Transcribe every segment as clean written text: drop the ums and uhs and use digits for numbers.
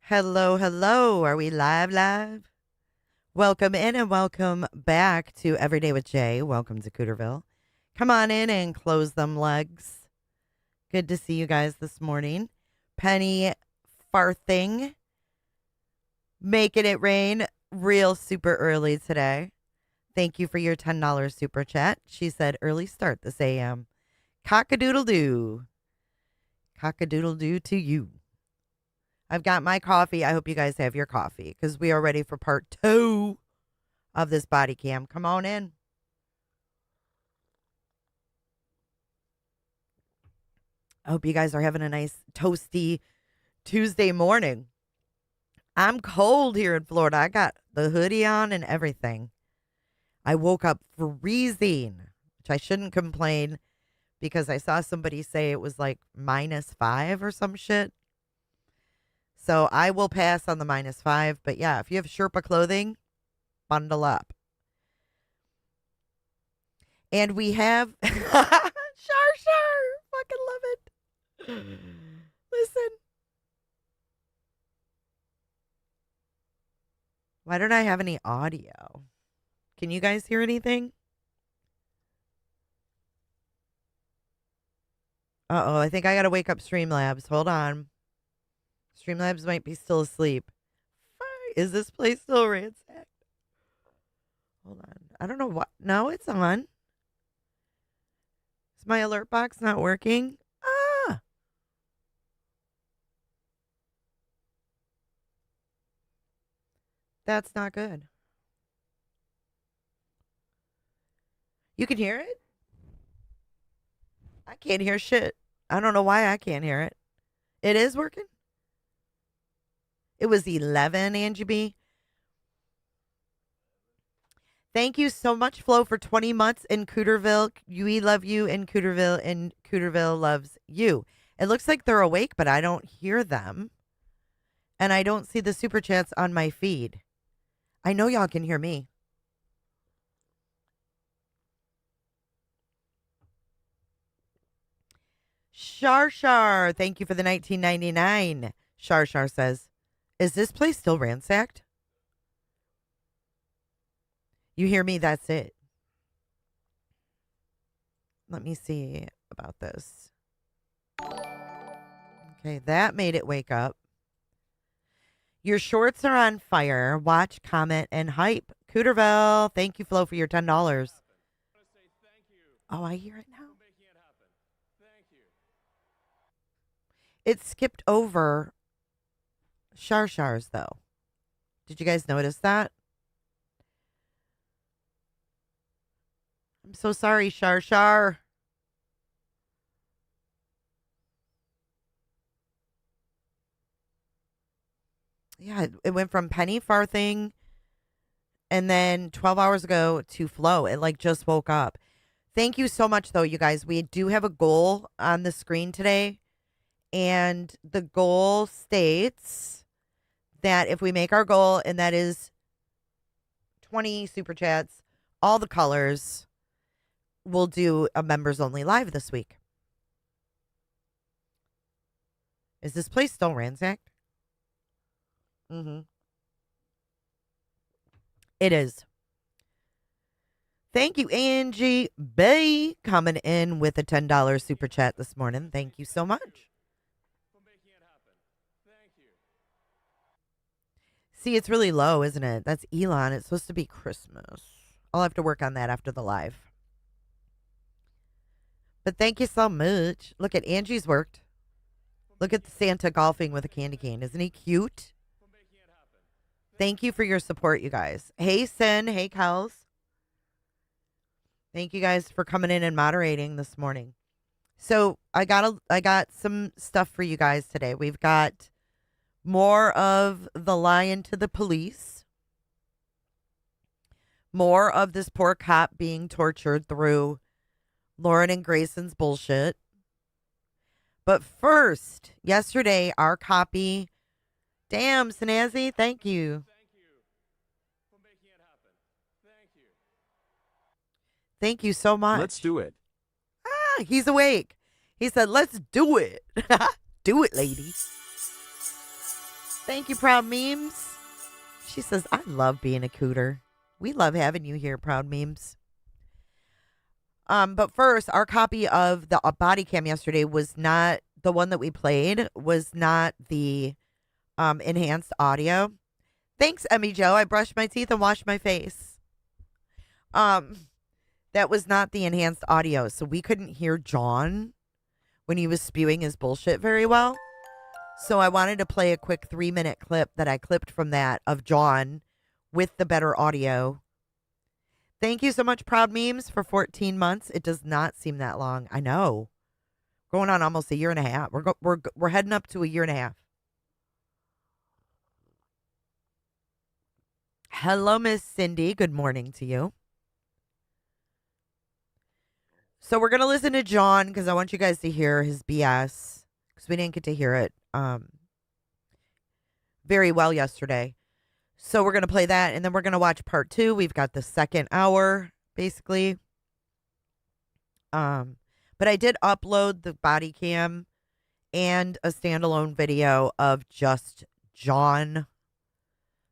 Hello, hello. Are we live? Welcome in and welcome back to Everyday with Jay. Welcome to Cooterville. Come on in and close them legs. Good to see you guys this morning. Penny Farthing, making it rain real super early today. Thank you for your $10 super chat. She said early start this AM. Cock-a-doodle-doo. Cock-a-doodle-doo to you. I've got my coffee. I hope you guys have your coffee because we are ready for part 2 of this body cam. Come on in. I hope you guys are having a nice toasty Tuesday morning. I'm cold here in Florida. I got the hoodie on and everything. I woke up freezing, which I shouldn't complain because I saw somebody say it was like -5 or some shit. So I will pass on the -5. But yeah, if you have Sherpa clothing, bundle up. And we have Shar. Fucking love it. Listen. Why don't I have any audio? Can you guys hear anything? Uh-oh, I think I gotta wake up Streamlabs. Hold on. Streamlabs might be still asleep. Is this place still ransacked? Hold on. I don't know what. No, it's on. Is my alert box not working? Ah. That's not good. You can hear it? I can't hear shit. I don't know why I can't hear it. It is working? It was 11, Angie B. Thank you so much, Flo, for 20 months in Cooterville. We love you in Cooterville, and Cooterville loves you. It looks like they're awake, but I don't hear them. And I don't see the super chats on my feed. I know y'all can hear me. Shar, thank you for the 19.99. Shar says, is this place still ransacked? You hear me? That's it. Let me see about this. Okay, that made it wake up. Your shorts are on fire. Watch, comment, and hype. Cooterville, thank you, Flo, for your $10. Oh, I hear it now. It skipped over Shar's, though. Did you guys notice that? I'm so sorry, Shar. Yeah, it went from Penny Farthing and then 12 hours ago to Flo. It like just woke up. Thank you so much, though, you guys. We do have a goal on the screen today. And the goal states that if we make our goal, and that is 20 super chats, all the colors, we'll do a members only live this week. Is this place still ransacked? Mm-hmm. It is. Thank you, Angie B, coming in with a $10 super chat this morning. Thank you so much. See, it's really low, isn't it? That's Elon. It's supposed to be Christmas. I'll have to work on that after the live. But thank you so much. Look at Angie's worked. Look at the Santa golfing with a candy cane. Isn't he cute? Thank you for your support, you guys. Hey, Sin. Hey, Kels. Thank you guys for coming in and moderating this morning. So I got some stuff for you guys today. We've got more of the lying to the police. More of this poor cop being tortured through Lauren and Grayson's bullshit. But first, yesterday, our copy. Damn, Snazzy, thank you. For making it happen. Thank you. Thank you so much. Let's do it. Ah, he's awake. He said, let's do it. Do it, lady. Thank you, Proud Memes. She says, I love being a cooter. We love having you here, Proud Memes. But first, our copy of the body cam yesterday was not the one that we played, was not the enhanced audio. Thanks, Emmy Joe. I brushed my teeth and washed my face. That was not the enhanced audio, so we couldn't hear John when he was spewing his bullshit very well. So I wanted to play a quick 3-minute clip that I clipped from that of John with the better audio. Thank you so much, Proud Memes, for 14 months. It does not seem that long. I know. Going on almost a year and a half. We're heading up to a year and a half. Hello, Miss Cindy. Good morning to you. So we're going to listen to John because I want you guys to hear his BS because we didn't get to hear it very well yesterday. So we're going to play that, and then we're going to watch part 2. We've got the second hour, basically. But I did upload the body cam and a standalone video of just John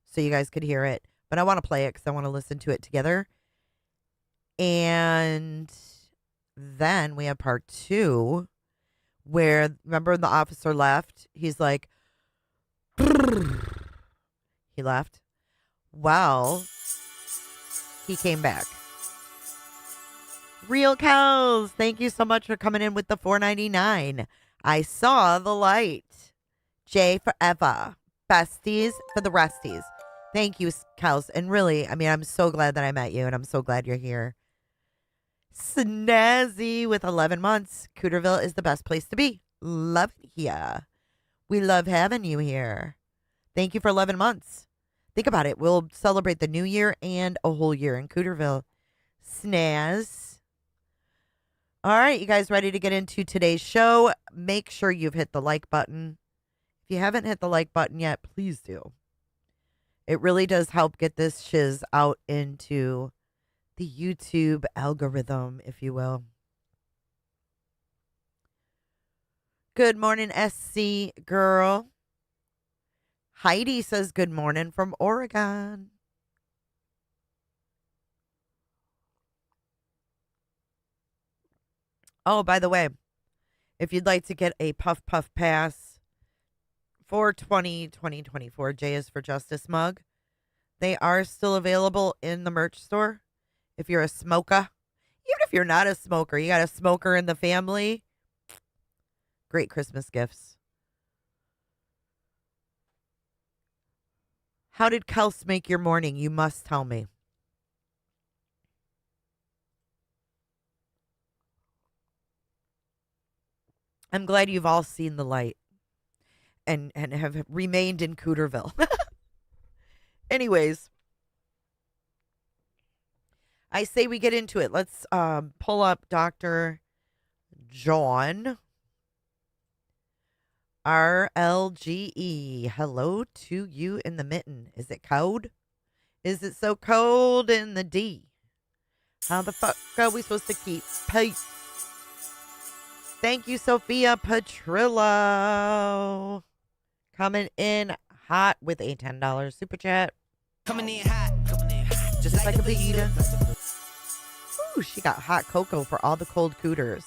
so you guys could hear it. But I want to play it because I want to listen to it together. And then we have part 2 where, remember, the officer left? He's like, he left. Well, he came back. Real Cows, thank you so much for coming in with the $4.99. I saw the light. J forever. Besties for the resties. Thank you, Cows. And really, I mean, I'm so glad that I met you, and I'm so glad you're here. Snazzy with 11 months. Cooterville is the best place to be. Love it here. We love having you here. Thank you for 11 months. Think about it. We'll celebrate the new year and a whole year in Cooterville. Snaz. All right, you guys ready to get into today's show? Make sure you've hit the like button. If you haven't hit the like button yet, please do. It really does help get this shiz out into the YouTube algorithm, if you will. Good morning, SC girl. Heidi says good morning from Oregon. Oh, by the way, if you'd like to get a Puff Puff Pass for 2024 J is for Justice mug, they are still available in the merch store. If you're a smoker, even if you're not a smoker, you got a smoker in the family, great Christmas gifts. How did Kels make your morning? You must tell me. I'm glad you've all seen the light and have remained in Cooterville. Anyways, I say we get into it. Let's pull up Dr. John. RLGE. Hello to you in the mitten. Is it cold? Is it so cold in the D? How the fuck are we supposed to keep pace? Thank you, Sophia Petrillo. Coming in hot with a $10 super chat. Coming in hot. Just like a fajita. Ooh, she got hot cocoa for all the cold cooters.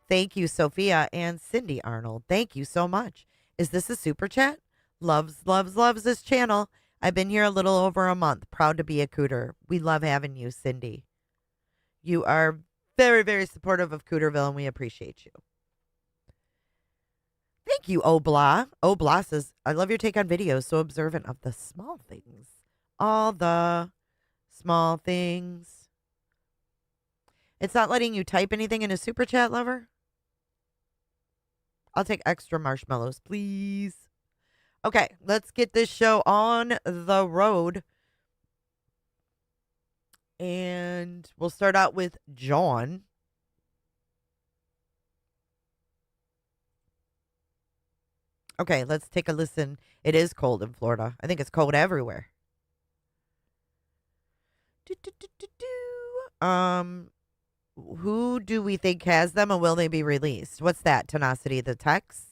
Thank you, Sophia and Cindy Arnold. Thank you so much. Is this a super chat? Loves this channel. I've been here a little over a month. Proud to be a cooter. We love having you, Cindy. You are very, very supportive of Cooterville, and we appreciate you. Thank you, Obla. Obla says, I love your take on videos, so observant of the small things. All the small things. It's not letting you type anything in a super chat, lover? I'll take extra marshmallows, please. Okay, let's get this show on the road. And we'll start out with John. Okay, let's take a listen. It is cold in Florida. I think it's cold everywhere. Who do we think has them, and will they be released? What's that, Tenacity, the text?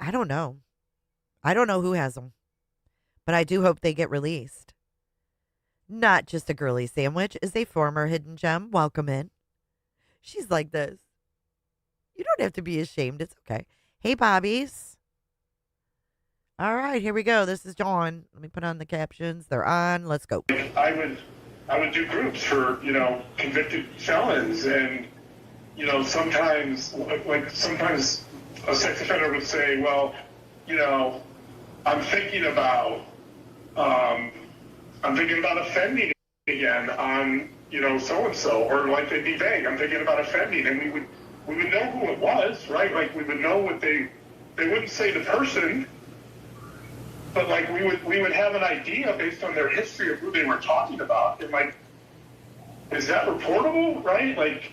I don't know. I don't know who has them, but I do hope they get released. Not just a girly sandwich is a former hidden gem. Welcome in. She's like this. You don't have to be ashamed. It's okay. Hey, Bobbies. All right, here we go. This is John. Let me put on the captions. They're on. Let's go. I would do groups for, convicted felons, and, sometimes a sex offender would say, well, I'm thinking about offending again on, so-and-so, or like they'd be vague, I'm thinking about offending, and we would know who it was, right? Like we would know what they wouldn't say the person, but like we would have an idea based on their history of who they were talking about, and like, is that reportable, right? Like,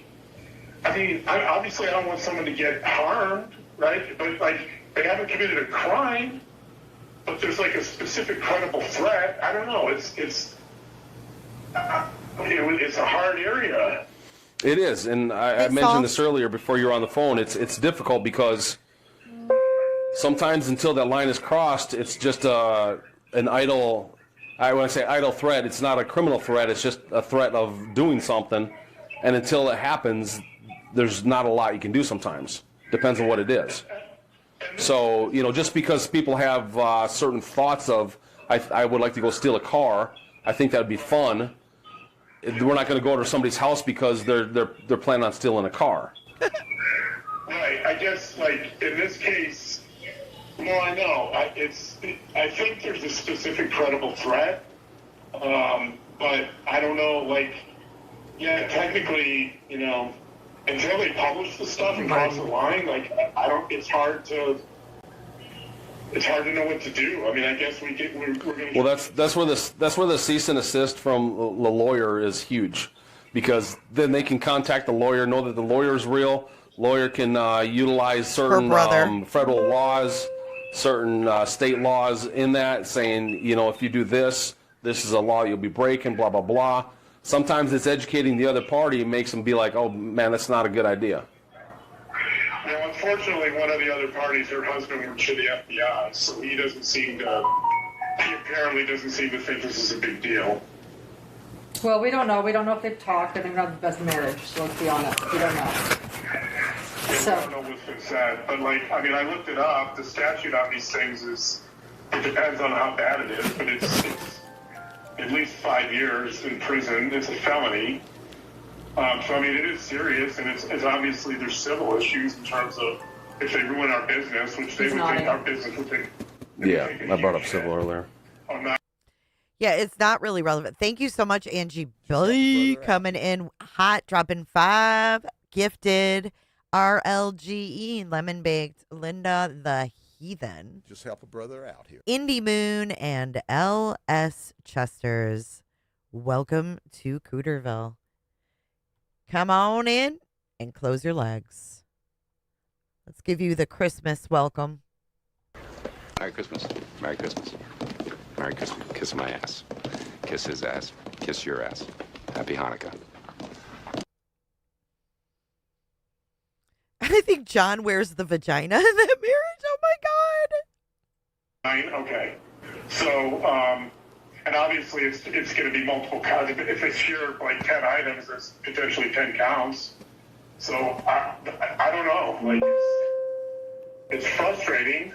I mean, obviously I don't want someone to get harmed, right? But like, they haven't committed a crime, but there's like a specific credible threat. I don't know. It's a hard area. It is, and I mentioned this earlier before you were on the phone. It's difficult because sometimes until that line is crossed, it's just an idle. When I say idle threat, it's not a criminal threat. It's just a threat of doing something, and until it happens, there's not a lot you can do. Sometimes depends on what it is. So just because people have certain thoughts of, I would like to go steal a car. I think that would be fun. We're not going to go to somebody's house because they're planning on stealing a car. Right. I guess, like, in this case, I know. I think there's a specific credible threat, but I don't know, like, yeah, technically, until they publish the stuff and cross the line, like, it's hard to know what to do. I mean, I guess we're going to... Well, that's where the cease and desist from the lawyer is huge, because then they can contact the lawyer, know that the lawyer is real. Lawyer can utilize certain federal laws, certain state laws in that, saying, if you do this, this is a law you'll be breaking, blah, blah, blah. Sometimes it's educating the other party and makes them be like, oh, man, that's not a good idea. Now, unfortunately, one of the other parties, her husband, works for the FBI, so he apparently doesn't seem to think this is a big deal. Well, we don't know. We don't know if they've talked, and they're not the best marriage, so let's be honest. We don't know. I don't know what's been said, but I looked it up. The statute on these things it depends on how bad it is, but it's at least 5 years in prison. It's a felony. So, it is serious, and it's obviously there's civil issues in terms of if they ruin our business, which they would think our business would take. Yeah, I brought up civil earlier. Yeah, it's not really relevant. Thank you so much, Angie B. Coming in hot, dropping 5, gifted, RLGE, lemon baked, Linda the Heathen. Just help a brother out here. Indie Moon and LS Chesters. Welcome to Cooterville. Come on in and close your legs. Let's give you the Christmas welcome. Merry Christmas. Merry Christmas. Merry Christmas. Kiss my ass. Kiss his ass. Kiss your ass. Happy Hanukkah. I think John wears the vagina in that marriage. Oh, my God. Okay. So, and obviously it's going to be multiple counts. If it's here like 10 items, there's potentially 10 counts. So, I don't know. Like, it's frustrating.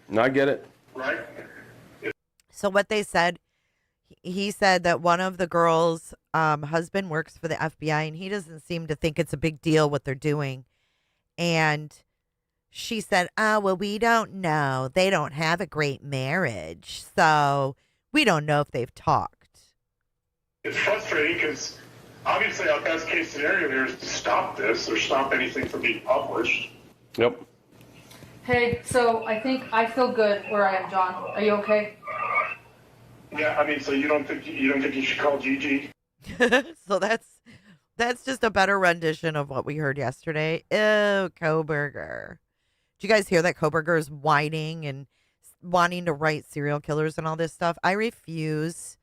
No, I get it. Right? So what they said, he said that one of the girls' husband works for the FBI, and he doesn't seem to think it's a big deal what they're doing. And she said, oh, well, we don't know. They don't have a great marriage, so we don't know if they've talked. It's frustrating because obviously our best case scenario here is to stop this or stop anything from being published. Yep. Hey, so I think I feel good where I am, John. Are you okay? Yeah, so you don't think you should call Gigi? So that's just a better rendition of what we heard yesterday. Ew, Koberger. Did you guys hear that Koberger is whining and wanting to write serial killers and all this stuff? I refuse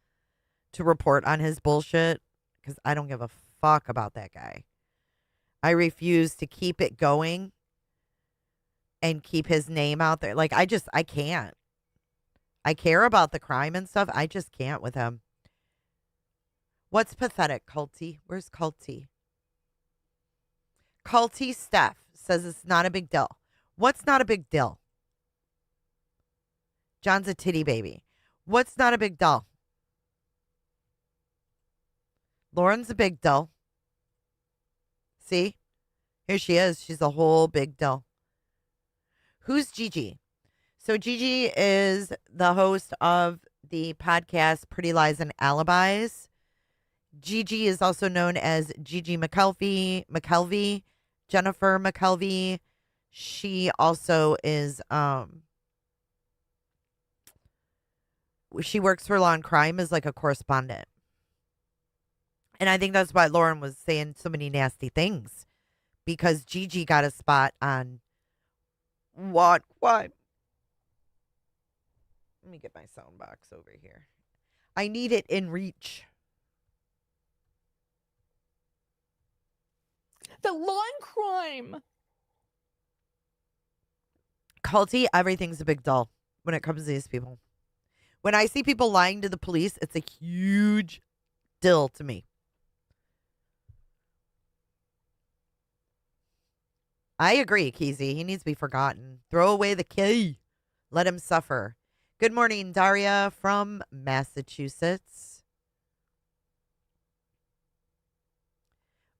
to report on his bullshit because I don't give a fuck about that guy. I refuse to keep it going and keep his name out there. Like, I can't. I care about the crime and stuff. I just can't with him. What's pathetic, Culty? Where's Culty? Culty Steph says it's not a big deal. What's not a big deal? John's a titty baby. What's not a big deal? Lauren's a big deal. See? Here she is. She's a whole big deal. Who's Gigi? So Gigi is the host of the podcast Pretty Lies and Alibis. Gigi is also known as Gigi McKelvey, Jennifer McKelvey. She also is, she works for Law and Crime as like a correspondent. And I think that's why Lauren was saying so many nasty things. Because Gigi got a spot on what? Let me get my sound box over here. I need it in reach. The law and crime. Culty, everything's a big deal when it comes to these people. When I see people lying to the police, it's a huge deal to me. I agree, Keezy. He needs to be forgotten. Throw away the key. Let him suffer. Good morning, Daria from Massachusetts.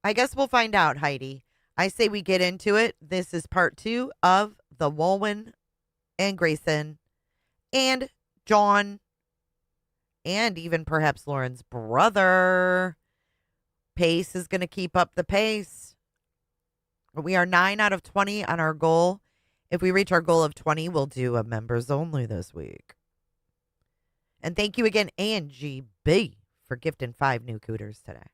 I guess we'll find out, Heidi. I say we get into it. This is part 2 of the Walwyn and Grayson and John and even perhaps Lauren's brother. Pace is going to keep up the pace. We are 9 out of 20 on our goal. If we reach our goal of 20, we'll do a members only this week. And thank you again, Angie B, for gifting 5 new cooters today.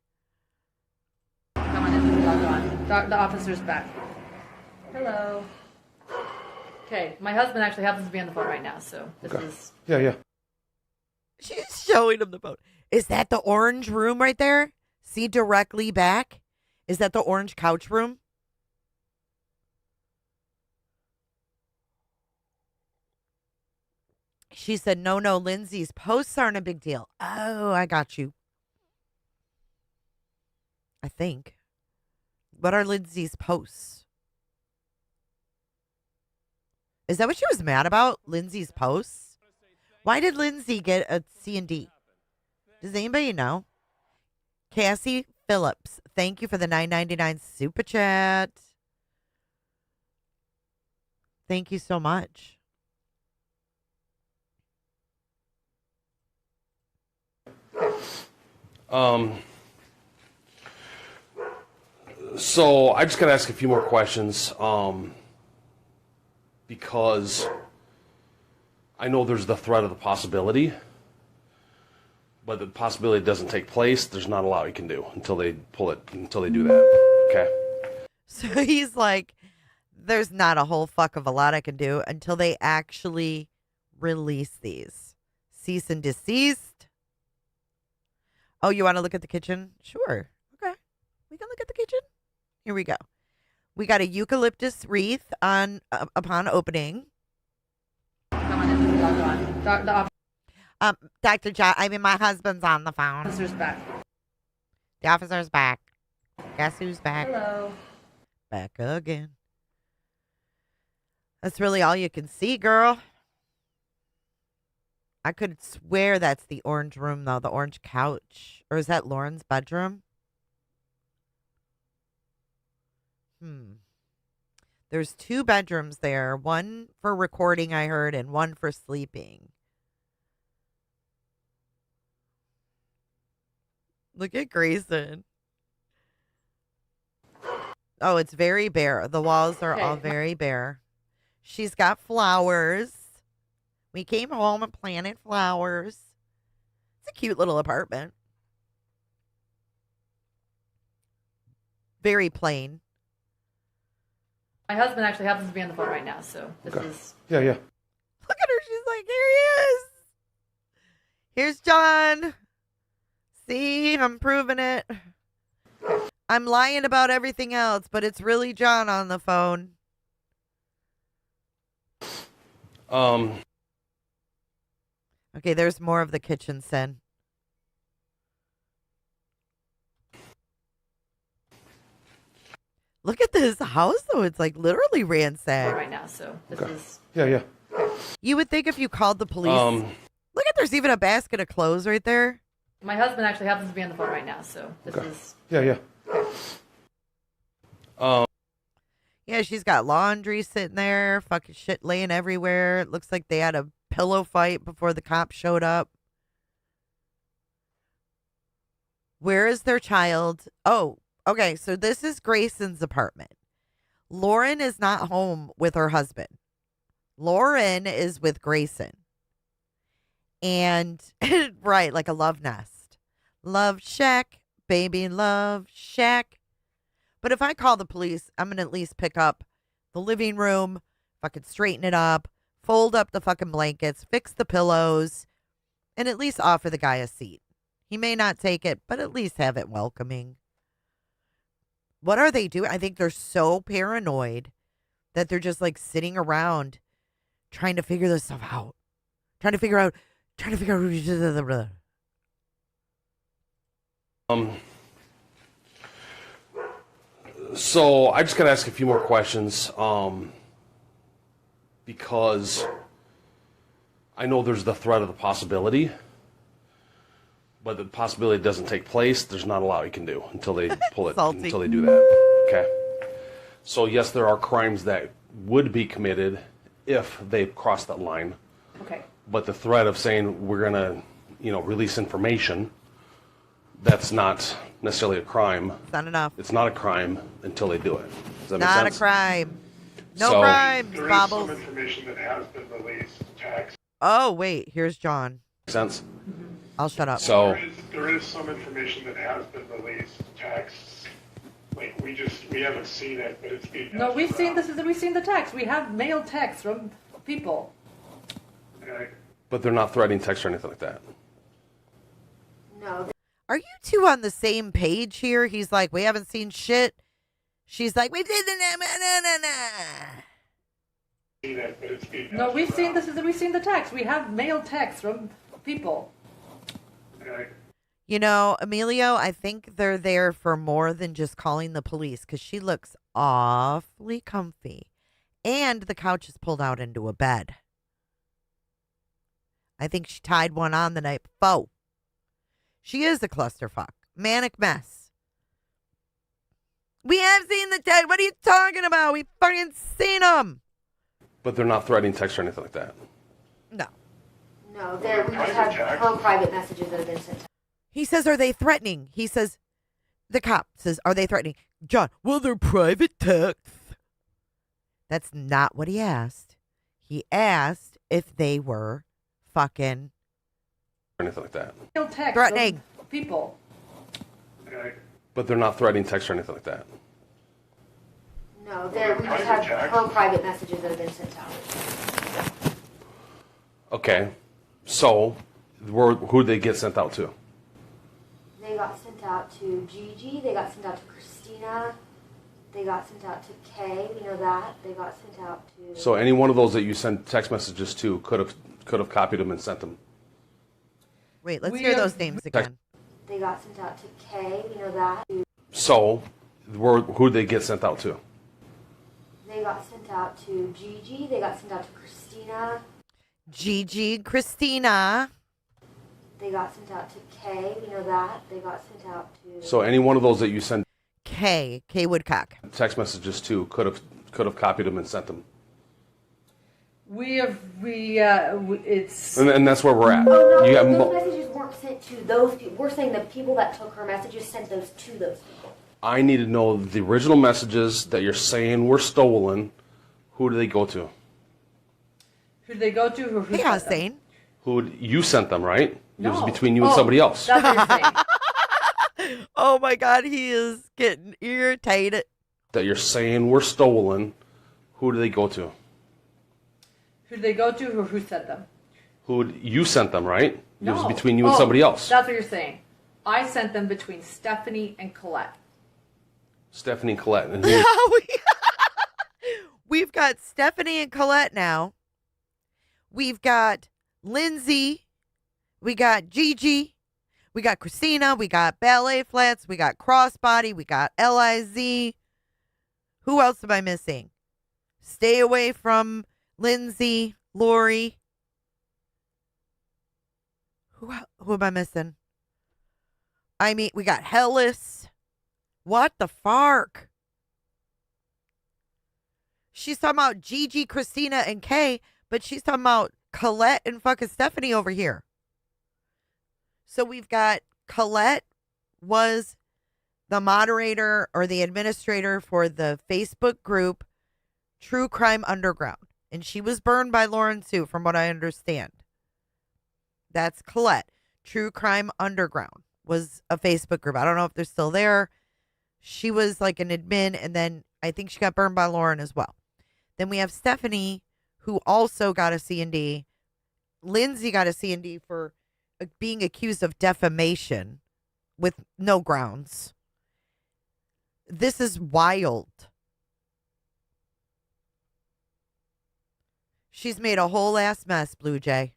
Come on in, log on. The officer's back. Hello. Okay, my husband actually happens to be on the phone right now, so this is... Yeah. She's showing him the phone. Is that the orange room right there? See directly back? Is that the orange couch room? She said, no, Lindsay's posts aren't a big deal. Oh, I got you. I think. What are Lindsay's posts? Is that what she was mad about? Lindsay's posts? Why did Lindsay get a C and D? Does anybody know? Cassie Phillips, thank you for the $9.99 super chat. Thank you so much. So I just gotta ask a few more questions, because I know there's the threat of the possibility, but the possibility doesn't take place. There's not a lot we can do until they do that. Okay. So he's like, there's not a whole fuck of a lot I can do until they actually release these. Cease and desist. Oh, you want to look at the kitchen? Sure. Okay. We can look at the kitchen. Here we go. We got a eucalyptus wreath upon opening. Come on in, log on. Dr. John, my husband's on the phone. The officer's back. The officer's back. Guess who's back? Hello. Back again. That's really all you can see, girl. I could swear that's the orange room, though. The orange couch. Or is that Lauren's bedroom? There's 2 bedrooms there. One for recording, I heard, and one for sleeping. Look at Grayson. Oh, it's very bare. The walls are all very bare. She's got flowers. We came home and planted flowers. It's a cute little apartment. Very plain. My husband actually happens to be on the phone right now, so this is... Yeah. Look at her. She's like, here he is. Here's John. See, I'm proving it. I'm lying about everything else, but it's really John on the phone. Okay, there's more of the kitchen sin. Look at this house, though. It's like literally ransacked. Right now, so this is... Yeah. You would think if you called the police. Look at, there's even a basket of clothes right there. My husband actually happens to be on the phone right now, so this is... Yeah. Yeah, she's got laundry sitting there, fucking shit laying everywhere. It looks like they had a pillow fight before the cops showed up. Where is their child? Oh, okay, so this is Grayson's apartment. Lauren is not home with her husband. Lauren is with Grayson. And, right, like a love nest. Love shack, baby love shack. But if I call the police, I'm going to at least pick up the living room, fucking straighten it up, fold up the fucking blankets, fix the pillows, and at least offer the guy a seat. He may not take it, but at least have it welcoming. What are they doing? I think they're so paranoid that they're just like sitting around trying to figure this stuff out. Trying to figure out who. So I just got to ask a few more questions, because I know there's the threat of the possibility, but the possibility doesn't take place. There's not a lot you can do until they pull it, Salty. until they do that. Okay. So yes, there are crimes that would be committed if they cross that line. Okay. But the threat of saying we're gonna, release information, that's not necessarily a crime. It's not enough. It's not a crime until they do it. Does that make Not sense? a crime. No So- crimes, There is some Bobbles. information that has been released, text. Oh, wait. Here's John. Make sense? I'll shut up. So There is some information that has been released, text. Like, we haven't seen it, but it's being... No, we've seen asked we've seen the text. We have mailed texts from people. around. Okay. but they're not threatening text or anything like that. No, Are you two on the same page here? He's like, we haven't seen shit. She's like, we did the Seen it, but it's being No, asked we've seen around. we've seen the text. We have mailed texts from people. Okay. You know, Emilio, I think they're there for more than just calling the police because she looks awfully comfy. And the couch is pulled out into a bed. I think she tied one on the night before. She is a clusterfuck. Manic mess. We have seen the dead. What are you talking about? We fucking seen them. But they're not threatening text or anything like that. No. no, we just have her private messages that have been sent. He says, are they threatening? He says, the cop says, are they threatening? John, well, they're private texts. That's not what he asked. He asked if they were fucking Or anything like that. Mailed texts threatening. from people. Okay. But they're not threatening text or anything like that. No, we just have her private messages that have been sent out. Okay. So, who did they get sent out to? They got sent out to Gigi. They got sent out to Christina. They got sent out to Kay. We know that. They got sent out to. So any one of those that you sent text messages to could have copied them and sent them. Wait, let's We hear have- those names again. They got sent out to Kay. We know that. So, who did they get sent out to? They got sent out to Gigi. They got sent out to Christina. Gigi, Christina. They got sent out to Kay. We know that. They got sent out to. So any one of those that you sent K Woodcock. text messages to could have copied them and sent them. It's And that's where we're at. Oh no, You have those messages weren't sent to those people. We're saying the people that took her messages sent those to those people. I need to know the original messages that you're saying were stolen. Who do they go to? who do they go to? Or who Hey, sent them? Hossein. You sent them, right? It was No. between you and Oh, somebody else. That's what you're saying. Oh my God, he is getting irritated. That you're saying were stolen. Who do they go to? Who do they go to? Or who sent them? You sent them, right? No. It was between you and somebody else. That's what you're saying. I sent them between Stephanie and Colette. Stephanie and Colette. And We've got Stephanie and Colette now. We've got Lindsay. We got Gigi. We got Christina. We got Ballet Flats. We got Crossbody. We got LIZ. Who else am I missing? Stay away from Lindsay, Lori. Who am I missing? I mean, we got Hellas. What the fark? She's talking about Gigi, Christina, and Kay, but she's talking about Colette and fucking Stephanie over here. So we've got Colette was the moderator or the administrator for the Facebook group True Crime Underground. And she was burned by Lauren too, from what I understand. That's Colette. True Crime Underground was a Facebook group. I don't know if they're still there. She was like an admin, and then I think she got burned by Lauren as well. Then we have Stephanie, who also got a C&D. Lindsay got a C&D for being accused of defamation with no grounds. This is wild. She's made a whole ass mess, Blue Jay.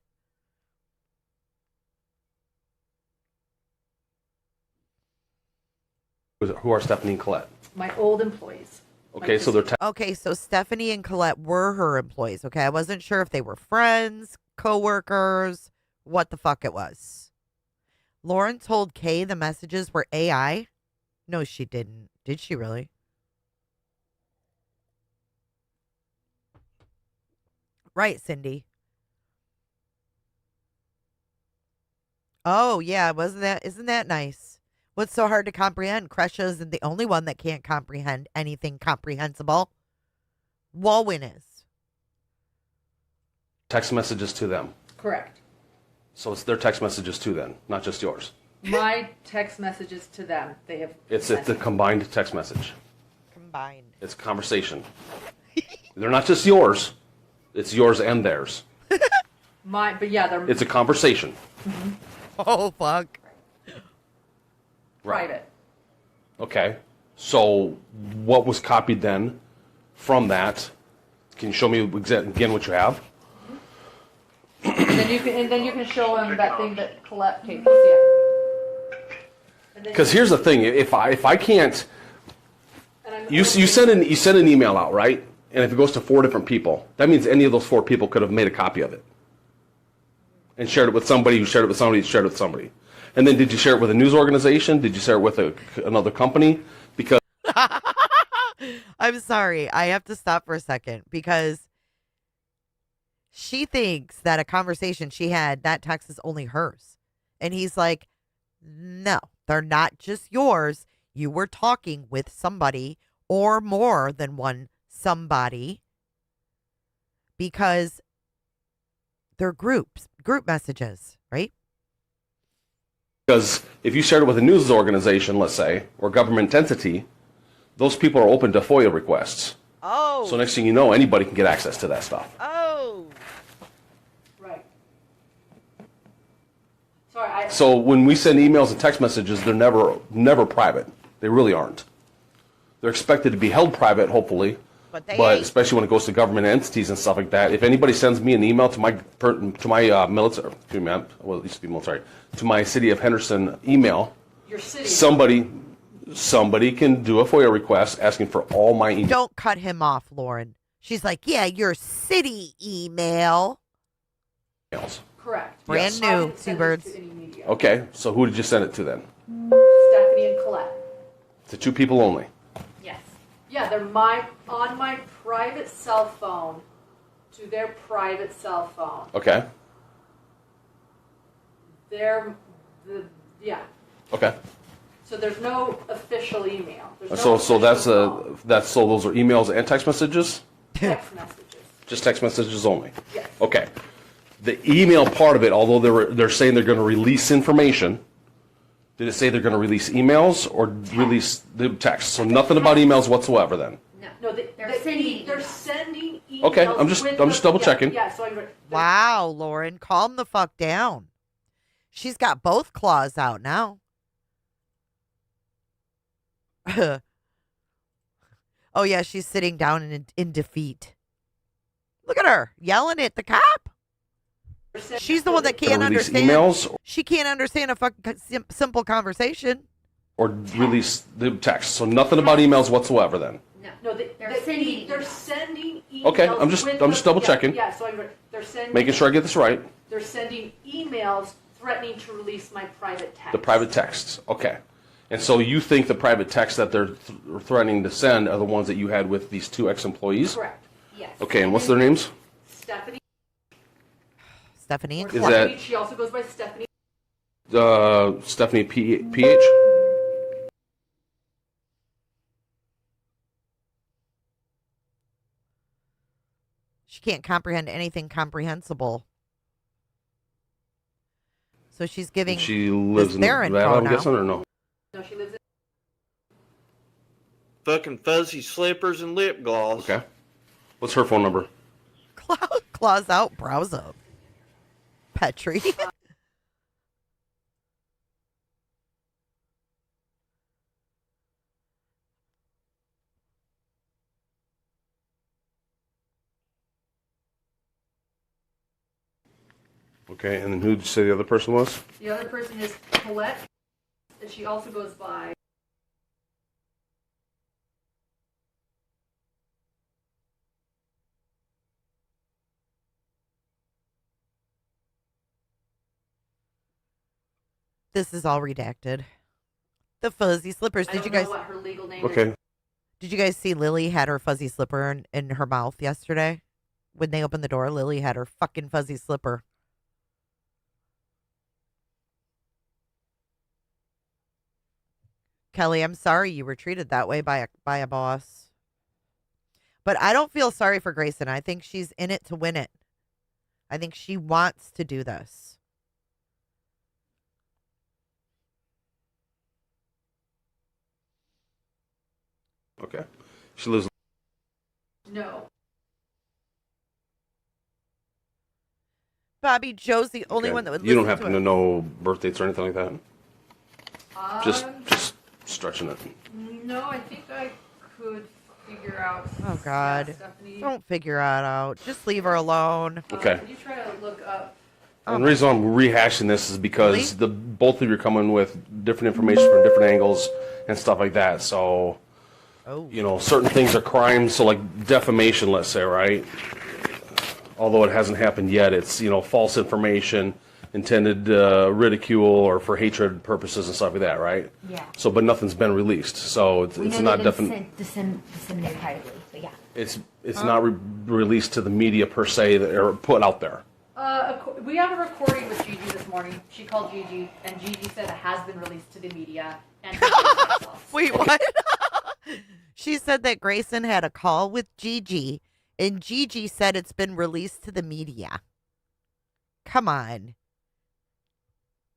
Who are Stephanie and Colette? My old employees. Okay, so they're Okay, so Stephanie and Colette were her employees. Okay, I wasn't sure if they were friends, co-workers, what the fuck it was. Lauren told Kay the messages were AI. No, she didn't. Did she really? Right, Cindy. Oh, yeah, isn't that nice? What's so hard to comprehend? Kresha isn't the only one that can't comprehend anything comprehensible. Walwyn is. text messages to them. Correct. So it's their text messages to them, not just yours. My text messages to them. They have. It's a combined text message. Combined. It's a conversation. They're not just yours. It's yours and theirs. But yeah, they're. It's a conversation. Mm-hmm. Oh, fuck. Right. Private. Okay. So what was copied then from that? Can you show me again what you have? And then you can show them that thing that Colette taped. Because here's the thing: if I can't, you send an email out, right? And if it goes to 4 different people, that means any of those 4 people could have made a copy of it and shared it with somebody who shared it with somebody who shared it with somebody. And then did you share it with a news organization? Did you share it with another company? Because I'm sorry, I have to stop for a second because she thinks that a conversation she had, that text is only hers. And he's like, no, they're not just yours. You were talking with somebody or more than one somebody because they're group messages, right? Because if you shared it with a news organization, let's say, or government entity, those people are open to FOIA requests. Oh. So next thing you know, anybody can get access to that stuff. Oh. Right. Sorry. So when we send emails and text messages, they're never private. They really aren't. They're expected to be held private, hopefully. But especially when it goes to government entities and stuff like that. If anybody sends me an email to my military, well, it used to be military, to my city of Henderson email, your city. Somebody can do a FOIA request asking for all my emails. Don't cut him off, Lauren. She's like, yeah, your city email. Correct. Brand new, two birds. Okay, so who did you send it to then? Stephanie and Colette. To 2 people only. Yes. Yeah, they're on my private cell phone to their private cell phone. Okay. Yeah. Okay. So there's no official email. So those are emails and text messages? Text messages. Just text messages only? Yes. Okay. The email part of it, although they're saying they're going to release information, did it say they're going to release emails or release the text? So nothing about emails whatsoever then? No, they're sending emails. Okay, I'm just double checking. Yeah, so Wow, Lauren, calm the fuck down. She's got both claws out now. Oh yeah, she's sitting down in defeat. Look at her yelling at the cop. She's the one that can't release understand emails. She can't understand a fucking simple conversation. Or release the text. So nothing about emails whatsoever then. No, they're sending emails. Okay, I'm just double checking. Yeah, so they're sending. Making sure I get this right. They're sending emails threatening to release my private text. The private texts. Okay. And so you think the private texts that they're threatening to send are the ones that you had with these 2 ex-employees? Correct. Yes. Okay, and what's their names? Stephanie. Stephanie and Is Clark. that She also goes by Stephanie. Stephanie PH? She can't comprehend anything comprehensible. So she's giving She lives in their Nevada, info I'm now. guessing, or no? No, she lives in. Fucking fuzzy slippers and lip gloss. Okay. What's her phone number? Claws out, brows up. Petri. Okay, and then who did you say the other person was? The other person is Colette, and she also goes by. This is all redacted. The fuzzy slippers. I Did don't you know guys? what her legal name Okay. is. Did you guys see Lily had her fuzzy slipper in her mouth yesterday? When they opened the door, Lily had her fucking fuzzy slipper. Kelly, I'm sorry you were treated that way by a boss. But I don't feel sorry for Grayson. I think she's in it to win it. I think she wants to do this. Okay. She lives. No. Bobby Joe's the only Okay. one that would You don't listen happen to to it. know birth dates or anything like that? Just stretching it. No, I think I could figure out. Oh, God. Yeah, Stephanie. Don't figure it out. Just leave her alone. Okay. Could you try to look up? And the reason I'm rehashing this is because both of you are coming with different information from different angles and stuff like that. So, certain things are crimes. So, like defamation, let's say, right? Although it hasn't happened yet, it's false information, intended ridicule or for hatred purposes and stuff like that, right? Yeah. So, but nothing's been released, so it's not definitely. Disseminated privately, but yeah. It's not released to the media per se or put out there. We have a recording with Gigi this morning. She called Gigi, and Gigi said it has been released to the media. And Wait, what? She said that Grayson had a call with Gigi, and Gigi said it's been released to the media. Come on.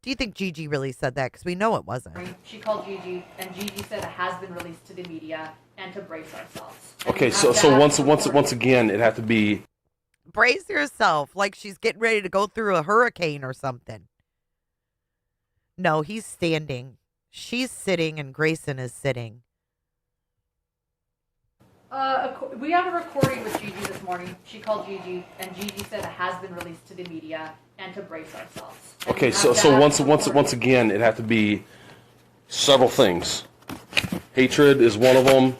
Do you think Gigi really said that? Because we know it wasn't. She called Gigi, and Gigi said it has been released to the media, and to brace ourselves. Okay, so once again, it had to be. Brace yourself, like she's getting ready to go through a hurricane or something. No, he's standing. She's sitting, and Grayson is sitting. We have a recording with Gigi this morning. She called Gigi, and Gigi said it has been released to the media, and to brace ourselves. Okay, so once again, it had to be several things. Hatred is one of them.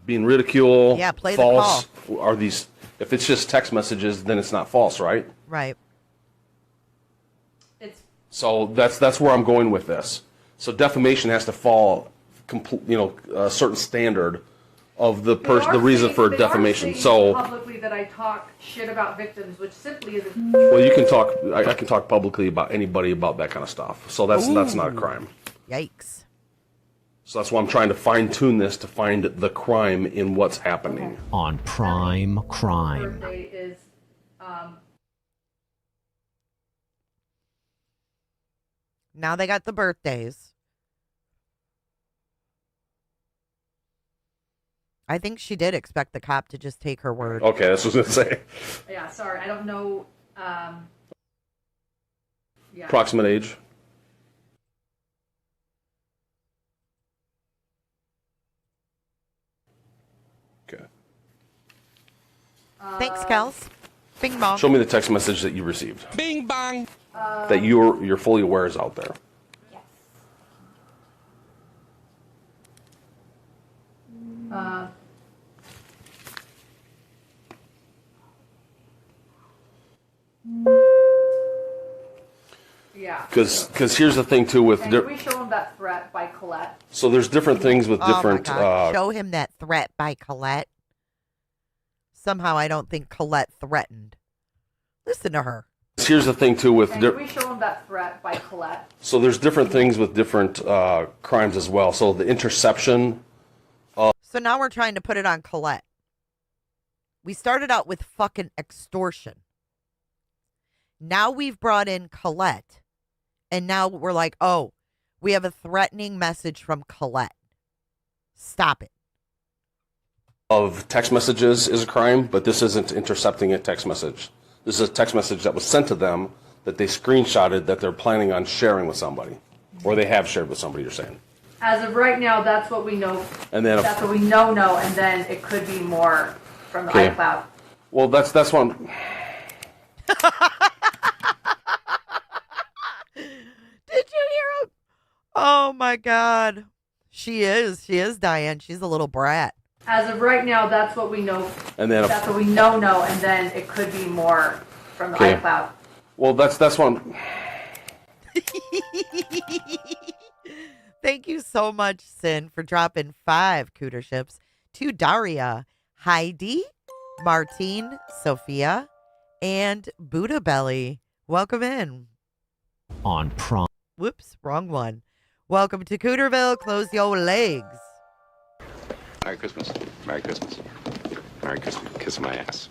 Being ridicule, Yeah, play false. the Are these? If it's just text messages, then it's not false, right? Right. So that's where I'm going with this. So defamation has to fall, a certain standard of the reason for defamation. So publicly that I talk shit about victims, which simply isn't. well, you can talk. I can talk publicly about anybody about that kind of stuff. So that's not a crime. Yikes. So that's why I'm trying to fine tune this to find the crime in what's happening. On Prime Crime. Birthday is. Now they got the birthdays. I think she did expect the cop to just take her word. Okay, that's what I was going to say. Yeah, sorry, I don't know. Yeah. Approximate age. Okay. Thanks, Kels. Bing bong. Show me the text message that you received. Bing bong. That you're fully aware is out there. Yes. Yeah. Because here's the thing too with And can we show him that threat by Colette? so there's different things with different. Oh my God. Show him that threat by Colette. Somehow I don't think Colette threatened. Listen to her. Here's the thing too with. And can we show him that threat by Colette? So there's different things with different crimes as well. So the interception. So now we're trying to put it on Colette. We started out with fucking extortion. Now we've brought in Colette. And now we're like, oh, we have a threatening message from Colette. Stop it. Of text messages is a crime, but this isn't intercepting a text message. This is a text message that was sent to them that they screenshotted that they're planning on sharing with somebody. Or they have shared with somebody, you're saying. As of right now, that's what we know. And then that's what we know, and then it could be more from the iCloud. Well, that's what I'm... Did you hear him? Oh my God. She is, Diane. She's a little brat. As of right now, that's what we know. And then that's what we know, and then it could be more from the iCloud. Well, that's what I'm... Thank you so much, Sin, for dropping 5 cooter ships to Daria, Heidi, Martine, Sophia, and Buddha Belly. Welcome in. On prom. Whoops, wrong one. Welcome to Cooterville. Close your legs. Merry Christmas. Merry Christmas. Merry Christmas. Kiss my ass.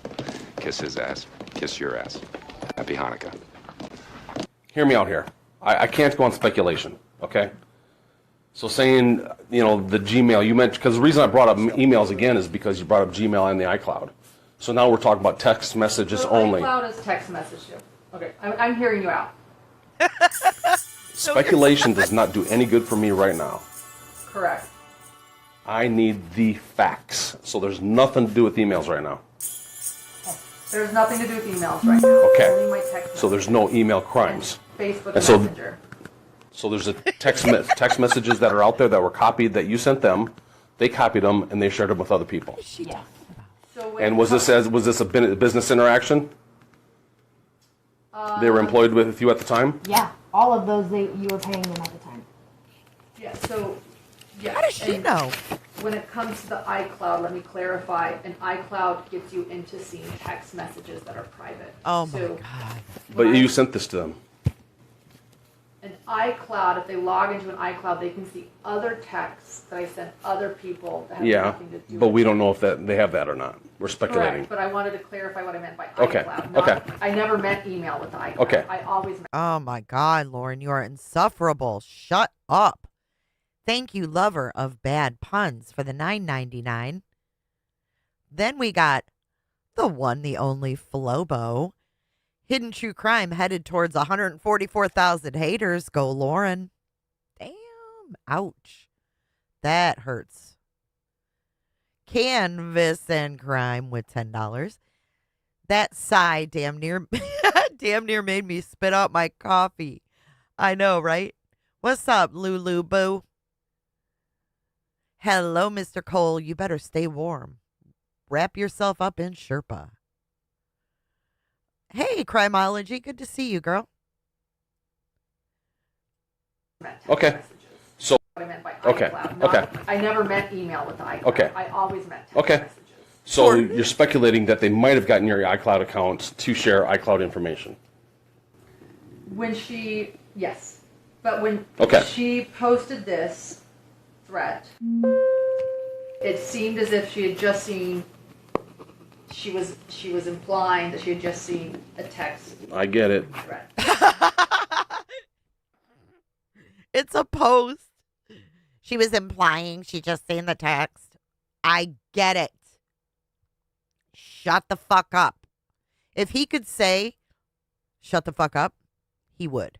Kiss his ass. Kiss your ass. Happy Hanukkah. Hear me out here. I can't go on speculation, okay? So saying, the Gmail, you mentioned, because the reason I brought up emails again is because you brought up Gmail and the iCloud. So now we're talking about text messages only. iCloud is text message too. Okay, I'm hearing you out. Speculation does not do any good for me right now. Correct. I need the facts. So there's nothing to do with emails right now. There's nothing to do with emails right now. Okay. Only my text So there's no email crimes. Facebook And so- Messenger. So there's a text messages that are out there that were copied that you sent them. They copied them and they shared them with other people. Yeah. So And was this a business interaction? They were employed with you at the time? Yeah. All of those you were paying them at the time. Yeah. So. Yeah. How does she know? When it comes to the iCloud, let me clarify. An iCloud gets you into seeing text messages that are private. Oh so my God. But you sent this to them. An iCloud, if they log into an iCloud, they can see other texts that I sent other people that have nothing to do but with we don't know if they have that or not. We're speculating. Correct, but I wanted to clarify what I meant by Okay, iCloud. okay. I never meant email with the iCloud. Okay. I always meant. Oh my God, Lauren, you are insufferable. Shut up. Thank you, lover of bad puns, for the $9.99. Then we got the one, the only Flobo. Hidden True Crime headed towards 144,000 haters. Go, Lauren. Damn. Ouch. That hurts. Canvas and Crime with $10. That sigh damn near made me spit out my coffee. I know, right? What's up, Lulu Boo? Hello, Mr. Cole. You better stay warm. Wrap yourself up in Sherpa. Hey, Crimeology. Good to see you, girl. Okay. So, What I meant by okay. iCloud. Okay. I never meant email with the iCloud. Okay. I always meant text Okay. messages. So you're speculating that they might have gotten your iCloud account to share iCloud information. When she, yes. But when Okay. she posted this threat, it seemed as if she had just seen, she was implying that she had just seen a text I get it. threat. It's a post. She was implying she just seen the text. I get it. Shut the fuck up. If he could say, shut the fuck up, he would.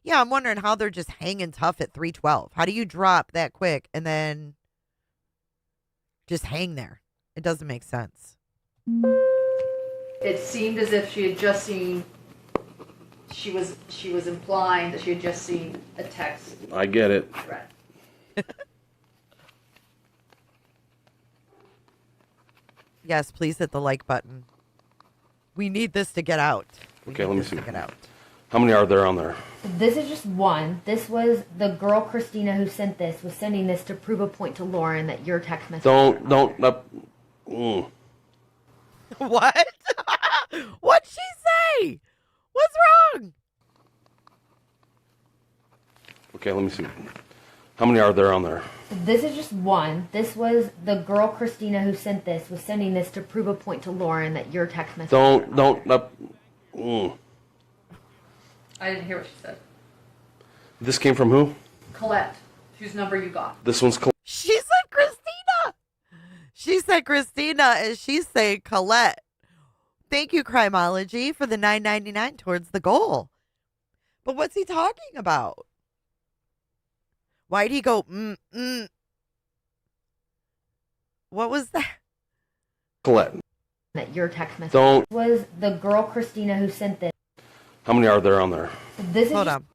Yeah, I'm wondering how they're just hanging tough at 312. How do you drop that quick and then just hang there? It doesn't make sense. It seemed as if she had just seen. She was implying that she had just seen a text. I get it. Threat. Yes, please hit the like button. We need this to get out. Okay, let me see. Get out. How many are there on there? This is just one. This was the girl Christina who sent this, was sending this to prove a point to Lauren that your text message. Don't. What? What'd she say? What's wrong? Okay, let me see. How many are there on there? This is just one. This was the girl Christina who sent this, was sending this to prove a point to Lauren that your text message. I didn't hear what she said. This came from who? Colette, whose number you got. This one's Colette. She said Christina. She said Christina, and she's saying Colette. Thank you, Crimeology, for the $9.99 towards the goal. But what's he talking about? Why'd he go, What was that? Colette. That your text message. Don't. Was the girl Christina who sent this. How many are there on there? This is Hold on.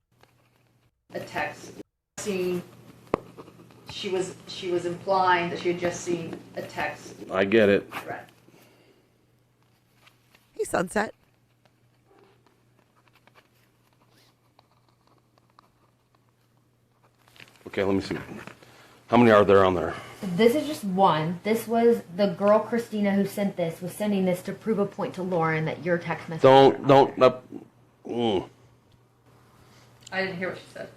A text. Seen. She was implying that she had just seen a text. I get it. Threat. Hey, Sunset. Okay, let me see. How many are there on there? This is just one. This was the girl Christina who sent this, was sending this to prove a point to Lauren that your text message. I didn't hear what she said.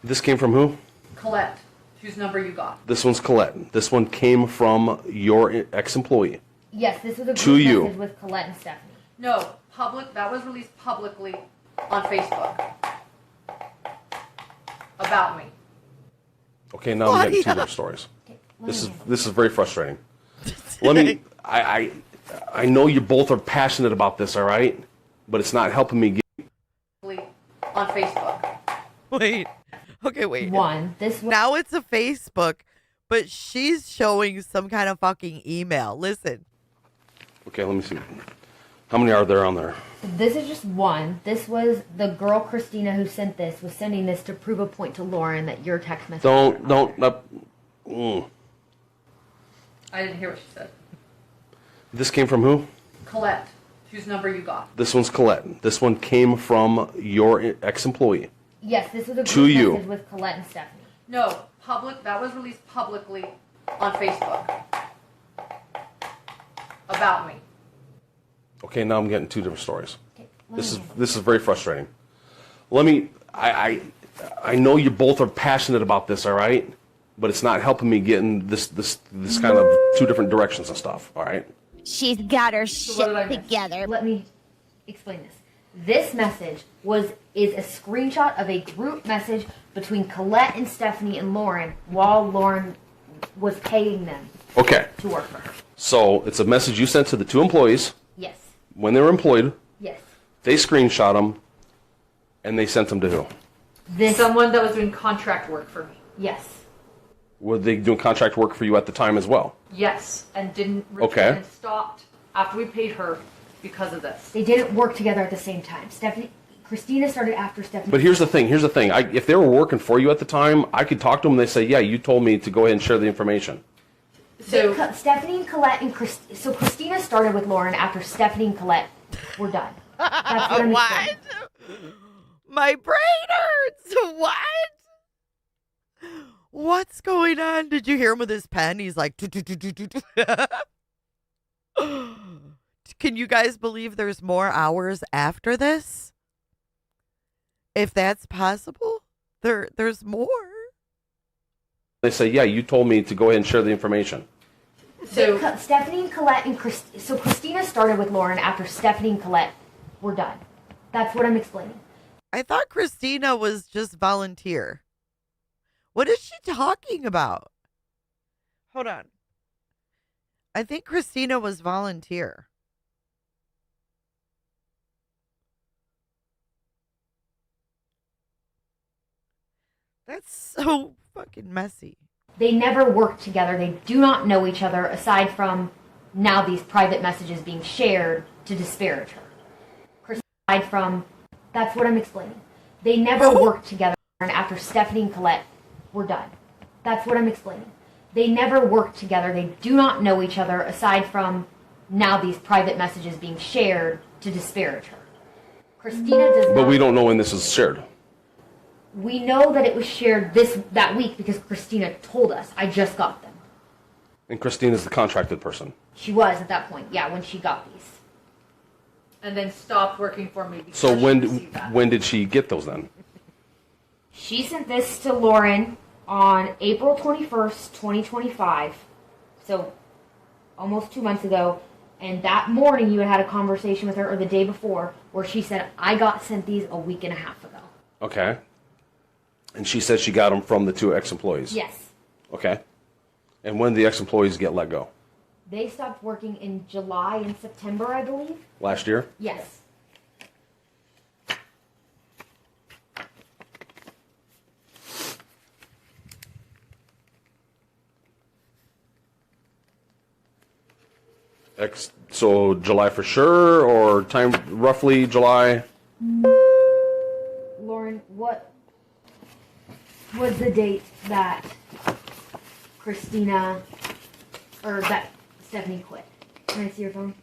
This came from who? Colette, whose number you got. This one's Colette. This one came from your ex-employee. Yes, this was a To group you. message with Colette and Stephanie. No, public. That was released publicly on Facebook about me. Okay, now I'm getting two different stories. This is very frustrating. Let me. I know you both are passionate about this, all right? But it's not helping me get. On Facebook. Wait. Okay, wait. One. Now it's a Facebook, but she's showing some kind of fucking email. Listen. Okay, let me see. How many are there on there? This is just one. This was the girl Christina who sent this, was sending this to prove a point to Lauren that your text message. I didn't hear what she said. This came from who? Colette, whose number you got. This one's Colette. This one came from your ex-employee. Yes, this was a To group you. message with Colette and Stephanie. No, public. That was released publicly on Facebook about me. Okay, now I'm getting two different stories. This is very frustrating. Let me. I know you both are passionate about this, all right? But it's not helping me get in this kind of two different directions and stuff, all right? She's got her shit I miss? together. Let me explain this. This message is a screenshot of a group message between Colette and Stephanie and Lauren while Lauren was paying them Okay. to work for her. So it's a message you sent to the two employees Yes. when they were employed. Yes. They screenshot them, and they sent them to who? Someone that was doing contract work for me. Yes. Were they doing contract work for you at the time as well? Yes, and didn't return Okay. and stopped after we paid her because of this. They didn't work together at the same time. Christina started after Stephanie. But here's the thing. If they were working for you at the time, I could talk to them and they say, yeah, you told me to go ahead and share the information. So Stephanie and Colette and so Christina started with Lauren after Stephanie and Colette were done. That's what I'm What? My brain hurts. What? What's going on? Did you hear him with his pen? He's like, can you guys believe there's more hours after this? If that's possible, there's more. They say, yeah, you told me to go ahead and share the information. So Stephanie and Colette and so Christina started with Lauren after Stephanie and Colette were done. That's what I'm explaining. I thought Christina was just volunteer. What is she talking about? Hold on. I think Christina was volunteer. That's so fucking messy. They never worked together. They do not know each other aside from now these private messages being shared to disparage her. Christina, aside from, that's what I'm explaining. They never worked together after Stephanie and Colette were done. That's what I'm explaining. They never worked together. They do not know each other aside from now these private messages being shared to disparage her. Christina does not... But we don't know when this is shared. We know that it was shared that week because Christina told us. I just got them. And Christina's the contracted person. She was at that point, yeah, when she got these. And then stopped working for me because So she received that. when did she get those then? She sent this to Lauren on April 21st, 2025. So almost 2 months ago. And that morning you had a conversation with her, or the day before, where she said, I got sent these a week and a half ago. Okay. And she said she got them from the 2 ex-employees. Yes. Okay. And when did the ex-employees get let go? They stopped working in July and September, I believe. Last year? Yes. So July for sure, or time roughly July? Lauren, what was the date that Christina, or that Stephanie quit? Can I see your phone?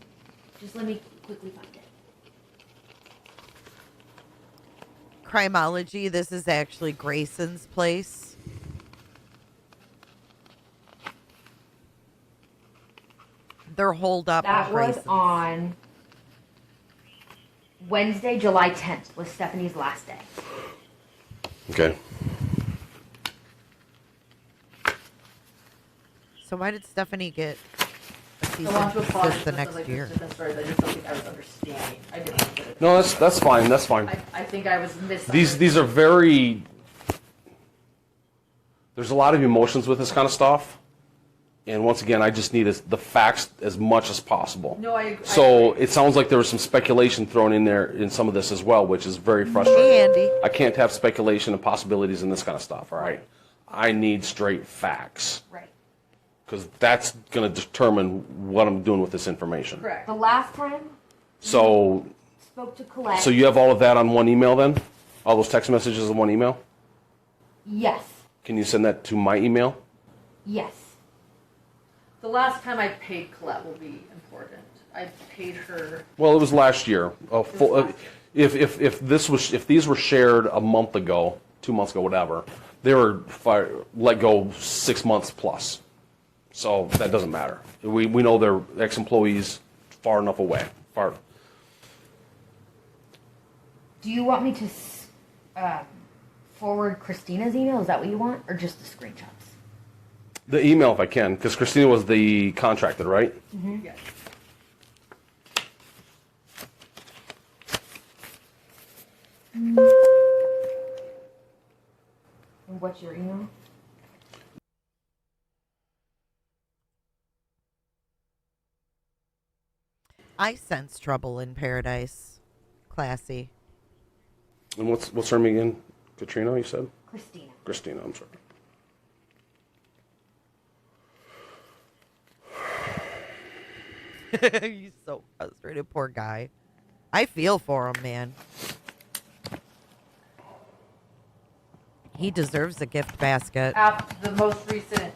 Just let me quickly find it. Crimology, this is actually Grayson's place. They're holed up. That was on Wednesday, July 10th, was Stephanie's last day. Okay. So why did Stephanie get a cease I want to and apologize desist the for next like year? I just don't think I was understanding. I didn't get it. No, that's fine. That's fine. I think I was misunderstanding. These are very. There's a lot of emotions with this kind of stuff, and once again, I just need the facts as much as possible. No, I agree. So it sounds like there was some speculation thrown in there in some of this as well, which is very frustrating. Hey, Andy. I can't have speculation and possibilities in this kind of stuff. All right, I need straight facts. Right. Because that's going to determine what I'm doing with this information. Correct. The last time So, spoke to Colette. so you have all of that on one email then? All those text messages in one email? Yes. Can you send that to my email? Yes. The last time I paid Colette will be important. I paid her. Well, it was last year. If these were shared a month ago, 2 months ago, whatever, they were let go 6 months plus. So that doesn't matter. We know they're ex-employees far enough away. Do you want me to forward Christina's email? Is that what you want? Or just the screenshots? The email, if I can, because Christina was the contracted, right? Mm-hmm. Yes. And what's your email? I sense trouble in paradise. Classy. And what's her name again? Katrina, you said? Christina. Christina, I'm sorry. He's so frustrated, poor guy. I feel for him, man. He deserves a gift basket. After the most recent,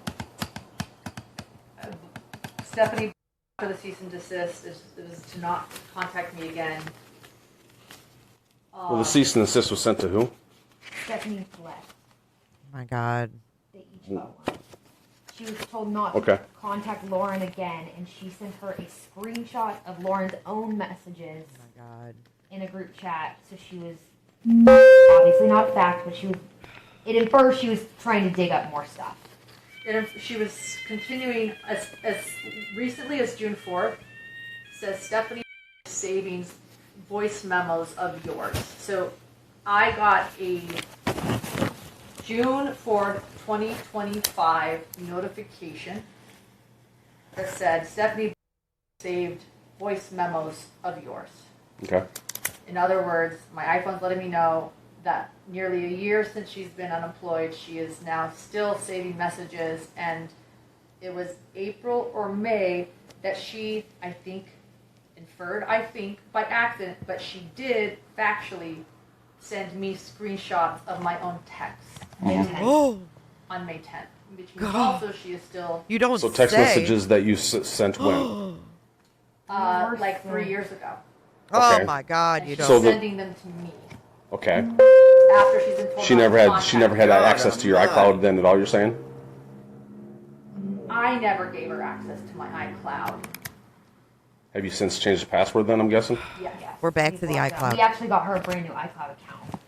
Stephanie, for the cease and desist, is to not contact me again. Well, the cease and desist was sent to who? Stephanie and Colette. Oh my God. They each got one. She was told not Okay. to contact Lauren again, and she sent her a screenshot of Lauren's own messages Oh my God. in a group chat. So she was obviously not fact, but it infers she was trying to dig up more stuff. She was continuing as recently as June 4th. Says Stephanie savings voice memos of yours. So I got a June 4th, 2025 notification that said Stephanie saved voice memos of yours. Okay. In other words, my iPhone's letting me know that nearly a year since she's been unemployed, she is now still saving messages, and it was April or May that she, I think, inferred, by accident, but she did factually send me screenshots of my own texts on May 10th. Which means also she is still... You don't So text messages that you sent when? like 3 years ago. Oh my God! And You she's don't. sending them to me. Okay. After she's been told She never had access to your iCloud then at all, you're saying? I never gave her access to my iCloud. Have you since changed the password then, I'm guessing? Yes. We're back to the iCloud. We actually got her a brand new iCloud account.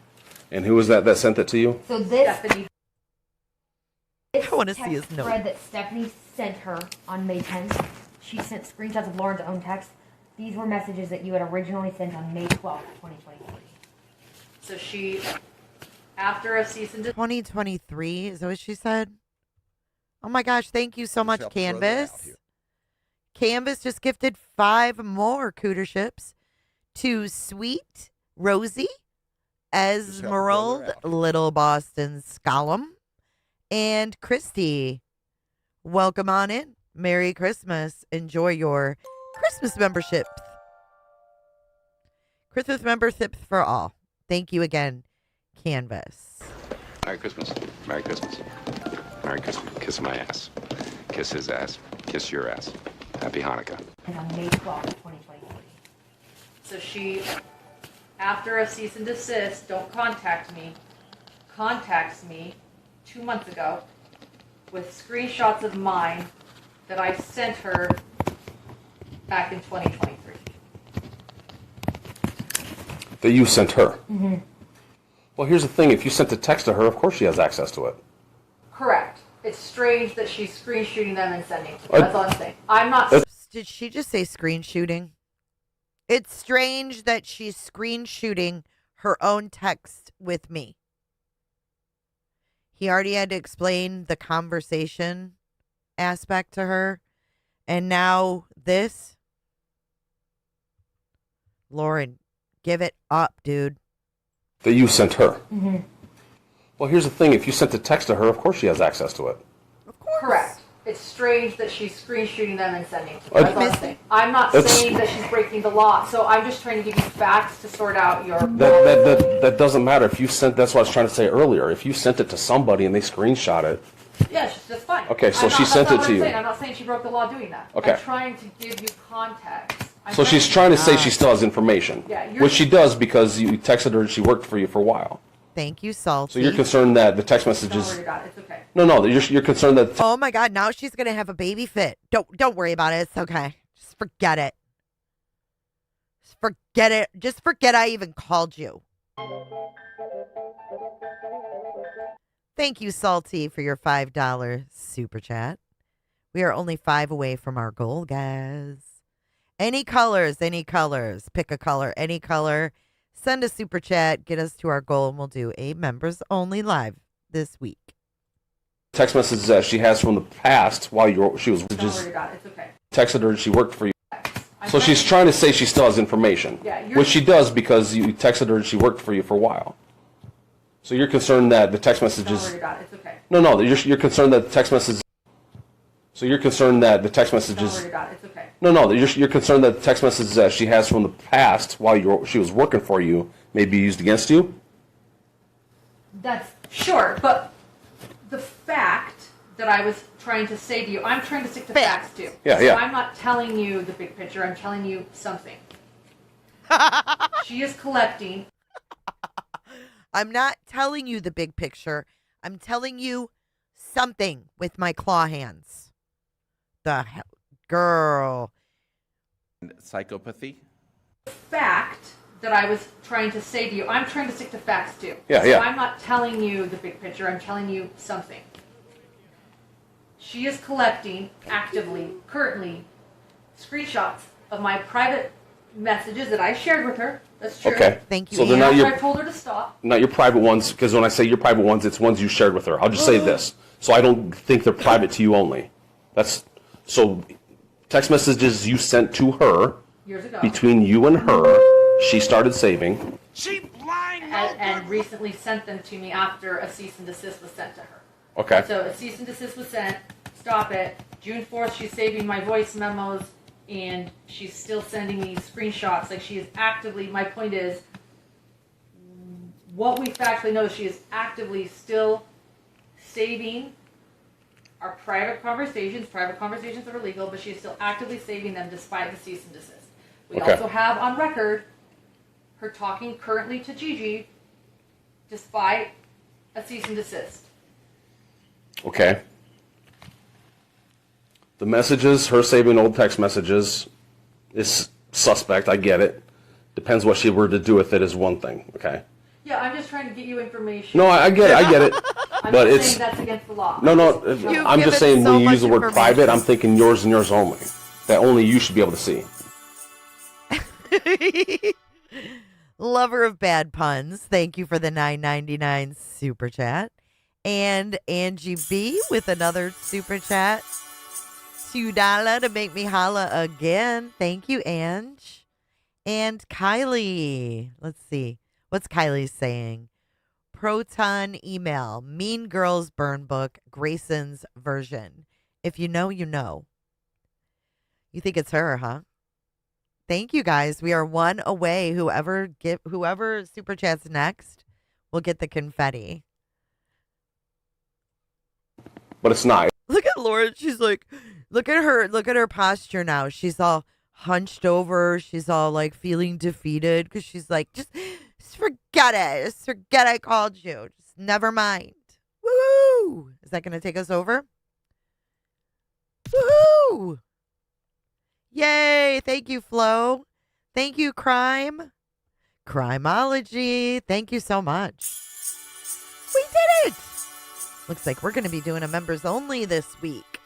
And who was that sent it to you? So this I want to see text his note. thread that Stephanie sent her on May 10th, she sent screenshots of Lauren's own text. These were messages that you had originally sent on May 12th, 2023. So she, after a cease and desist... 2023, is that what she said? Oh my gosh, thank you so much, Canvas. Canvas just gifted 5 more cooterships to Sweet, Rosie, Esmeralda, Little Boston Scallum, and Christy. Welcome on in. Merry Christmas. Enjoy your Christmas membership. Christmas memberships for all. Thank you again, Canvas. Merry Christmas. Merry Christmas. Merry Christmas. Kiss my ass. Kiss his ass. Kiss your ass. Happy Hanukkah. And on May 12th, 2023. So she, after a cease and desist, don't contact me, contacts me 2 months ago with screenshots of mine that I sent her back in 2023. That you sent her? Mm-hmm. Well, here's the thing. If you sent a text to her, of course she has access to it. Correct. It's strange that she's screenshooting them and sending to me. That's all I'm saying. I'm not... Did she just say screen shooting? It's strange that she's screen shooting her own text with me. He already had to explain the conversation aspect to her. And now this. Lauren, give it up, dude. That you sent her? Mm-hmm. Well, here's the thing. If you sent a text to her, of course she has access to it. Of course. Correct. It's strange that she's screenshooting them and sending to me. That's all I'm saying. I'm not saying that she's breaking the law, so I'm just trying to give you facts to sort out your... That doesn't matter. If you sent... That's what I was trying to say earlier. If you sent it to somebody and they screenshot it... Yeah, that's fine. Okay, so she sent it to you. I'm not saying she broke the law doing that. Okay. I'm trying to give you context. So she's trying to say she still has information. Yeah, which she does because you texted her and she worked for you for a while. Thank you, Salty. So you're concerned that the text messages... Don't worry about it. It's okay. No, you're concerned that... Oh my God, now she's going to have a baby fit. Don't worry about it. It's okay. Just forget it. Just forget it. Just forget I even called you. Thank you, Salty, for your $5 super chat. We are only 5 away from our goal, guys. Any colors. Pick a color, any color. Send a super chat, get us to our goal, and we'll do a members only live this week. Text messages that she has from the past while she was Don't worry about it. It's okay. texted her and she worked for you. So she's trying to say she still has information, which she does because you texted her and she worked for you for a while. So you're concerned that the text messages... Don't worry about it. It's okay. No, you're concerned that the text messages... So you're concerned that the text messages... Don't worry about it. It's okay. No, you're concerned that the text messages that she has from the past while she was working for you may be used against you? That's... Sure, but the fact that I was trying to say to you, I'm trying to stick to facts too. Yeah. So I'm not telling you the big picture, I'm telling you something. She is collecting... I'm not telling you the big picture. I'm telling you something with my claw hands. The hell, girl. Psychopathy? Fact that I was trying to say to you, I'm trying to stick to facts too. Yeah. So I'm not telling you the big picture, I'm telling you something. She is collecting actively, currently, screenshots of my private messages that I shared with her. That's true. Okay. Thank you. So they're not I told her to stop. Not your private ones, because when I say your private ones, it's ones you shared with her. I'll just say this. So I don't think they're private to you only. So text messages you sent to her years ago, between you and her, she started saving. And recently sent them to me after a cease and desist was sent to her. Okay. So a cease and desist was sent. Stop it. June 4th, she's saving my voice memos and she's still sending me screenshots. Like, she is actively, my point is, what we factually know is she is actively still saving our private conversations that are legal, but she's still actively saving them despite the cease and desist. We also have on record her talking currently to Gigi despite a cease and desist. Okay. The messages, her saving old text messages, is suspect. I get it. Depends what she were to do with it is one thing. Okay. Yeah, I'm just trying to get you information. No, I get it. I'm but not it's saying that's against the law. No. I'm just saying when you use the word private, I'm thinking yours and yours only. That only you should be able to see. Lover of bad puns. Thank you for the $9.99 super chat. And Angie B with another super chat. $2 to make me holla again. Thank you, Ange. And Kylie. Let's see. What's Kylie saying? Proton email. Mean Girls Burn Book. Grayson's version. If you know, you know. You think it's her, huh? Thank you, guys. We are one away. Whoever super chats next will get the confetti. But it's not. Look at Laura. She's like, look at her posture now. She's all hunched over. She's all like feeling defeated because she's like, just forget it. Just forget I called you. Just never mind. Woohoo! Is that going to take us over? Woohoo! Yay! Thank you, Flo. Thank you, Crime. Crimeology. Thank you so much. We did it! Looks like we're going to be doing a members only this week.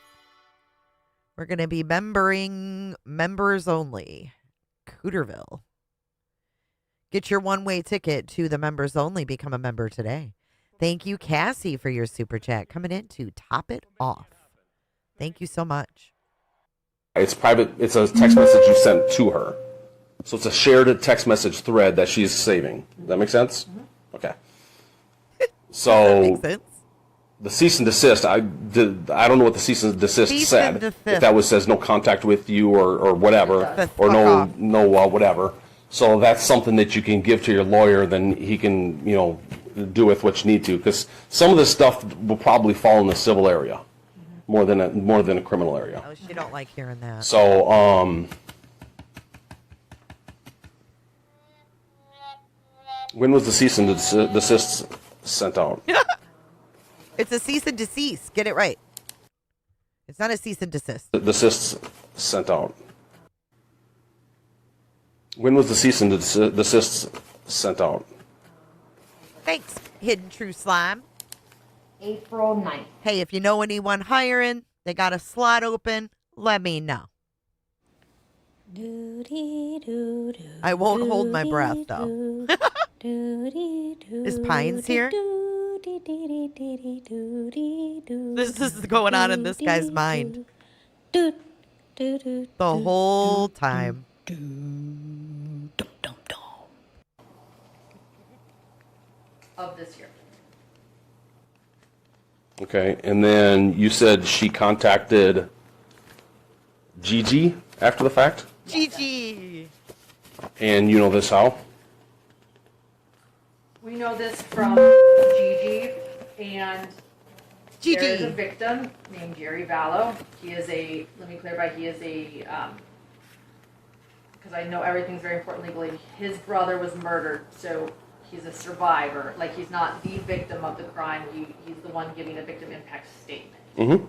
We're going to be members only. Cooterville. Get your one-way ticket to the members only. Become a member today. Thank you, Cassie, for your super chat. Coming in to top it off. Thank you so much. It's private. It's a text message you sent to her. So it's a shared text message thread that she's saving. Does that make sense? Mm-hmm. Okay. So that makes sense. The cease and desist, I don't know what the cease and desist said. If that says no contact with you or whatever, or no whatever. So that's something that you can give to your lawyer. Then he can do with what you need to, because some of this stuff will probably fall in the civil area more than a criminal area. Oh, she don't like hearing that. So when was the cease and desist sent out? It's a cease and desist. Get it right. It's not a cease and desist. Desist sent out. When was the cease and desist sent out? Thanks, Hidden True Slime. April 9th. Hey, if you know anyone hiring, they got a slot open, let me know. I won't hold my breath, though. Is Pines here? This is going on in this guy's mind the whole time. Of this year. Okay, and then you said she contacted Gigi after the fact? Gigi! And you know this how? We know this from Gigi, and Gigi. there is a victim named Jerry Vallow. He is let me clarify, because I know everything's very important legally. His brother was murdered, so he's a survivor. Like, he's not the victim of the crime. He's the one giving a victim impact statement. Mm-hmm.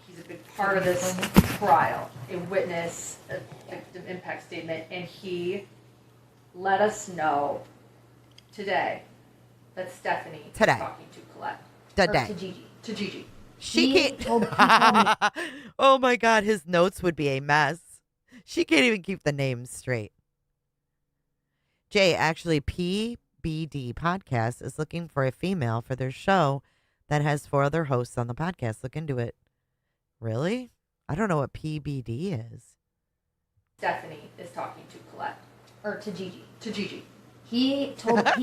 He's a big part of this trial, a witness, a victim impact statement, and he let us know today that Stephanie is talking to Colette. Today. To Gigi. She can't. Oh my God, his notes would be a mess. She can't even keep the names straight. Jay, actually, PBD Podcast is looking for a female for their show that has 4 other hosts on the podcast. Look into it. Really? I don't know what PBD is. Stephanie is talking to Colette. Or to Gigi. To Gigi. He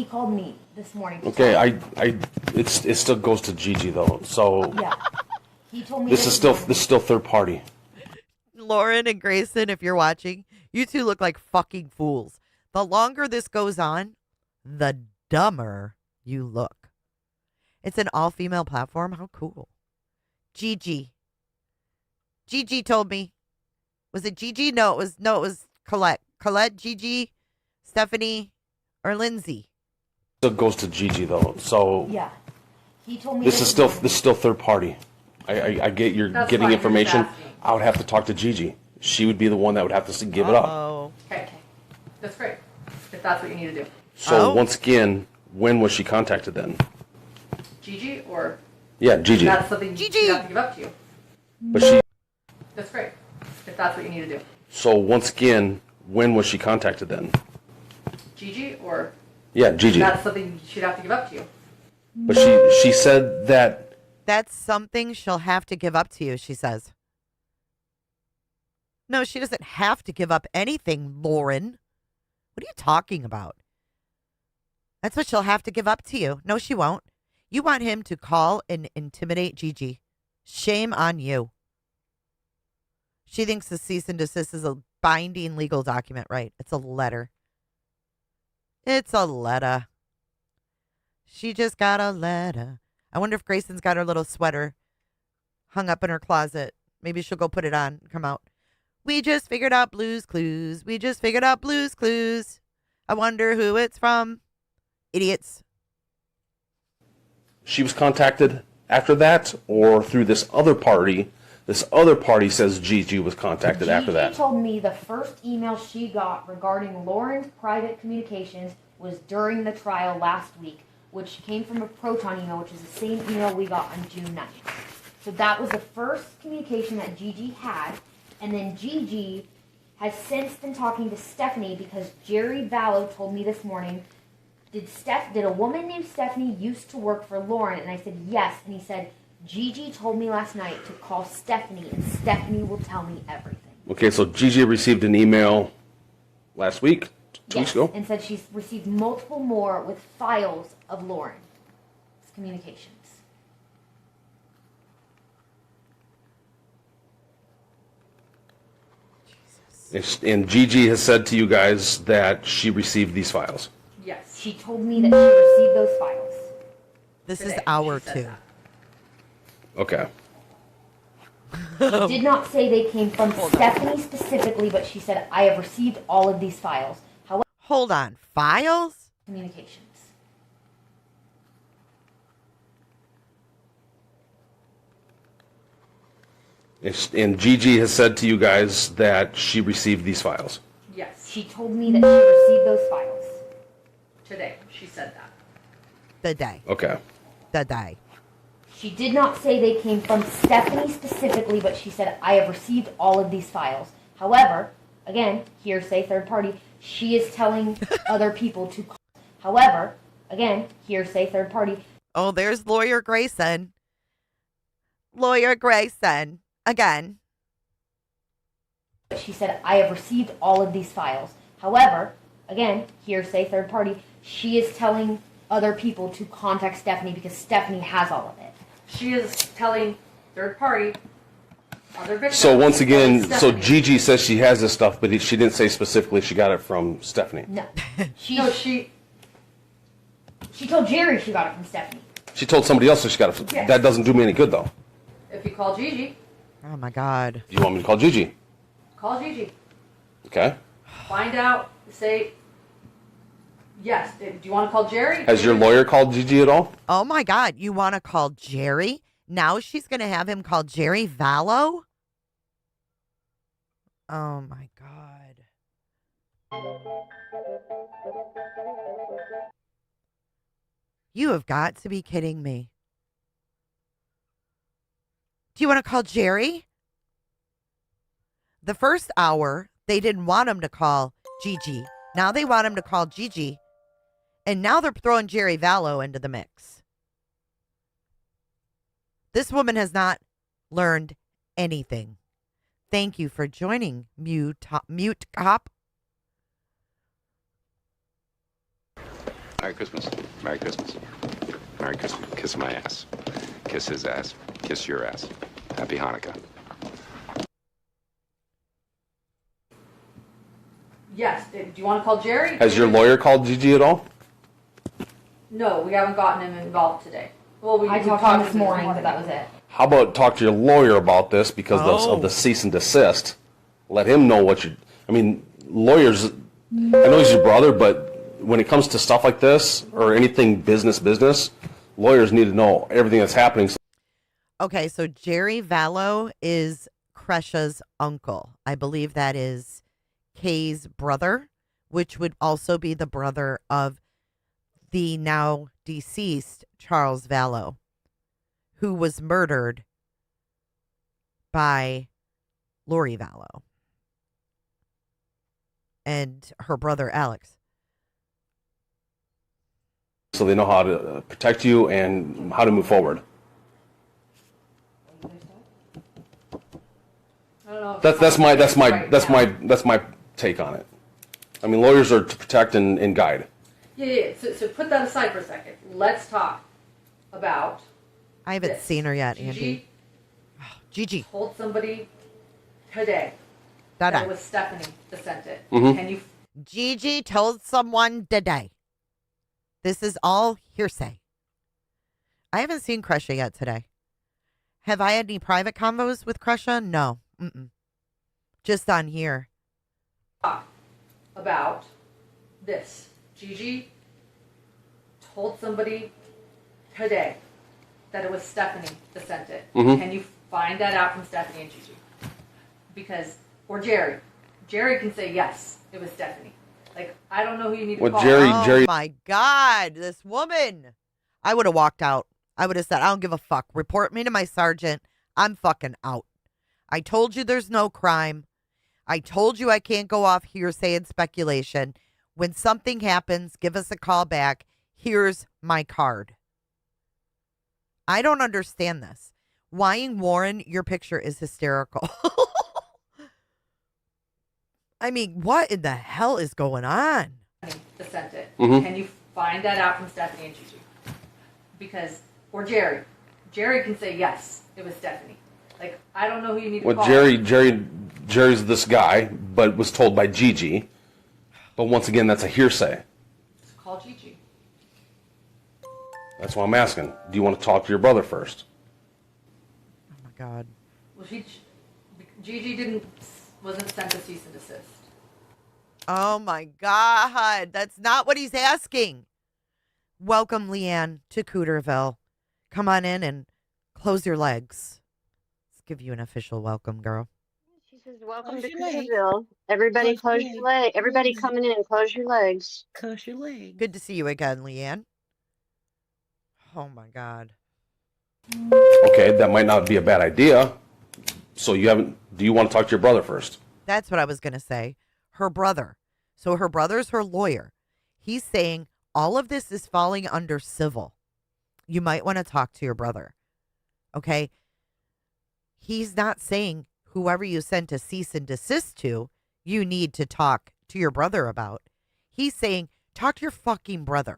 called me this morning. Okay, it still goes to Gigi though. So yeah, he told me this is still third party. Lauren and Grayson, if you're watching, you two look like fucking fools. The longer this goes on, the dumber you look. It's an all-female platform. How cool. Gigi. Gigi told me. Was it Gigi? No, it was Colette. Colette, Gigi, Stephanie, or Lindsay. It goes to Gigi though. So yeah, he told me this is still third party. I get you're getting fine, information. just asking. I would have to talk to Gigi. She would be the one that would have to give it up. Oh. Okay. That's great. If that's what you need to do. So once again, when was she contacted then? Gigi or? Yeah, Gigi. That's something she'd have to give up to you. But she. That's great. If that's what you need to do. So once again, when was she contacted then? Gigi or? Yeah, Gigi. That's something she'd have to give up to you. But she said that. That's something she'll have to give up to you, she says. No, she doesn't have to give up anything, Lauren. What are you talking about? That's what she'll have to give up to you. No, she won't. You want him to call and intimidate Gigi. Shame on you. She thinks the cease and desist is a binding legal document, right? It's a letter. It's a letter. She just got a letter. I wonder if Grayson's got her little sweater hung up in her closet. Maybe she'll go put it on and come out. We just figured out Blue's Clues. We just figured out Blue's Clues. I wonder who it's from. Idiots. She was contacted after that or through this other party? This other party says Gigi was contacted after that. Gigi told me the first email she got regarding Lauren's private communications was during the trial last week, which came from a Proton email, which is the same email we got on June 9th. So that was the first communication that Gigi had. And then Gigi has since been talking to Stephanie because Jerry Vallow told me this morning, did a woman named Stephanie used to work for Lauren? And I said, yes. And he said, Gigi told me last night to call Stephanie, and Stephanie will tell me everything. Okay, so Gigi received an email last week, two weeks ago? And said she's received multiple more with files of Lauren's communications. And Gigi has said to you guys that she received these files. Yes. She told me that she received those files. This is hour 2. Okay. She did not say they came from Stephanie specifically, but she said, I have received all of these files. However, hold on. Files? Communications. And Gigi has said to you guys that she received these files. Yes. She told me that she received those files. Today, she said that. The day. Okay. The day. She did not say they came from Stephanie specifically, but she said, I have received all of these files. However, again, hearsay, third party, she is telling other people to call. However, again, hearsay, third party. Oh, there's Lawyer Grayson. Lawyer Grayson. Again. She said, I have received all of these files. However, again, hearsay, third party, she is telling other people to contact Stephanie because Stephanie has all of it. She is telling third party, other victims. So once again, so Gigi says she has this stuff, but she didn't say specifically she got it from Stephanie. No. She told Jerry she got it from Stephanie. She told somebody else that she got it from. Yes. That doesn't do me any good, though. If you call Gigi. Oh, my God. Do you want me to call Gigi? Call Gigi. Okay. Find out, say, yes. Do you want to call Jerry? Has your lawyer called Gigi at all? Oh, my God. You want to call Jerry? Now she's going to have him call Jerry Vallow? Oh, my God. You have got to be kidding me. Do you want to call Jerry? The first hour, they didn't want him to call Gigi. Now they want him to call Gigi. And now they're throwing Jerry Vallow into the mix. This woman has not learned anything. Thank you for joining, Mute Cop. Merry Christmas. Merry Christmas. Merry Christmas. Kiss my ass. Kiss his ass. Kiss your ass. Happy Hanukkah. Yes. Do you want to call Jerry? Has your lawyer called Gigi at all? No, we haven't gotten him involved today. Well, I talked to him this morning, but that was it. How about talk to your lawyer about this because of the cease and desist? Let him know what you. I mean, lawyers. I know he's your brother, but when it comes to stuff like this or anything business, lawyers need to know everything that's happening. Okay, so Jerry Vallow is Kresha's uncle. I believe that is Kay's brother, which would also be the brother of the now deceased Charles Vallow, who was murdered by Lori Vallow and her brother Alex. So they know how to protect you and how to move forward. I don't know. That's my take on it. I mean, lawyers are to protect and guide. Yeah. So put that aside for a second. Let's talk about. I haven't seen her yet, Andy. Gigi told somebody today that it was Stephanie that sent it. Mm-hmm. Can you? Gigi told someone today. This is all hearsay. I haven't seen Kresha yet today. Have I had any private convos with Kresha? No. Just on here. Talk about this. Gigi told somebody today that it was Stephanie that sent it. Mm-hmm. Can you find that out from Stephanie and Gigi? Because, or Jerry. Jerry can say, yes, it was Stephanie. Like, I don't know who you need to call. Oh, my God. This woman. I would have walked out. I would have said, I don't give a fuck. Report me to my sergeant. I'm fucking out. I told you there's no crime. I told you I can't go off hearsay and speculation. When something happens, give us a call back. Here's my card. I don't understand this. Wying Warren, your picture is hysterical. I mean, what in the hell is going on? That sent it. Mm-hmm. Can you find that out from Stephanie and Gigi? Because, or Jerry. Jerry can say, yes, it was Stephanie. Like, I don't know who you need to call. Jerry's this guy, but was told by Gigi. But once again, that's a hearsay. Just call Gigi. That's why I'm asking. Do you want to talk to your brother first? Oh, my God. Well, Gigi wasn't sent a cease and desist. Oh, my God. That's not what he's asking. Welcome, Leanne, to Cooterville. Come on in and close your legs. Let's give you an official welcome, girl. She says, welcome to Cooterville. Everybody close your legs. Everybody coming in, close your legs. Close your legs. Good to see you again, Leanne. Oh, my God. Okay, that might not be a bad idea. So do you want to talk to your brother first? That's what I was going to say. Her brother. So her brother's her lawyer. He's saying all of this is falling under civil. You might want to talk to your brother. Okay? He's not saying whoever you sent a cease and desist to, you need to talk to your brother about. He's saying talk to your fucking brother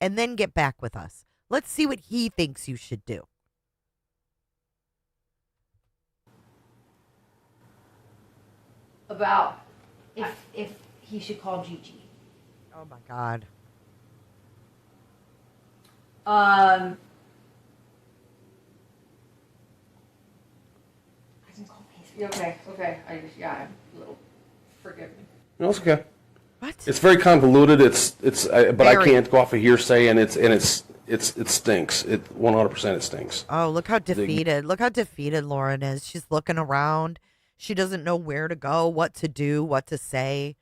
and then get back with us. Let's see what he thinks you should do. About if he should call Gigi. Oh my God. I can call Pace. Okay. I'm a little. Forgive me. No, it's okay. What? It's very convoluted. But I Very. can't go off of hearsay, and it stinks. It 100% it stinks. Oh, look how defeated. Look how defeated Lauren is. She's looking around. She doesn't know where to go, what to do, what to say.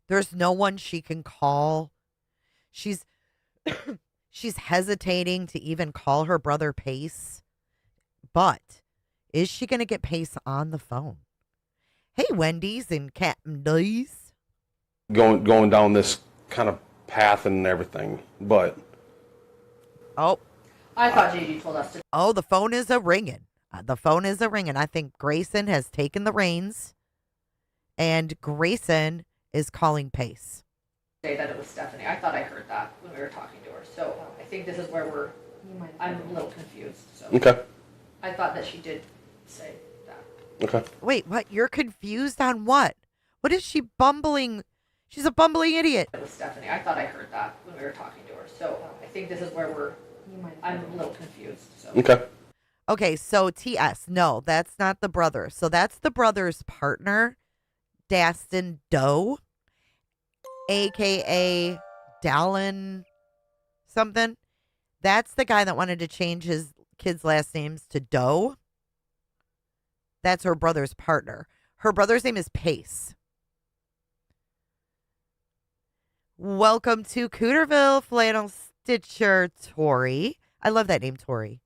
There's no one she can call. She's she's hesitating to even call her brother Pace. But is she going to get Pace on the phone? Hey, Wendy's and Captain D's. Going down this kind of path and everything, but Oh. I thought Gigi told us to. Oh, the phone is a ringing. The phone is a ringing. I think Grayson has taken the reins, and Grayson is calling Pace. Say that it was Stephanie. I thought I heard that when we were talking to her. So I think this is where I'm a little confused. So okay. I thought that she did say that. Okay. Wait, what? You're confused on what? What is she bumbling? She's a bumbling idiot. It was Stephanie. I thought I heard that when we were talking to her. So I think this is where I'm a little confused. So. Okay. Okay, so TS. No, that's not the brother. So that's the brother's partner, Dastin Doe, a.k.a. Dallin something. That's the guy that wanted to change his kids' last names to Doe. That's her brother's partner. Her brother's name is Pace. Welcome to Cooterville, Flannel Stitcher, Tori. I love that name, Tori.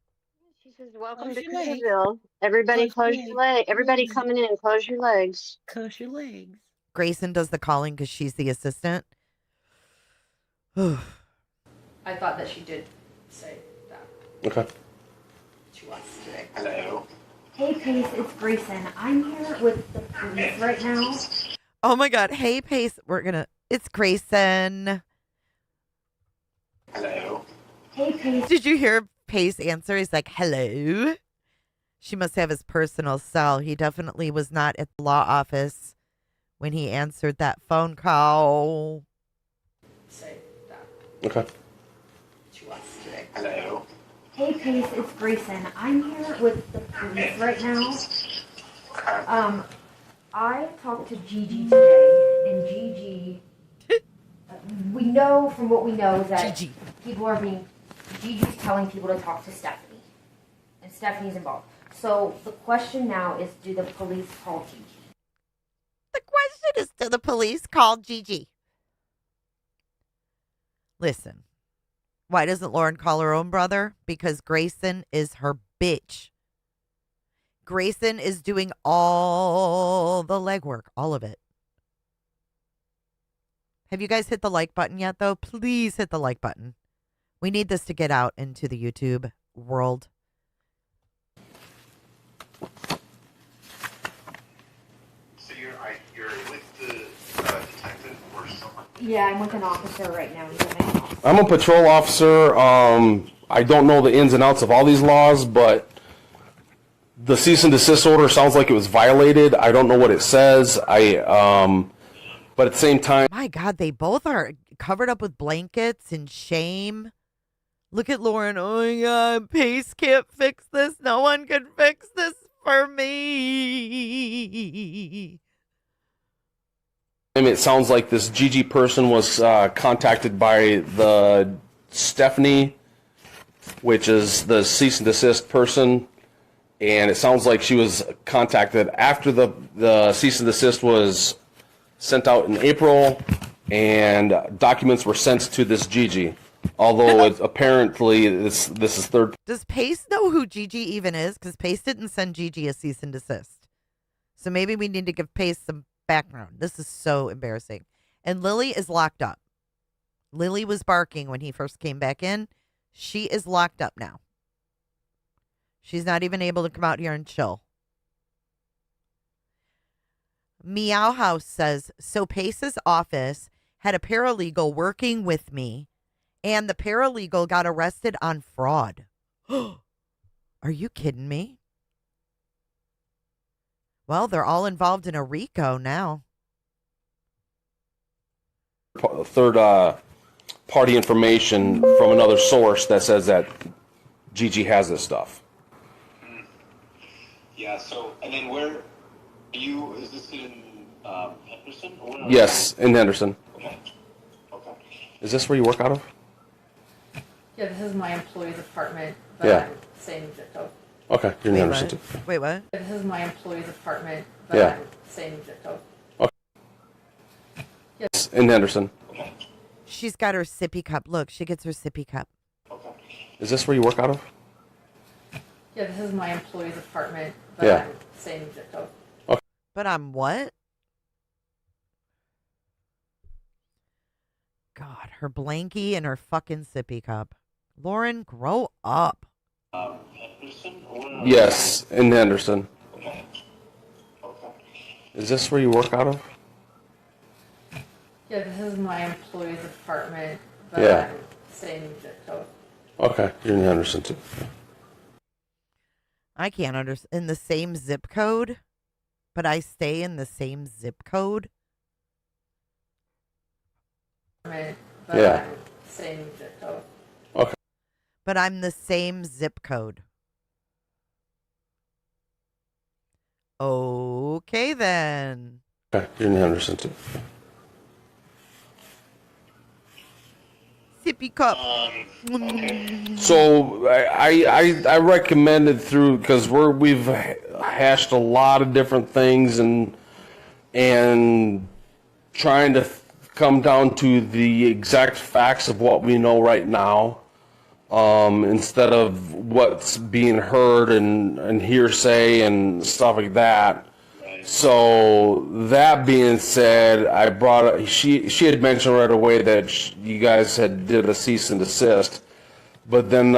She says, welcome to Cooterville. Everybody close your legs. Everybody coming in, close your legs. Close your legs. Grayson does the calling because she's the assistant. I thought that she did say that. Okay. To us today. Hello. Hey, Pace, it's Grayson. I'm here with the police right now. Oh my God. Hey, Pace. It's Grayson. Hello. Hey, Pace. Did you hear Pace answer? He's like, hello. She must have his personal cell. He definitely was not at the law office when he answered that phone call. Say that. Okay. To us today. Hello. Hey, Pace, it's Grayson. I'm here with the police right now. I talked to Gigi today, and Gigi, we know from what we know that Gigi's telling people to talk to Stephanie, and Stephanie's involved. So the question now is, do the police call Gigi? The question is, do the police call Gigi? Listen, why doesn't Lauren call her own brother? Because Grayson is her bitch. Grayson is doing all the legwork, all of it. Have you guys hit the like button yet, though? Please hit the like button. We need this to get out into the YouTube world. So you're with the detective or someone? Yeah, I'm with an officer right now. He's at my house. I'm a patrol officer. I don't know the ins and outs of all these laws, but the cease and desist order sounds like it was violated. I don't know what it says. But at the same time, my God, they both are covered up with blankets and shame. Look at Lauren. Oh my God, Pace can't fix this. No one can fix this for me. it sounds like this Gigi person was contacted by the Stephanie, which is the cease and desist person. And it sounds like she was contacted after the cease and desist was sent out in April, and documents were sent to this Gigi. Although apparently this is third. Does Pace know who Gigi even is? Because Pace didn't send Gigi a cease and desist. So maybe we need to give Pace some background. This is so embarrassing. And Lily is locked up. Lily was barking when he first came back in. She is locked up now. She's not even able to come out here and chill. Meow House says, so Pace's office had a paralegal working with me, and the paralegal got arrested on fraud. Are you kidding me? Well, they're all involved in a RICO now. Third party information from another source that says that Gigi has this stuff. Yeah, so, and then where are you, is this in Henderson? Or Yes, in Henderson. Okay. Okay. Is this where you work out of? Yeah, this is my employee's apartment, but Yeah. I'm same zip code. Okay, you're in Henderson too. Wait, what? This is my employee's apartment, but Yeah. I'm same zip code. Okay. Yes, in Henderson. Okay. She's got her sippy cup. Look, she gets her sippy cup. Okay. Is this where you work out of? Yeah, this is my employee's apartment, but Yeah. I'm same zip code. Okay. But I'm what? God, her blankie and her fucking sippy cup. Lauren, grow up. Henderson? Or Yes, in Henderson. Okay. Okay. Is this where you work out of? Yeah, this is my employee's apartment, but Yeah. I'm same zip code. Okay, you're in Henderson too. I can't understand. In the same zip code, but I stay in the same zip code. But Yeah. same zip code. Okay. But I'm the same zip code. Okay, then. Okay, you're in Henderson too. Sippy cup. So I recommended through because we've hashed a lot of different things and trying to come down to the exact facts of what we know right now, instead of what's being heard and hearsay and stuff like that. So that being said, I brought she had mentioned right away that you guys had did a cease and desist, but then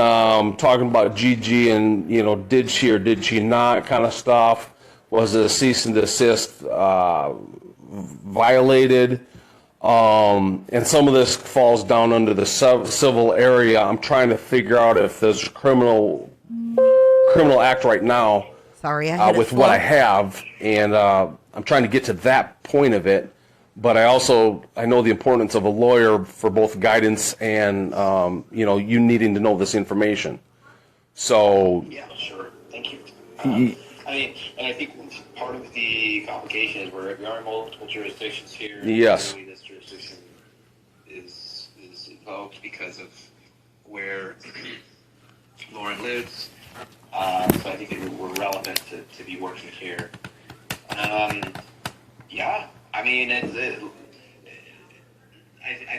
talking about Gigi and did she or did she not kind of stuff, was a cease and desist violated, and some of this falls down under the civil area. I'm trying to figure out if there's criminal act right now. Sorry, I with what I have, and I'm trying to get to that point of it. But I know the importance of a lawyer for both guidance and you needing to know this information. So yeah, sure, thank you. I mean, and I think part of the complication is we are in multiple jurisdictions here. Yes. Really, this jurisdiction is invoked because of where Lauren lives. So I think it we're relevant to be working here. Yeah, I mean, I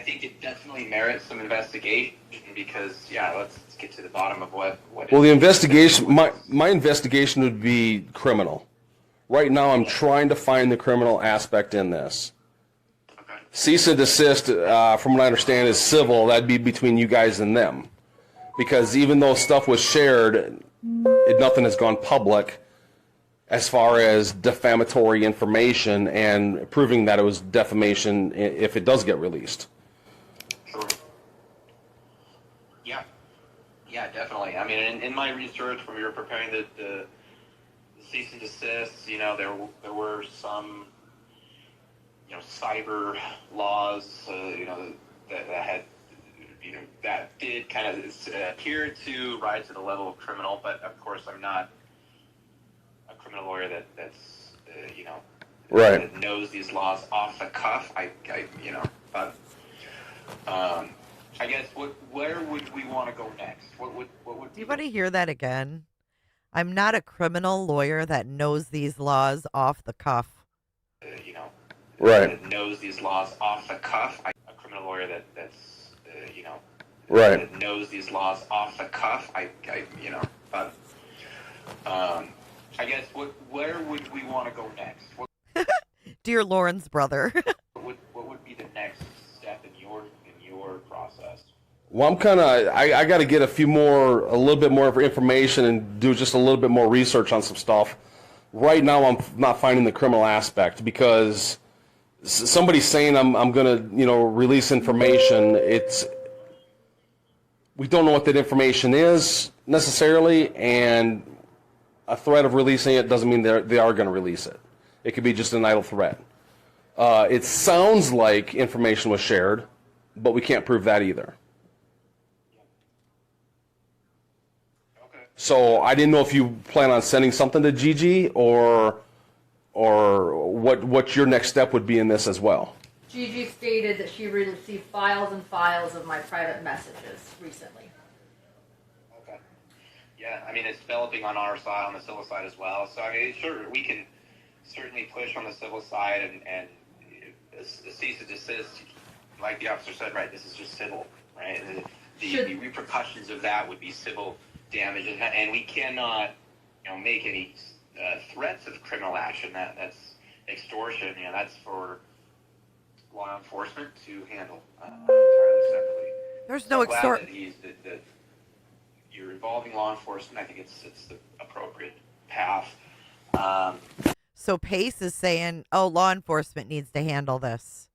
think it definitely merits some investigation because, yeah, let's get to the bottom of what well, the investigation, my investigation would be criminal. Right now, I'm trying to find the criminal aspect in this. Okay. Cease and desist, from what I understand, is civil. That'd be between you guys and them. Because even though stuff was shared, nothing has gone public as far as defamatory information and proving that it was defamation if it does get released. Sure. Yeah, definitely. I mean, in my research when we were preparing the cease and desist, there were some, cyber laws, that had, that did kind of appear to rise to the level of criminal, but of course I'm not a criminal lawyer that's right. that knows these laws off the cuff. I guess where would we want to go next? What would Do you want to hear that again? I'm not a criminal lawyer that knows these laws off the cuff. Right. That knows these laws off the cuff. A criminal lawyer that's right. That knows these laws off the cuff. I guess where would we want to go next? Dear Lauren's brother. What would be the next step in your process? Well, I'm kind of, I got to get a little bit more information and do just a little bit more research on some stuff. Right now, I'm not finding the criminal aspect because somebody's saying I'm going to, release information. We don't know what that information is necessarily, and a threat of releasing it doesn't mean they are going to release it. It could be just an idle threat. It sounds like information was shared, but we can't prove that either. Okay. So I didn't know if you plan on sending something to Gigi or what your next step would be in this as well. Gigi stated that she received files and files of my private messages recently. Okay. Yeah, I mean, it's developing on our side, on the civil side as well. So, I mean, sure, we can certainly push on the civil side and a cease and desist, like the officer said, right, this is just civil, right? The repercussions of that would be civil damage, and we cannot, make any threats of criminal action. That's extortion. That's for law enforcement to handle entirely separately. There's no extortion. That you're involving law enforcement. I think it's the appropriate path. So Pace is saying, law enforcement needs to handle this.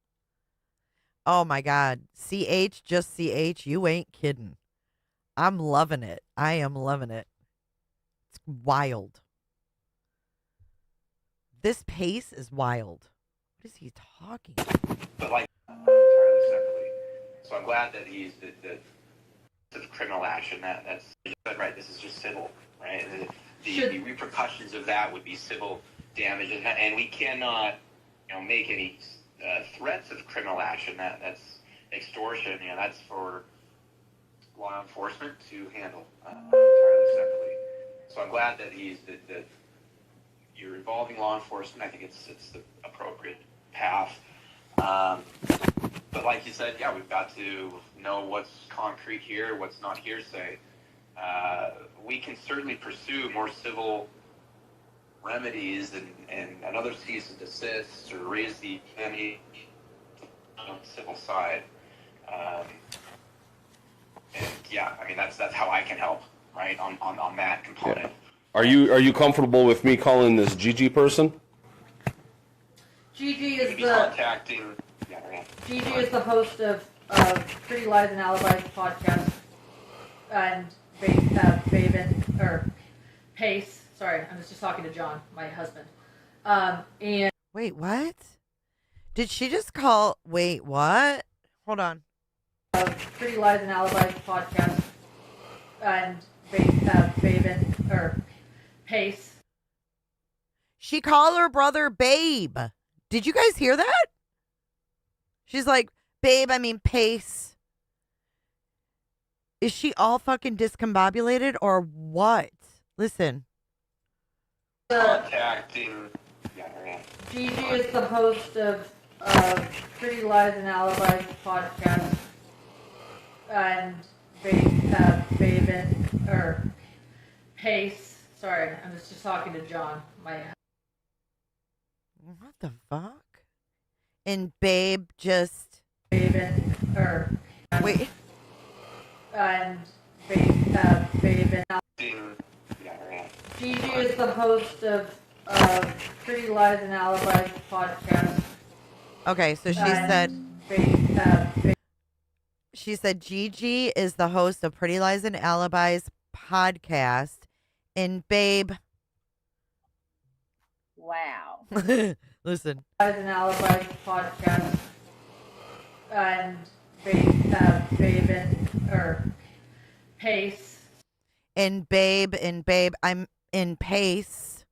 Oh my God. CH, just CH, you ain't kidding. I'm loving it. I am loving it. It's wild. This Pace is wild. What is he talking about? But entirely separately. So I'm glad that he's the criminal action. That's right. This is just civil, right? The repercussions of that would be civil damage, and we cannot, make any threats of criminal action. That's extortion. That's for law enforcement to handle entirely separately. So I'm glad that you're involving law enforcement. I think it's the appropriate path. But like you said, yeah, we've got to know what's concrete here, what's not hearsay. We can certainly pursue more civil remedies and another cease and desist or raise the ante on the civil side. And yeah, I mean that's how I can help, right, on that component. Yeah. Are you comfortable with me calling this Gigi person? Gigi is contacting. Gigi is the host of Pretty Lies and Alibis podcast, and Pace. Sorry, I was just talking to John, my husband. And wait, what? Did she just call? Wait, what? Hold on. Pretty Lies and Alibis podcast, and Pace. She called her brother Babe. Did you guys hear that? She's like, Babe, I mean Pace. Is she all fucking discombobulated or what? Listen. Contacting. Gigi is the host of Pretty Lies and Alibis podcast, and Pace. Sorry, I was just talking to John, my. What the fuck? And Babe just. Wait. And Gigi is the host of Pretty Lies and Alibis podcast. Okay, so she said Gigi is the host of Pretty Lies and Alibis podcast, and Babe. Wow. Listen. Lies and Alibis podcast, and Pace. And Babe, I'm in Pace.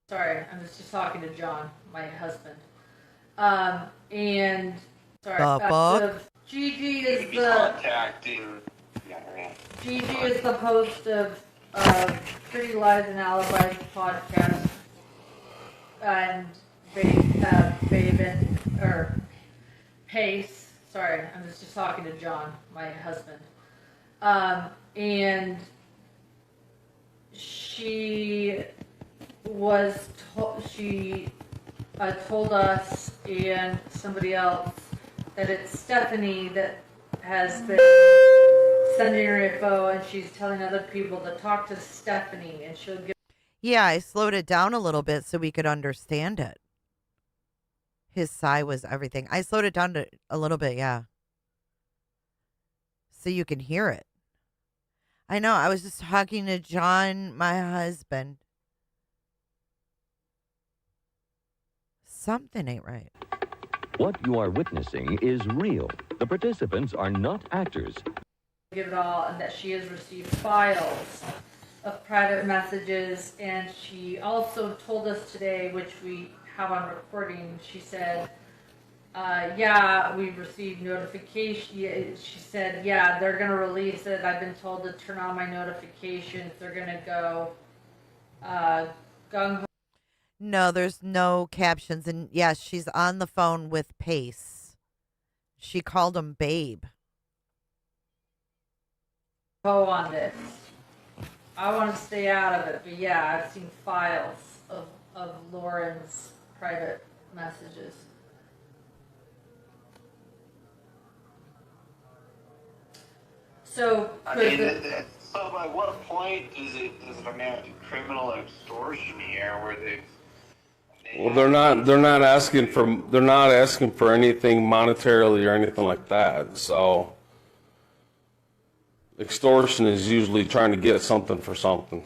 Sorry, I was just talking to John, my husband. And sorry. The fuck? Gigi is contacting. Gigi is the host of Pretty Lies and Alibis podcast, and Pace. Sorry, I was just talking to John, my husband. And she was told us and somebody else that it's Stephanie that has been sending her info, and she's telling other people to talk to Stephanie, and she'll give. Yeah, I slowed it down a little bit so we could understand it. His sigh was everything. I slowed it down to a little bit, yeah. So you can hear it. I know, I was just talking to John, my husband. Something ain't right. What you are witnessing is real. The participants are not actors. Give it all, and that she has received files of private messages, and she also told us today, which we have on recording, she said, yeah, we've received notification. She said, yeah, they're going to release it. I've been told to turn on my notifications. They're going to go gung-ho. No, there's no captions. And yes, she's on the phone with Pace. She called him Babe. Go on this. I want to stay out of it, but yeah, I've seen files of Lauren's private messages. So, so at what point does it amount to criminal extortion here, where they? Well, they're not asking for anything monetarily or anything like that. So, extortion is usually trying to get something for something.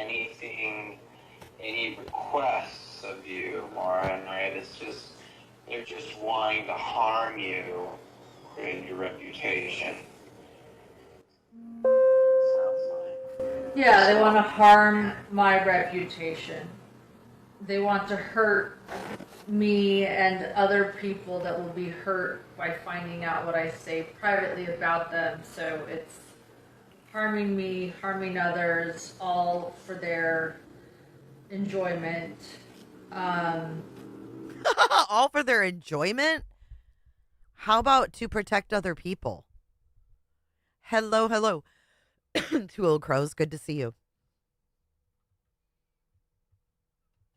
anything, any requests of you, Lauren, right? It's just, they're just wanting to harm you, create your reputation. Yeah, they want to harm my reputation. They want to hurt me and other people that will be hurt by finding out what I say privately about them. So it's harming me, harming others, all for their enjoyment. All for their enjoyment? How about to protect other people? Hello, hello. Two old crows, good to see you.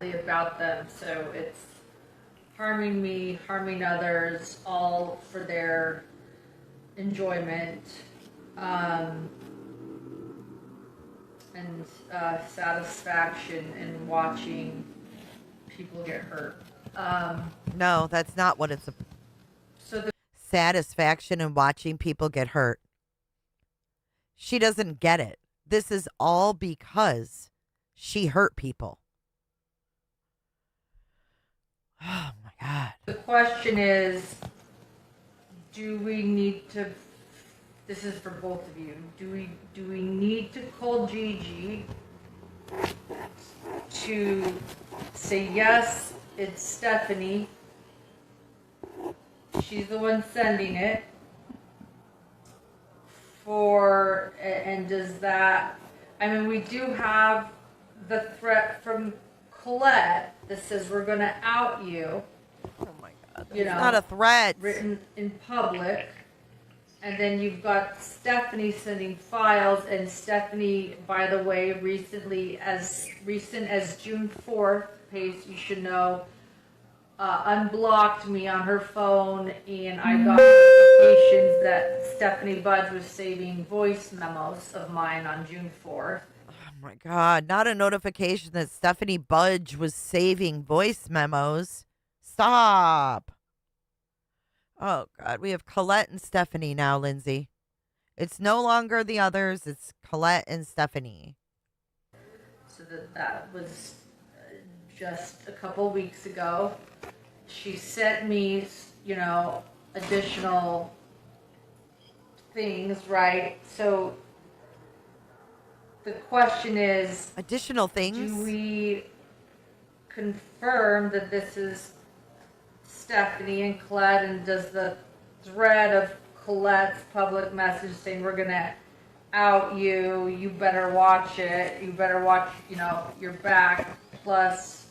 About them, so it's harming me, harming others, all for their enjoyment, and satisfaction in watching people get hurt. No, that's not what it's. So the satisfaction in watching people get hurt. She doesn't get it. This is all because she hurt people. Oh my God. The question is, do we need to, this is for both of you, do we need to call Gigi to say, yes, it's Stephanie, she's the one sending it, and does that, I mean, we do have the threat from Colette that says we're going to out you. Oh my God. You know, it's not a threat. Written in public. And then you've got Stephanie sending files, and Stephanie, by the way, as recent as June 4th, Pace, you should know, unblocked me on her phone, and I got notifications that Stephanie Budge was saving voice memos of mine on June 4th. Oh my God, not a notification that Stephanie Budge was saving voice memos. Stop. Oh God, we have Colette and Stephanie now, Lindsay. It's no longer the others, it's Colette and Stephanie. So that was just a couple weeks ago. She sent me, additional things, right? So the question is, additional things? Do we confirm that this is Stephanie and Colette, and does the thread of Colette's public message saying we're going to out you, you better watch it, you better watch, your back, plus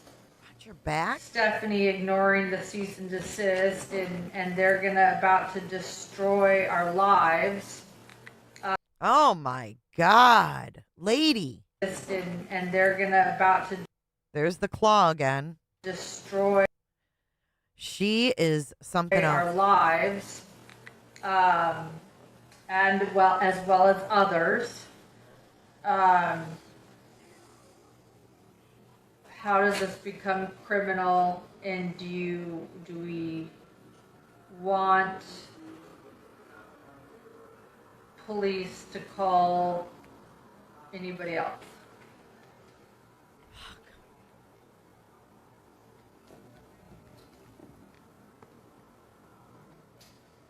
your back? Stephanie ignoring the cease and desist, and they're about to destroy our lives. Oh my God, lady. And they're about to. There's the claw again. Destroy. She is something else. Our lives, and as well as others. How does this become criminal, and do we want police to call anybody else?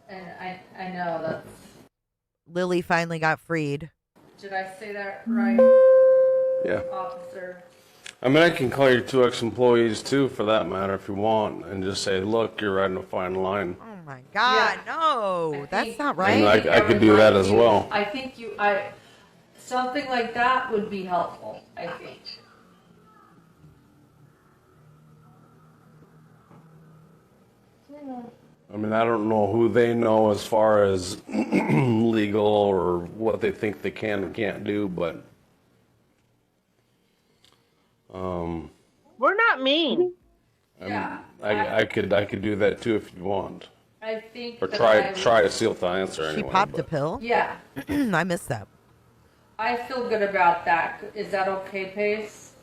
And I know that's... Lily finally got freed. Did I say that right? Yeah. Officer. I mean, I can call your two ex-employees too, for that matter, if you want, and just say, "Look, you're riding a fine line." Oh my God, no, that's not right. And I could do that as well. I think something like that would be helpful, I think. I mean, I don't know who they know as far as legal or what they think they can and can't do, but we're not mean. I could do that too if you want. I think. Or try to seal the answer anyway. She popped a pill? Yeah. I missed that. I feel good about that. Is that okay, Pace?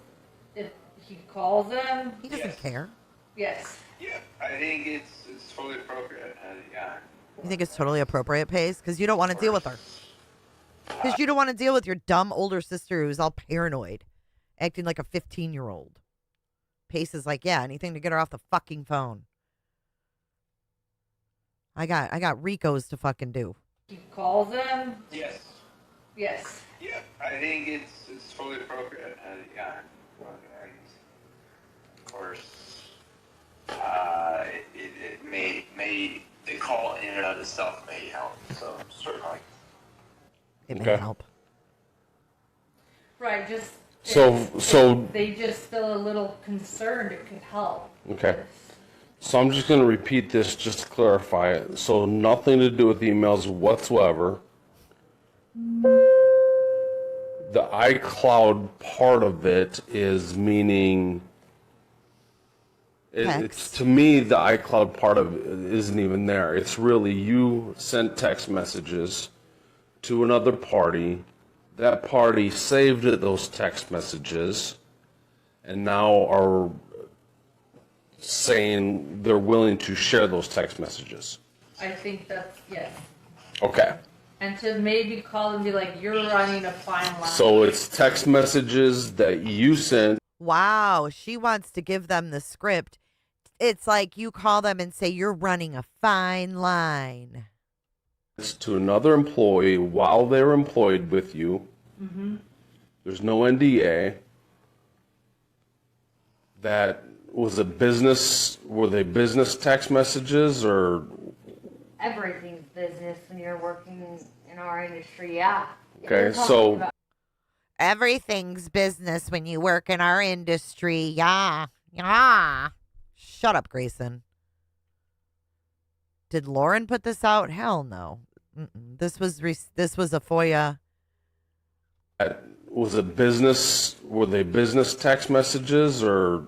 If he calls them? He doesn't care. Yes. Yeah, I think it's totally appropriate. Yeah. You think it's totally appropriate, Pace? Because you don't want to deal with her. Because you don't want to deal with your dumb older sister who's all paranoid acting like a 15-year-old. Pace is like, yeah, anything to get her off the fucking phone. I got Ricos to fucking do. He calls them. Yes. Yes. Yeah, I think it's totally appropriate. Yeah. And of course, it may the call in and of itself may help. So certainly. It may help. Right. Just. So they just feel a little concerned. It could help. Okay. So I'm just going to repeat this just to clarify it. So nothing to do with the emails whatsoever. The iCloud part of it is meaning, it's to me, the iCloud part of it isn't even there. It's really you sent text messages to another party. That party saved those text messages and now are saying they're willing to share those text messages. I think that's yes. Okay. And to maybe call and be like, you're running a fine line. So it's text messages that you sent. Wow, she wants to give them the script. It's like you call them and say, you're running a fine line. To another employee while they're employed with you. Mm-hmm. There's no NDA. That was a business. Were they business text messages or? Everything's business when you're working in our industry, yeah. Okay, so. Everything's business when you work in our industry, yeah. Yeah. Shut up, Grayson. Did Lauren put this out? Hell no. This was a FOIA. Was it business? Were they business text messages or?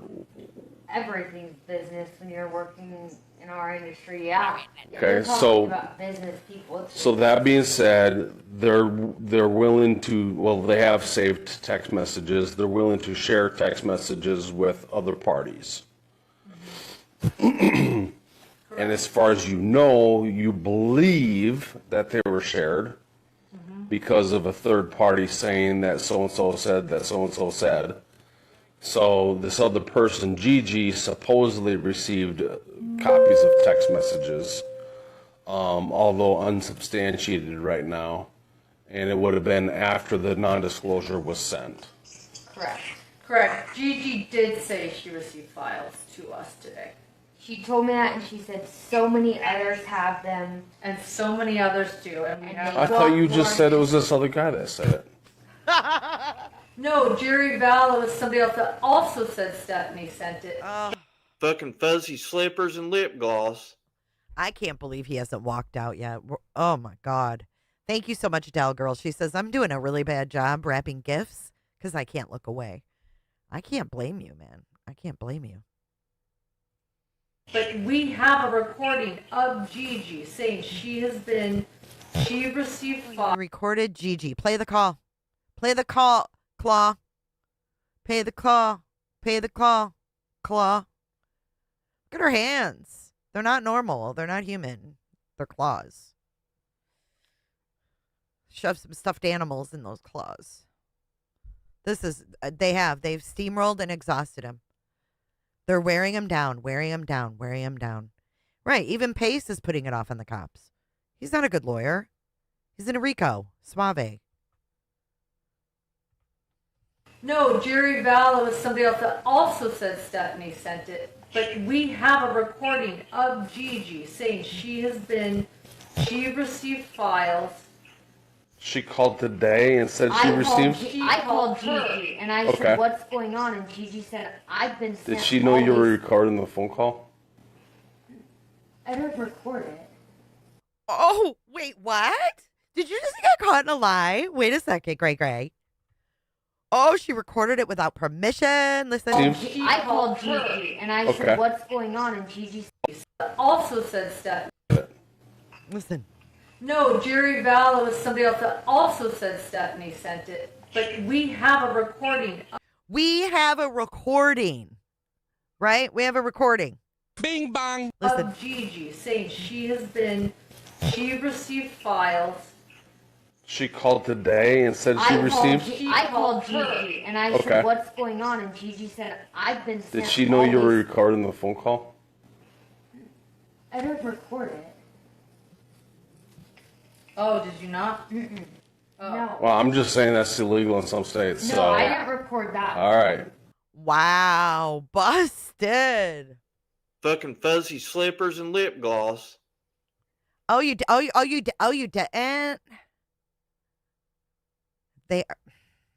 Everything's business when you're working in our industry, yeah. Okay, so about business people. So that being said, they're willing to. Well, they have saved text messages. They're willing to share text messages with other parties. And as far as you know, you believe that they were shared because of a third party saying that so-and-so said that so-and-so said. So this other person, Gigi, supposedly received copies of text messages, although unsubstantiated right now. And it would have been after the non-disclosure was sent. Correct. Gigi did say she received files to us today. She told me that, and she said so many others have them. And so many others do. And I thought you just said it was this other guy that said it. No, Jerry Vallow was somebody else that also said Stephanie sent it. Fucking fuzzy slippers and lip gloss. I can't believe he hasn't walked out yet. Oh, my God. Thank you so much, Dell Girl. She says, I'm doing a really bad job wrapping gifts because I can't look away. I can't blame you, man. I can't blame you. But we have a recording of Gigi saying she received files. Recorded Gigi. Play the call. Play the call, Claw. Pay the call. Pay the call, Claw. Look at her hands. They're not normal. They're not human. They're claws. Shove some stuffed animals in those claws. They've steamrolled and exhausted him. They're wearing him down, wearing him down, wearing him down. Right, even Pace is putting it off on the cops. He's not a good lawyer. He's in a RICO. Suave. No, Jerry Vallow was somebody else that also said Stephanie sent it. But we have a recording of Gigi saying she received files. She called today and said she received. I called Gigi and I said, "What's going on?" And Gigi said, "I've been sent." Did she know you were recording the phone call? I don't record it. Oh, wait, what? Did you just get caught in a lie? Wait a second, Gray. Oh, she recorded it without permission. Listen. I called Gigi and I said, "What's going on?" And Gigi also said Stephanie. Listen. No, Jerry Vallow was somebody else that also said Stephanie sent it. But we have a recording. We have a recording. Right? We have a recording. Bing bang. Listen. Of Gigi saying she received files. She called today and said she received? I called Gigi, and I said, what's going on? And Gigi said, I've been sent. Did she know you were recording the phone call? I didn't record it. Oh, did you not? Mm-mm. Oh. No. Well, I'm just saying that's illegal in some states. No, so. I didn't record that. All right. Wow, busted. Fucking fuzzy slippers and lip gloss. Oh, you didn't. They are.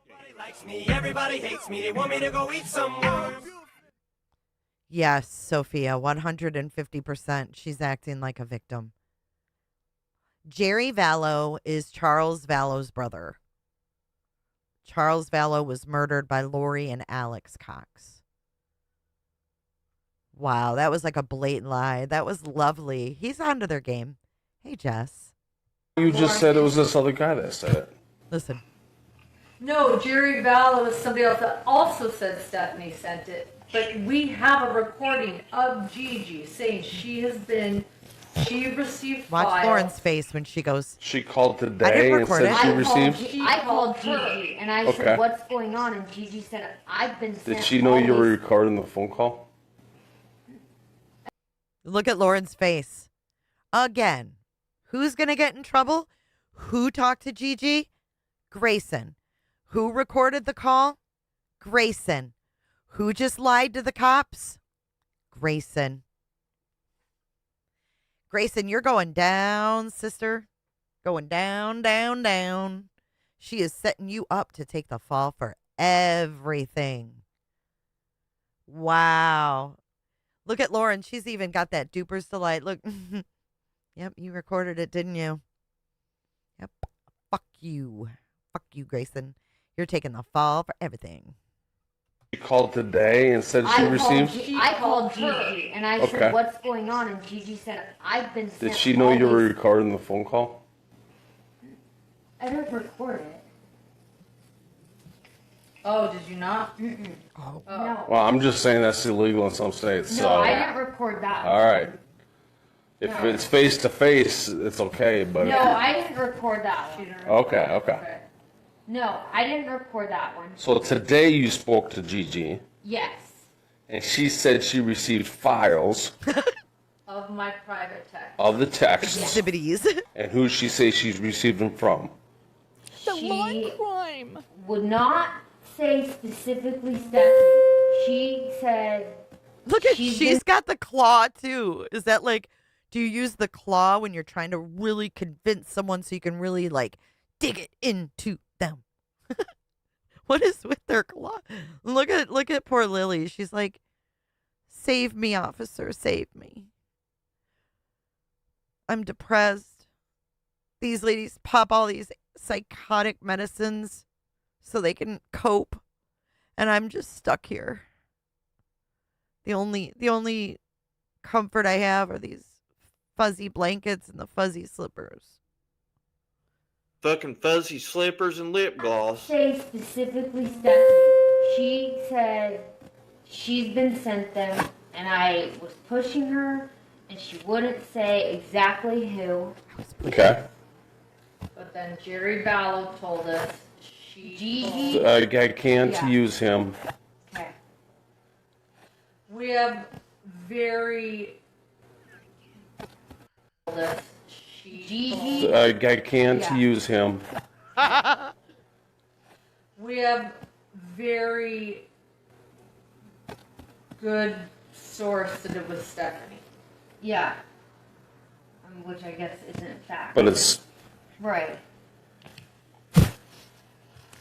Everybody likes me, everybody hates me. They want me to go eat some worms. Yes, Sophia, 150%. She's acting like a victim. Jerry Vallow is Charles Vallow's brother. Charles Vallow was murdered by Lori and Alex Cox. Wow, that was like a blatant lie. That was lovely. He's onto their game. Hey, Jess. You just said it was this other guy that said it. Listen. No, Jerry Vallow is somebody else that also said Stephanie sent it. But we have a recording of Gigi saying she received Watch files. Lauren's face when she goes. She called I today didn't and record said it. she received? I called Gigi, and I Okay. said, what's going on? And Gigi said, I've been sent. Did she know you were recording the phone call? Look at Lauren's face. Again. Who's going to get in trouble? Who talked to Gigi? Grayson. Who recorded the call? Grayson. Who just lied to the cops? Grayson. Grayson, you're going down, sister. Going down, down, down. She is setting you up to take the fall for everything. Wow. Look at Lauren. She's even got that duper's delight. Look. Yep, you recorded it, didn't you? Yep. Fuck you. Fuck you, Grayson. You're taking the fall for everything. She called today and said she received? I called Gigi, and I said, what's going on? And Gigi said, I've been sent. Did she know you were recording the phone call? I didn't record it. Oh, did you not? Mm-mm. Oh. No. Well, I'm just saying that's illegal in some states. No, so. I didn't record that. All right. If it's face to face, it's okay. But No, I didn't record that one. Okay. No, I didn't record that one. So today you spoke to Gigi, Yes. and she said she received files Of my private text. of the texts. Exhibits. And who she say she's received them from? She would not say specifically Stephanie. She said. Look at she's got the claw too. Is that like, do you use the claw when you're trying to really convince someone so you can really like dig it into them? What is with their claw? Look at poor Lily. She's like, save me, officer, save me. I'm depressed. These ladies pop all these psychotic medicines so they can cope, and I'm just stuck here. The only comfort I have are these fuzzy blankets and the fuzzy slippers. Fucking fuzzy slippers and lip gloss. Say specifically Stephanie. She said she's been sent them, and I was pushing her, and she wouldn't say exactly who. Okay. But then Jerry Vallow told us Gigi. I can't use him. Okay. We have very. Gigi. I can't use him. We have very good source that it was Stephanie. Yeah. Which I guess isn't fact. But it's right.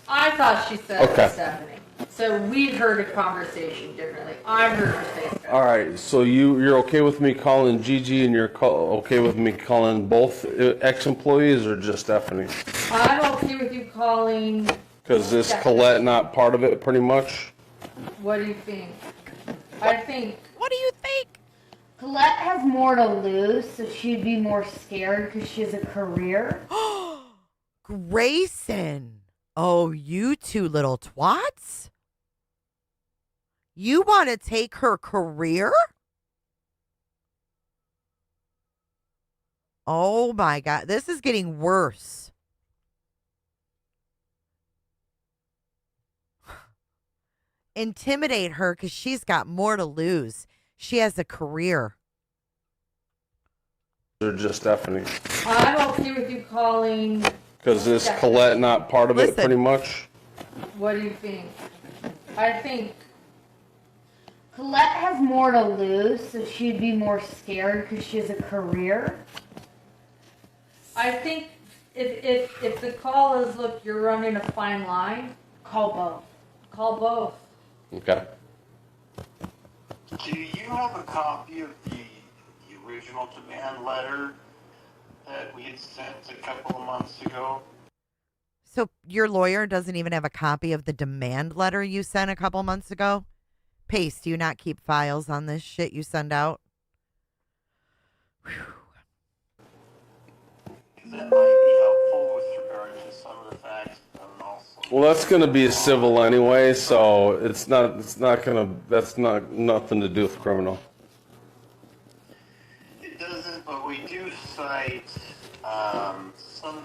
I thought she said it Okay. was Stephanie. So we heard a conversation differently. I heard her say Stephanie. all right. So you're okay with me calling Gigi, and you're okay with me calling both ex-employees, or just Stephanie? I'm okay with you calling. Because this Stephanie. Colette not part of it, pretty much. What do you think? I think. What do you think? Colette has more to lose, so she'd be more scared because she has a career. Grayson. Oh, you two little twats. You want to take her career? Oh my God. This is getting worse. intimidate her because she's got more to lose. She has a career. They're just Stephanie. I'm okay with you calling. Because is Colette not part of it, pretty much? What do you think? I think Colette has more to lose, so she'd be more scared because she has a career. I think if the call is, look, you're running a fine line, call both. Call both. Okay. Do you have a copy of the original demand letter that we had sent a couple of months ago? So your lawyer doesn't even have a copy of the demand letter you sent a couple months ago? Pace, do you not keep files on this shit you send out? That might be helpful with regard to some of the facts, and also. Well, that's going to be civil anyway, so it's not going to, that's not nothing to do with criminal. It doesn't, but we do cite some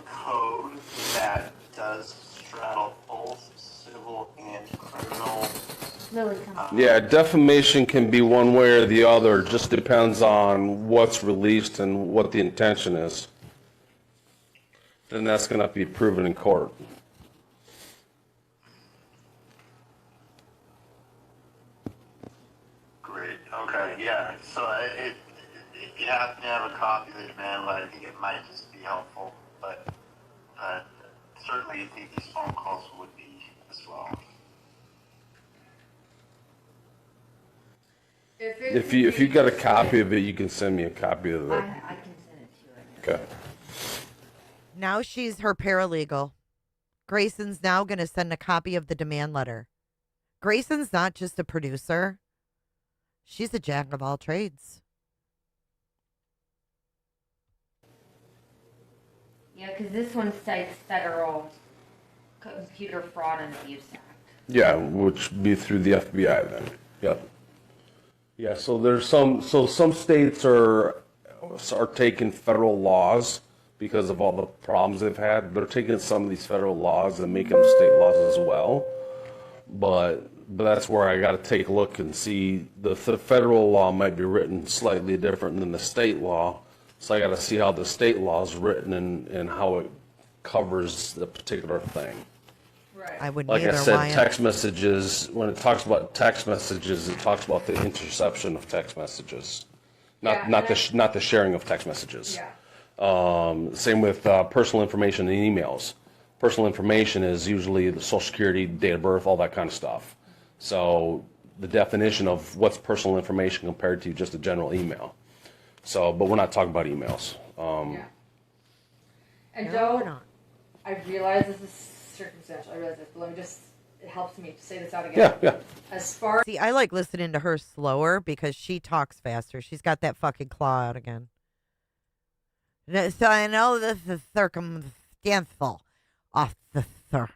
code that does straddle both civil and criminal. Yeah, defamation can be one way or the other. It just depends on what's released and what the intention is. Then that's going to be proven in court. Great. Okay. Yeah. So if you happen to have a copy of the demand letter, I think it might just be helpful. But certainly, I think these phone calls would be as well. If you got a copy of it, you can send me a copy of it. I can send it to you. Okay. Now she's her paralegal. Grayson's now going to send a copy of the demand letter. Grayson's not just a producer. She's a jack of all trades. Yeah, because this one cites Federal Computer Fraud and Abuse Act. Yeah, which would be through the FBI then. Yep. Yeah, so there's some states are taking federal laws because of all the problems they've had. They're taking some of these federal laws and making them state laws as well. But that's where I got to take a look and see the federal law might be written slightly different than the state law. So I got to see how the state law is written and how it covers the particular thing. Right. I would Like I neither, said, Wyatt. text messages, when it talks about text messages, it talks about the interception of text messages, not the sharing of text messages. Yeah. Same with personal information and emails. Personal information is usually the social security, date of birth, all that kind of stuff. So the definition of what's personal information compared to just a general email. So, but we're not talking about emails. Yeah. And No, we're don't, not. I realize this is circumstantial, I realize this, but let me just, it helps me to say this out again. Yeah, yeah. As far See, I like listening to her slower because she talks faster. She's got that fucking claw out again. So I know this is circumstantial. Officer.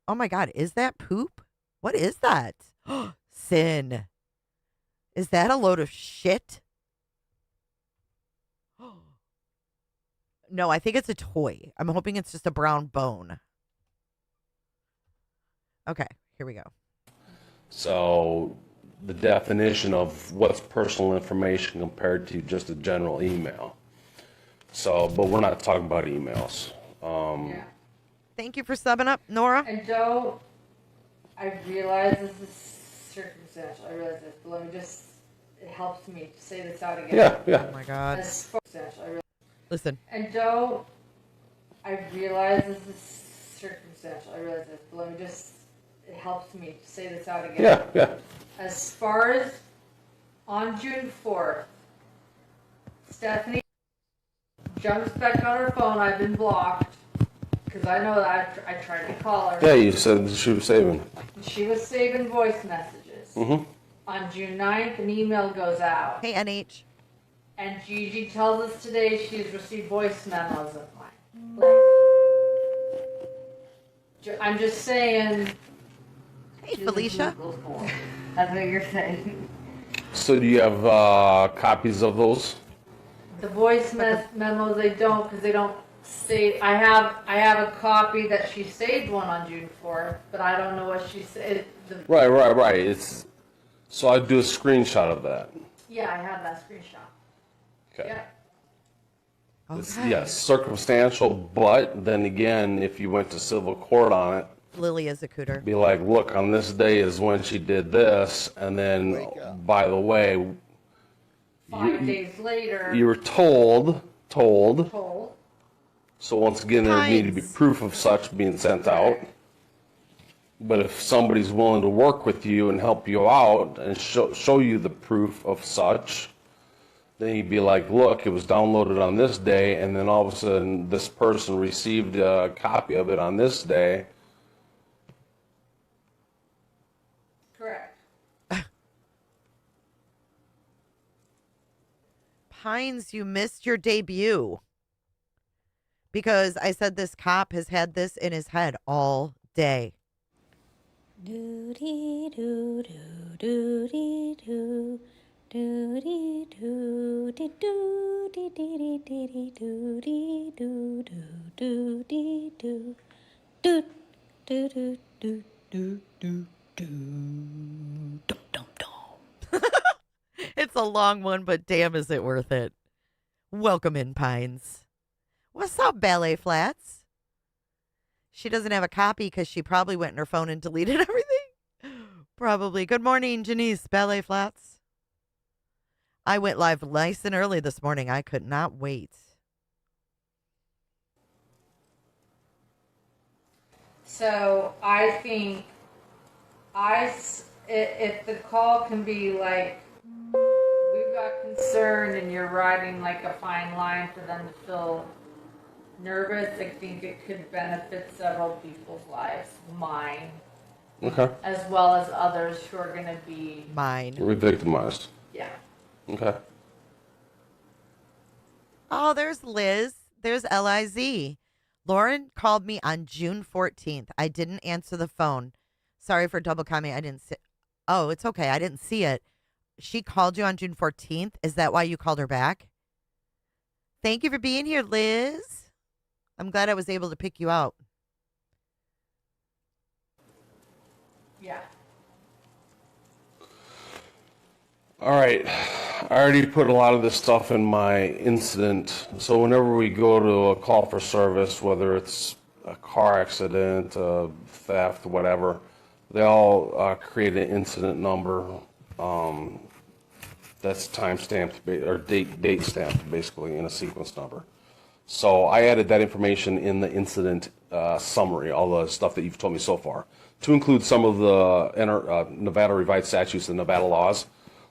Oh my God, is that poop? What is that? Sin. Is that a load of shit? No, I think it's a toy. I'm hoping it's just a brown bone. Okay, here we go. So the definition of what's personal information compared to just a general email. So, but we're not talking about emails. yeah. Thank you for subbing up, Nora. And don't, I realize this is circumstantial, I realize this, but let me just, it helps me to say this out again. Yeah, yeah. Oh my God. As far I realize. Listen. And don't, I realize this is circumstantial, I realize this, but let me just, it helps me to say this out again. Yeah, yeah. As far as on June 4th, Stephanie jumps back on her phone. I've been blocked because I know that I tried to call her. Yeah, you said she was saving. She was saving voice messages. Mm-hmm. On June 9th, an email goes out. Hey, NH. And Gigi tells us today she's received voice memos of mine. I'm just saying. Hey, Felicia. That's what you're saying. So do you have copies of those? The voice memos, they don't, because they don't See, I have a copy that she saved one on June 4th, but I don't know what she said. Right. So I'd do a screenshot of that. Yeah, I have that screenshot. Okay. Yeah. It's, yes, circumstantial, but then again, if you went to civil court on it, Lily is a cooter. be like, look, on this day is when she did this, and then, by the way, 5 days later, you were told. So once again, there need to be proof of such being sent out. But if somebody's willing to work with you and help you out and show you the proof of such, then you'd be like, look, it was downloaded on this day, and then all of a sudden this person received a copy of it on this day. correct. Pines, you missed your debut. Because I said this cop has had this in his head all day. Doody doo doo doody doo doody doo dee doo dee dee dee dee doody doo doo doody doo doo doo doo doo doo doo doo dum dum dum. It's a long one, but damn is it worth it. Welcome in, Pines. What's up, Ballet Flats? She doesn't have a copy because she probably went in her phone and deleted everything. Probably. Good morning, Janice, Ballet Flats. I went live nice and early this morning. I could not wait. So I think if the call can be like, we've got concern and you're riding like a fine line for them to feel nervous, I think it could benefit several people's lives. Mine. Okay. As well as others who are going to be... Mine. Re-victimized. Yeah. Okay. Oh, there's Liz. There's Liz. Lauren called me on June 14th. I didn't answer the phone. Sorry for double commenting. I didn't see. Oh, it's okay. I didn't see it. She called you on June 14th. Is that why you called her back? Thank you for being here, Liz. I'm glad I was able to pick you out. Yeah. All right. I already put a lot of this stuff in my incident. So whenever we go to a call for service, whether it's a car accident, theft, whatever, they all create an incident number that's time stamped or date stamped, basically, in a sequence number. So I added that information in the incident summary, all the stuff that you've told me so far, to include some of the Nevada revised statutes and Nevada laws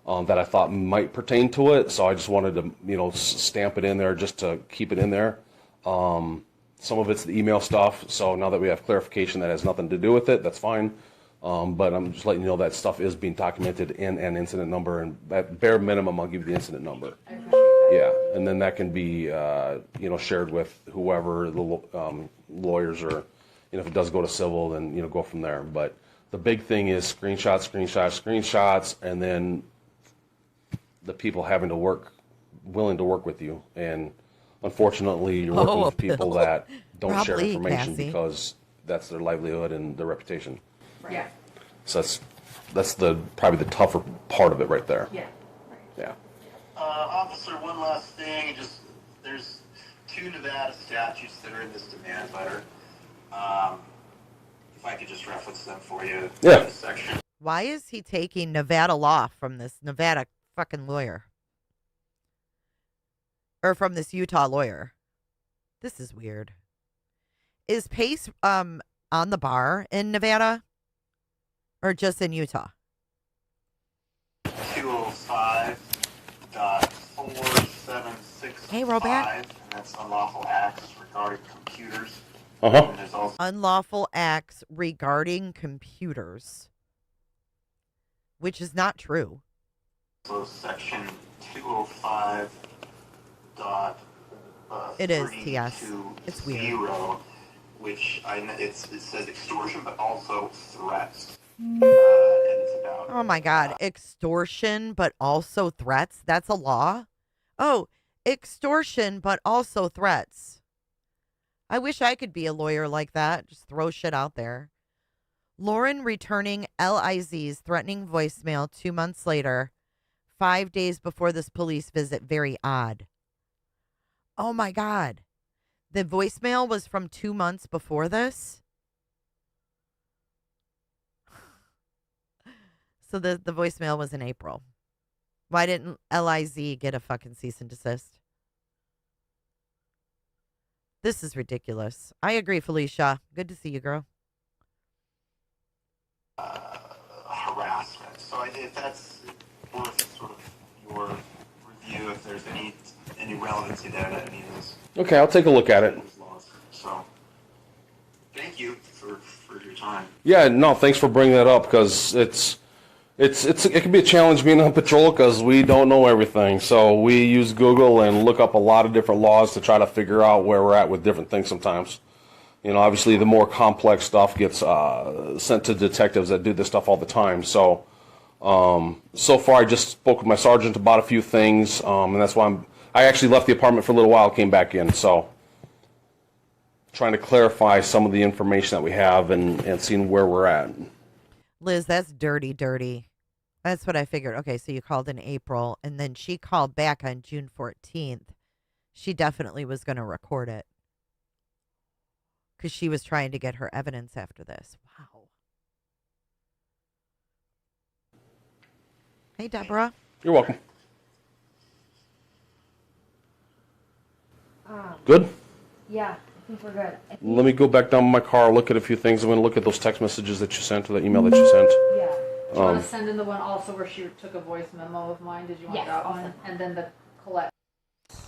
that I thought might pertain to it. So I just wanted to, stamp it in there just to keep it in there. Some of it's the email stuff. So now that we have clarification that has nothing to do with it, that's fine. But I'm just letting you know that stuff is being documented in an incident number, and at bare minimum, I'll give you the incident number. Yeah, and then that can be, shared with whoever the lawyers or, if it does go to civil, then, go from there. But the big thing is screenshots, and then the people having to willing to work with you. And unfortunately, you're working with people that don't share information because that's their livelihood and their reputation. Yeah. So that's probably the tougher part of it right there. Yeah. Yeah. Officer, one last thing. There's 2 Nevada statutes that are in this demand letter. If I could just reference them for you. Yeah. Section. Why is he taking Nevada law from this Nevada fucking lawyer? Or from this Utah lawyer? This is weird. Is Pace on the bar in Nevada? Or just in Utah? 205.4765. Hey, Robert. And that's unlawful acts regarding computers. Uh-huh. And there's also Unlawful acts regarding computers. Which is not true. section 205. It is, TS. It's weird. Which it says extortion, but also threats. And it's about, Oh my God. Extortion, but also threats? That's a law? Oh, extortion, but also threats. I wish I could be a lawyer like that. Just throw shit out there. Lauren returning LIZ's threatening voicemail 2 months later, 5 days before this police visit. Very odd. Oh my God. The voicemail was from 2 months before this? So the voicemail was in April. Why didn't LIZ get a fucking cease and desist? This is ridiculous. I agree, Felicia. Good to see you, girl. Harassment. So if that's worth sort of your review, if there's any relevancy there that needs. Okay, I'll take a look at it. So thank you for your time. Yeah, no, thanks for bringing that up because it can be a challenge being on patrol because we don't know everything. So we use Google and look up a lot of different laws to try to figure out where we're at with different things sometimes. You know, obviously the more complex stuff gets sent to detectives that do this stuff all the time. So so far I just spoke with my sergeant about a few things, and that's why I actually left the apartment for a little while, came back in. So trying to clarify some of the information that we have and seeing where we're at. Liz, that's dirty. That's what I figured. Okay, so you called in April, and then she called back on June 14th. She definitely was going to record it because she was trying to get her evidence after this. Wow. Hey, Deborah. You're welcome. Good? Yeah, I think we're good. Let me go back down to my car, look at a few things. I'm going to look at those text messages that you sent or the email that you sent. Yeah. Do you want to send in the one also where she took a voice memo of mine? Did you want that one? And then the collect.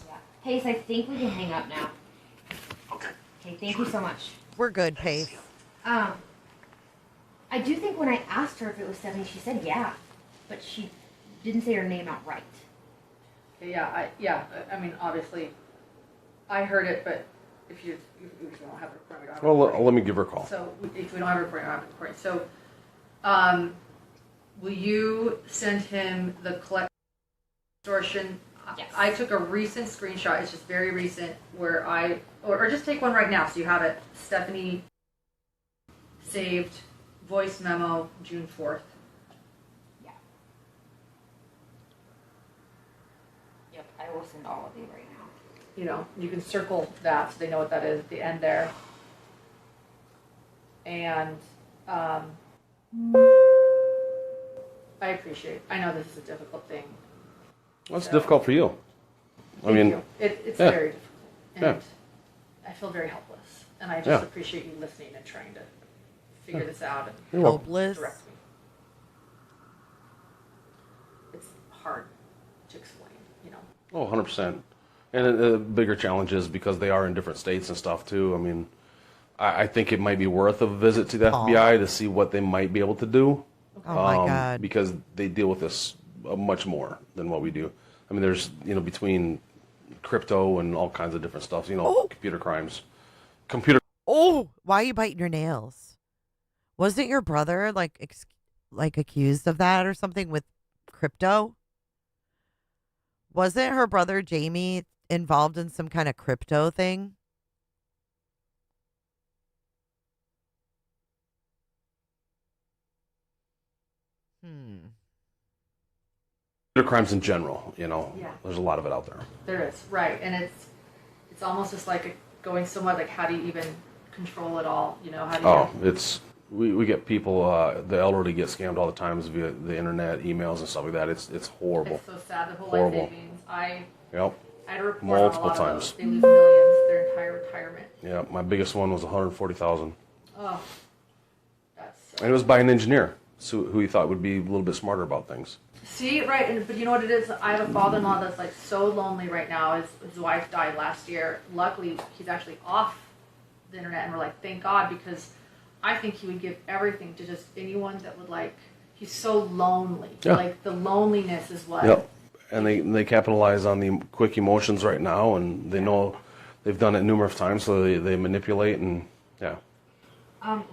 Yeah. Pace, I think we can hang up now. Okay. Okay, thank you so much. We're good, Pace. I do think when I asked her if it was Stephanie, she said yeah, but she didn't say her name outright. Yeah, I mean, obviously, I heard it, but if you don't have a recording, we don't have a recording. Well, let me give her a call. So if we don't have a recording, we don't have a recording. So, will you send him the collect extortion? Yes. I took a recent screenshot. It's just very recent where or just take one right now so you have it. Stephanie saved voice memo June 4th. Yeah. Yep, I will send all of you right now. You know, you can circle that so they know what that is at the end there. And I appreciate. I know this is a difficult thing. Well, it's difficult for you. It's very difficult, and I feel very helpless. And I just appreciate you listening and trying to figure this out and Hopeless. direct me. It's hard to explain, you know. Oh, 100%. And the bigger challenge is because they are in different states and stuff too. I mean, I think it might be worth a visit to the FBI to see what they might be able to do. Oh my God. Because they deal with this much more than what we do. I mean, there's, between crypto and all kinds of different stuff, computer crimes. Oh, why are you biting your nails? Wasn't your brother like accused of that or something with crypto? Wasn't her brother Jamie involved in some kind of crypto thing? Computer crimes in general, there's a lot of it out there. There is, right. And it's almost just like going somewhere, like how do you even control it all? How do you... We get people, the elderly get scammed all the time via the internet, emails and stuff like that. It's horrible. It's so sad. The whole horrible. life savings. I had a report multiple on a lot times. Of those. They lose millions their entire retirement. Yeah, my biggest one was $140,000. Oh, that's. And it was by an engineer, who he thought would be a little bit smarter about things. See, right, but you know what it is? I have a father-in-law that's like so lonely right now. His wife died last year. Luckily, he's actually off the internet, and we're like, thank God, because I think he would give everything to just anyone that would he's so lonely. Yeah. Like the loneliness is what. Yep. And they capitalize on the quick emotions right now, and they know they've done it numerous times, so they manipulate and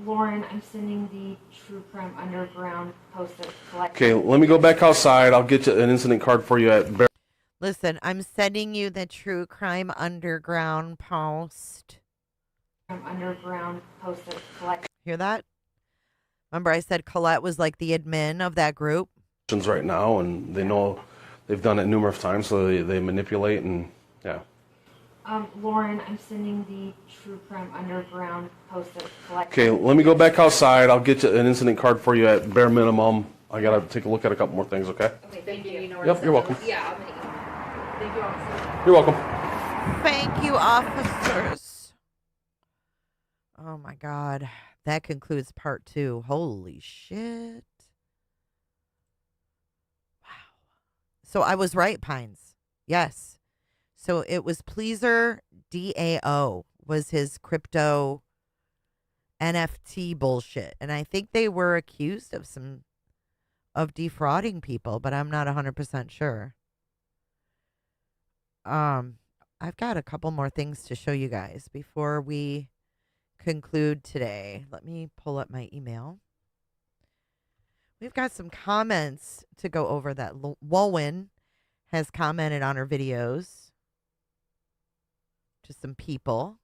Lauren, I'm sending the True Crime Underground post-it collection. Okay, let me go back outside. I'll get you an incident card for you at Listen, I'm sending you the True Crime Underground post. From underground posted collect. Hear that? Remember I said Colette was like the admin of that group? Right now, and they know they've done it numerous times, so they manipulate and yeah. Lauren, I'm sending the True Crime Underground posted collect. Okay, let me go back outside. I'll get you an incident card for you at bare minimum. I gotta take a look at a couple more things, okay? Okay, thank you. You know where Yep, to you're send welcome. those? Yeah, I'm gonna Thank you, officer. You're welcome. Thank you, officers. Oh my God. That concludes part 2. Holy shit. Wow. So I was right, Pines. Yes. So it was Pleaser DAO was his crypto NFT bullshit. And I think they were accused of defrauding people, but I'm not 100% sure. I've got a couple more things to show you guys before we conclude today. Let me pull up my email. We've got some comments to go over that Walwyn has commented on her videos to some people.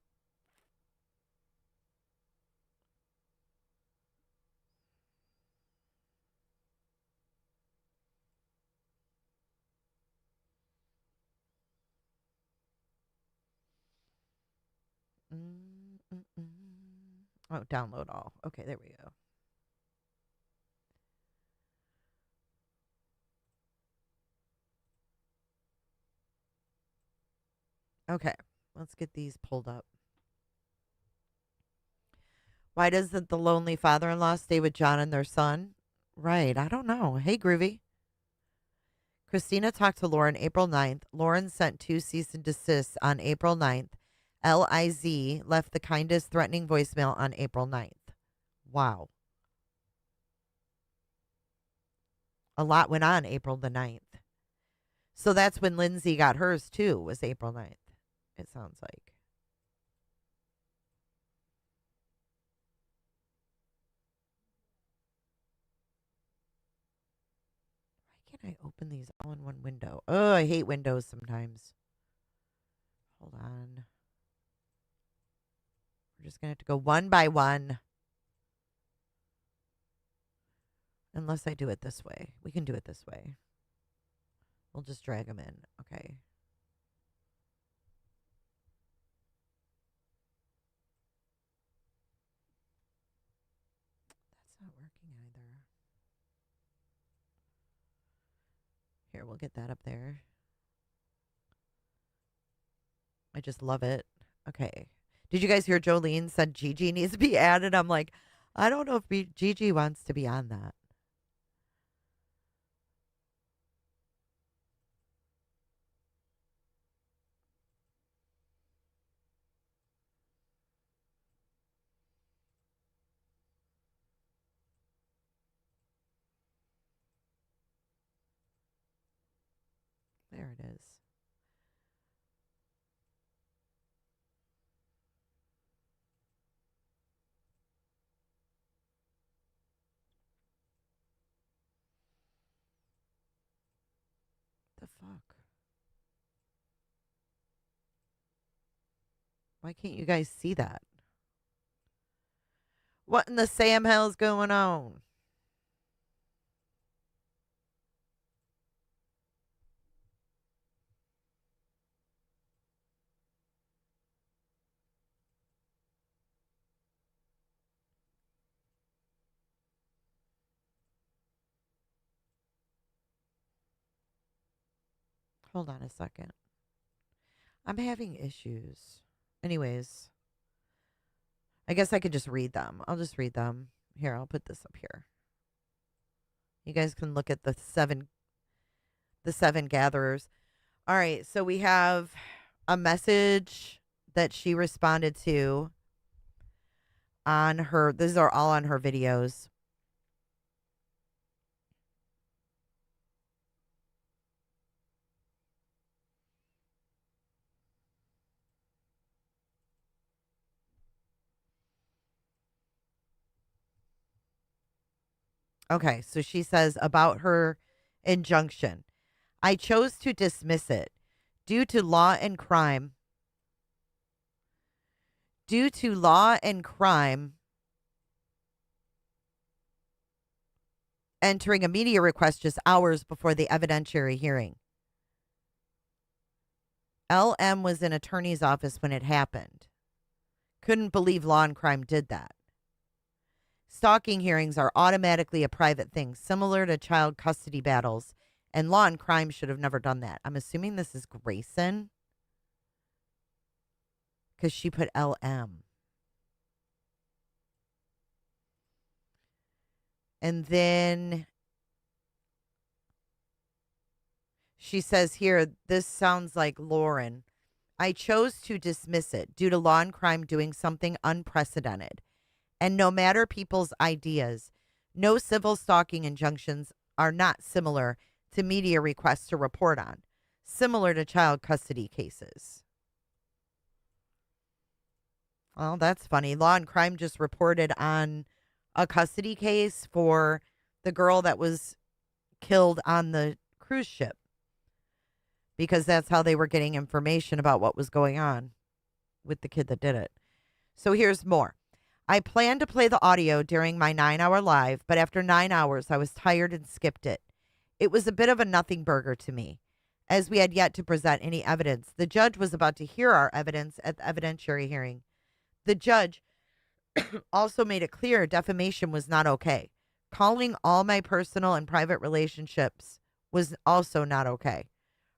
Oh, download all. Okay, there we go. Okay, let's get these pulled up. Why doesn't the lonely father-in-law stay with John and their son? Right, I don't know. Hey, Groovy. Christina talked to Lauren April 9th. Lauren sent 2 cease and desists on April 9th. LIZ left the kindest threatening voicemail on April 9th. Wow. A lot went on April the 9th. So that's when Lindsay got hers too, was April 9th. It sounds like. Why can't I open these all in one window? Oh, I hate windows sometimes. Hold on. We're just going to have to go one by one. Unless I do it this way. We can do it this way. We'll just drag them in. Okay. That's not working either. Here, we'll get that up there. I just love it. Okay. Did you guys hear Jolene said Gigi needs to be added? I'm like, I don't know if Gigi wants to be on that. There it is. The fuck? Why can't you guys see that? What in the Sam hell's going on? Hold on a second. I'm having issues. Anyways, I guess I could just read them. I'll just read them. Here, I'll put this up here. You guys can look at the seven gatherers. All right, so we have a message that she responded to on her. These are all on her videos. Okay, so she says about her injunction. I chose to dismiss it due to law and crime. Due to law and crime entering a media request just hours before the evidentiary hearing. LM was in attorney's office when it happened. Couldn't believe law and crime did that. Stalking hearings are automatically a private thing, similar to child custody battles, and law and crime should have never done that. I'm assuming this is Grayson because she put LM. And then she says here, this sounds like Lauren. I chose to dismiss it due to law and crime doing something unprecedented. And no matter people's ideas, no civil stalking injunctions are not similar to media requests to report on, similar to child custody cases. Well, that's funny. Law and crime just reported on a custody case for the girl that was killed on the cruise ship because that's how they were getting information about what was going on with the kid that did it. So here's more. I planned to play the audio during my 9-hour live, but after 9 hours, I was tired and skipped it. It was a bit of a nothing burger to me, as we had yet to present any evidence. The judge was about to hear our evidence at the evidentiary hearing. The judge also made it clear defamation was not okay. Calling all my personal and private relationships was also not okay.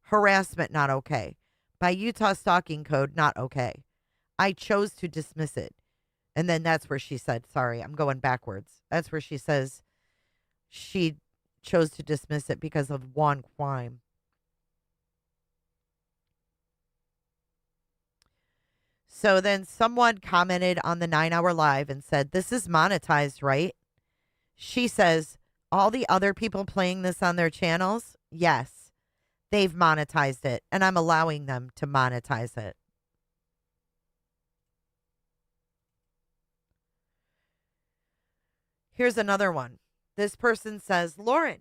Harassment, not okay. By Utah stalking code, not okay. I chose to dismiss it. And then that's where she said, sorry, I'm going backwards. That's where she says she chose to dismiss it because of one crime. So then someone commented on the 9-hour live and said, this is monetized, right? She says, all the other people playing this on their channels, yes, they've monetized it, and I'm allowing them to monetize it. Here's another one. This person says, Lauren,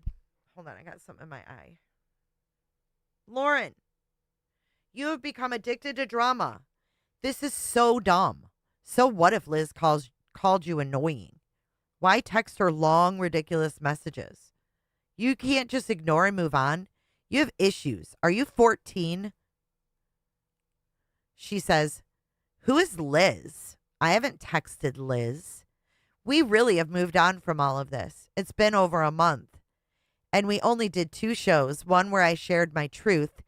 hold on, I got something in my eye. Lauren, you have become addicted to drama. This is so dumb. So what if Liz called you annoying? Why text her long, ridiculous messages? You can't just ignore and move on. You have issues. Are you 14? She says, who is Liz? I haven't texted Liz. We really have moved on from all of this. It's been over a month. And we only did 2 shows, one where I shared my truth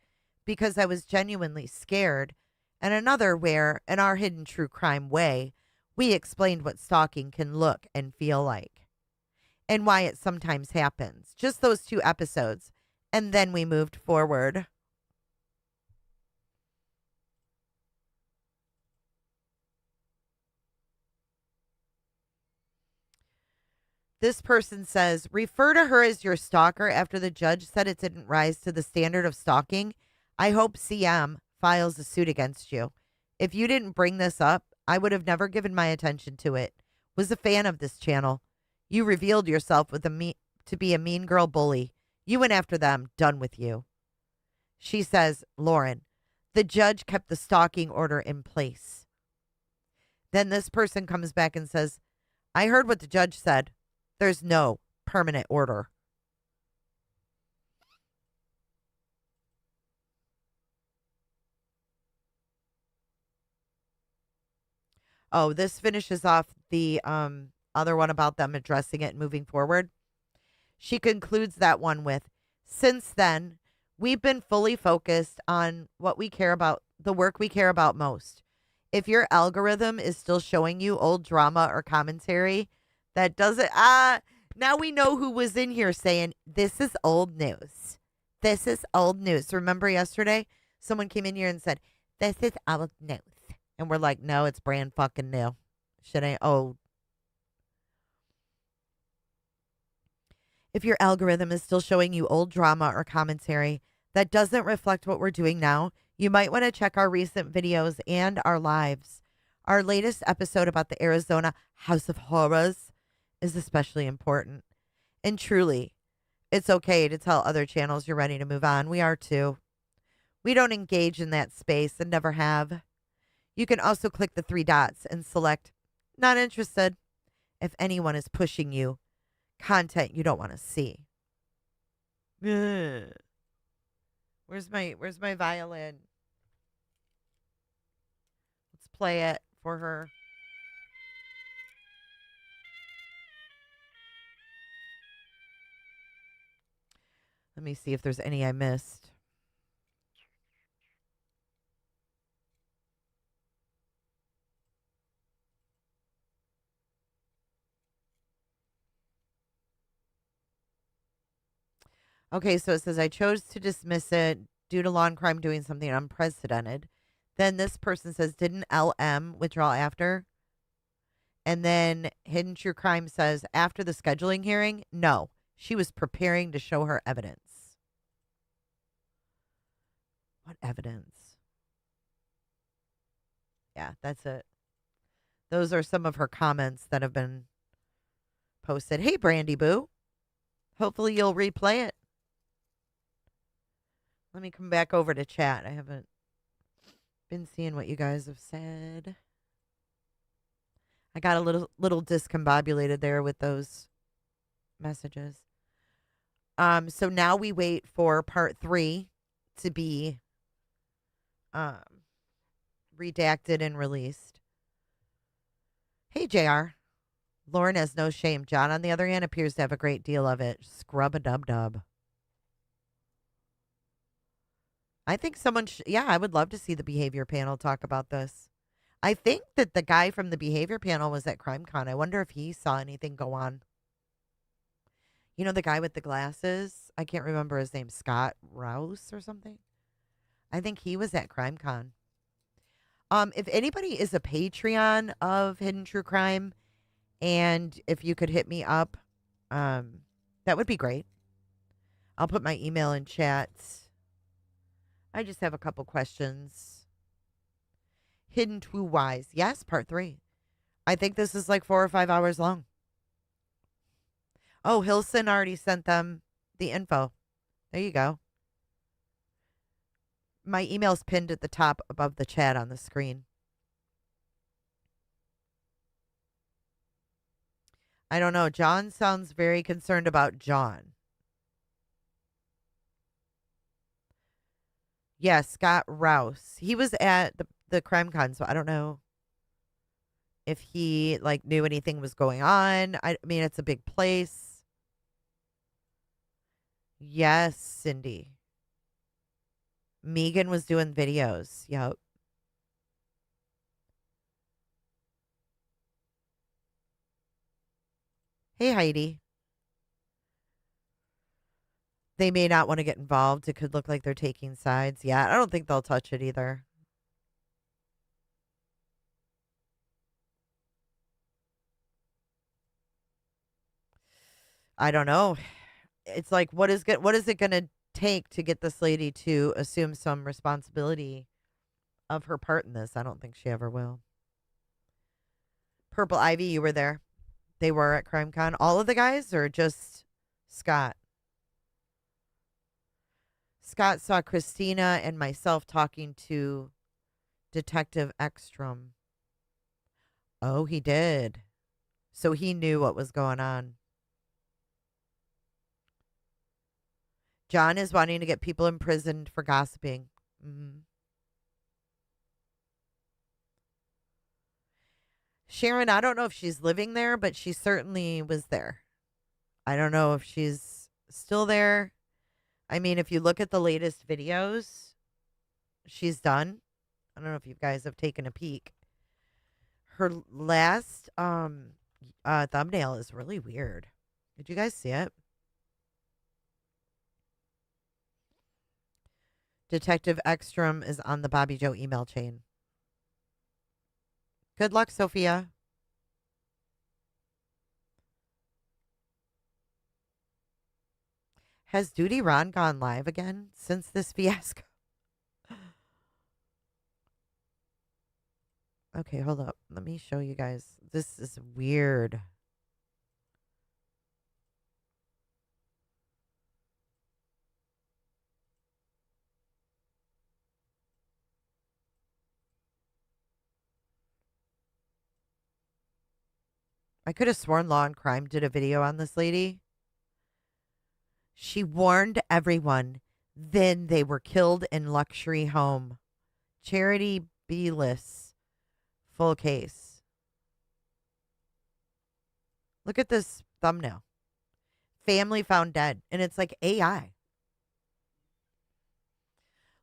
because I was genuinely scared, and another where, in our hidden true crime way, we explained what stalking can look and feel like and why it sometimes happens. Just those 2 episodes. And then we moved forward. This person says, refer to her as your stalker after the judge said it didn't rise to the standard of stalking. I hope CM files a suit against you. If you didn't bring this up, I would have never given my attention to it. Was a fan of this channel. You revealed yourself with to be a mean girl bully. You went after them. Done with you. She says, Lauren, the judge kept the stalking order in place. Then this person comes back and says, I heard what the judge said. There's no permanent order. Oh, this finishes off the other one about them addressing it and moving forward. She concludes that one with, since then, we've been fully focused on what we care about, the work we care about most. If your algorithm is still showing you old drama or commentary, that doesn't, now we know who was in here saying, this is old news. This is old news. Remember yesterday, someone came in here and said, this is old news. And we're like, no, it's brand fucking new. Shit ain't old. If your algorithm is still showing you old drama or commentary that doesn't reflect what we're doing now, you might want to check our recent videos and our lives. Our latest episode about the Arizona House of Horrors is especially important. And truly, it's okay to tell other channels you're ready to move on. We are too. We don't engage in that space and never have. You can also click the 3 dots and select not interested if anyone is pushing you content you don't want to see. Ugh. Where's my violin? Let's play it for her. Let me see if there's any I missed. Okay, so it says I chose to dismiss it due to law and crime doing something unprecedented. Then this person says, didn't LM withdraw after? And then Hidden True Crime says, after the scheduling hearing, no, she was preparing to show her evidence. What evidence? Yeah, that's it. Those are some of her comments that have been posted. Hey, Brandy Boo. Hopefully you'll replay it. Let me come back over to chat. I haven't been seeing what you guys have said. I got a little discombobulated there with those messages. So now we wait for part 3 to be redacted and released. Hey, JR. Lauren has no shame. John, on the other hand, appears to have a great deal of it. Scrub-a-dub-dub. I think someone yeah, I would love to see the behavior panel talk about this. I think that the guy from the behavior panel was at CrimeCon. I wonder if he saw anything go on. You know, the guy with the glasses? I can't remember his name. Scott Rouse or something? I think he was at CrimeCon. If anybody is a Patreon of Hidden True Crime, and if you could hit me up, that would be great. I'll put my email in chat. I just have a couple questions. Hidden True Wise. Yes, part 3. I think this is like 4 or 5 hours long. Oh, Hilson already sent them the info. There you go. My email's pinned at the top above the chat on the screen. I don't know. John sounds very concerned about John. Yes, Scott Rouse. He was at the CrimeCon, so I don't know if he like knew anything was going on. I mean, it's a big place. Yes, Cindy. Megan was doing videos. Yep. Hey, Heidi. They may not want to get involved. It could look like they're taking sides. Yeah, I don't think they'll touch it either. I don't know. It's like, what is it going to take to get this lady to assume some responsibility of her part in this? I don't think she ever will. Purple Ivy, you were there. They were at CrimeCon. All of the guys, or just Scott? Scott saw Christina and myself talking to Detective Ekstrom. Oh, he did. So he knew what was going on. John is wanting to get people imprisoned for gossiping. Mm-hmm. Sharon, I don't know if she's living there, but she certainly was there. I don't know if she's still there. I mean, if you look at the latest videos she's done, I don't know if you guys have taken a peek. Her last thumbnail is really weird. Did you guys see it? Detective Ekstrom is on the Bobby Joe email chain. Good luck, Sophia. Has Duty Ron gone live again since this fiasco? Okay, hold up. Let me show you guys. This is weird. I could have sworn Law and Crime did a video on this lady. She warned everyone. Then they were killed in luxury home. Charity B-list. Full case. Look at this thumbnail. Family found dead. And it's like AI.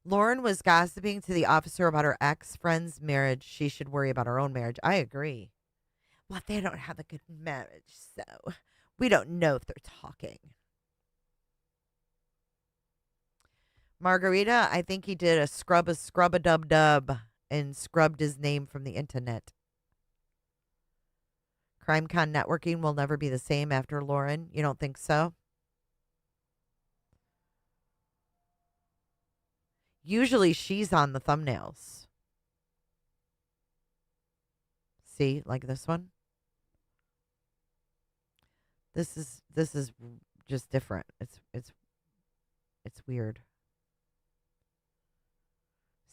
Lauren was gossiping to the officer about her ex-friend's marriage. She should worry about her own marriage. I agree. Well, they don't have a good marriage, so we don't know if they're talking. Margarita, I think he did a scrub-a-dub-dub and scrubbed his name from the internet. CrimeCon networking will never be the same after Lauren. You don't think so? Usually she's on the thumbnails. See, like this one. This is just different. It's weird.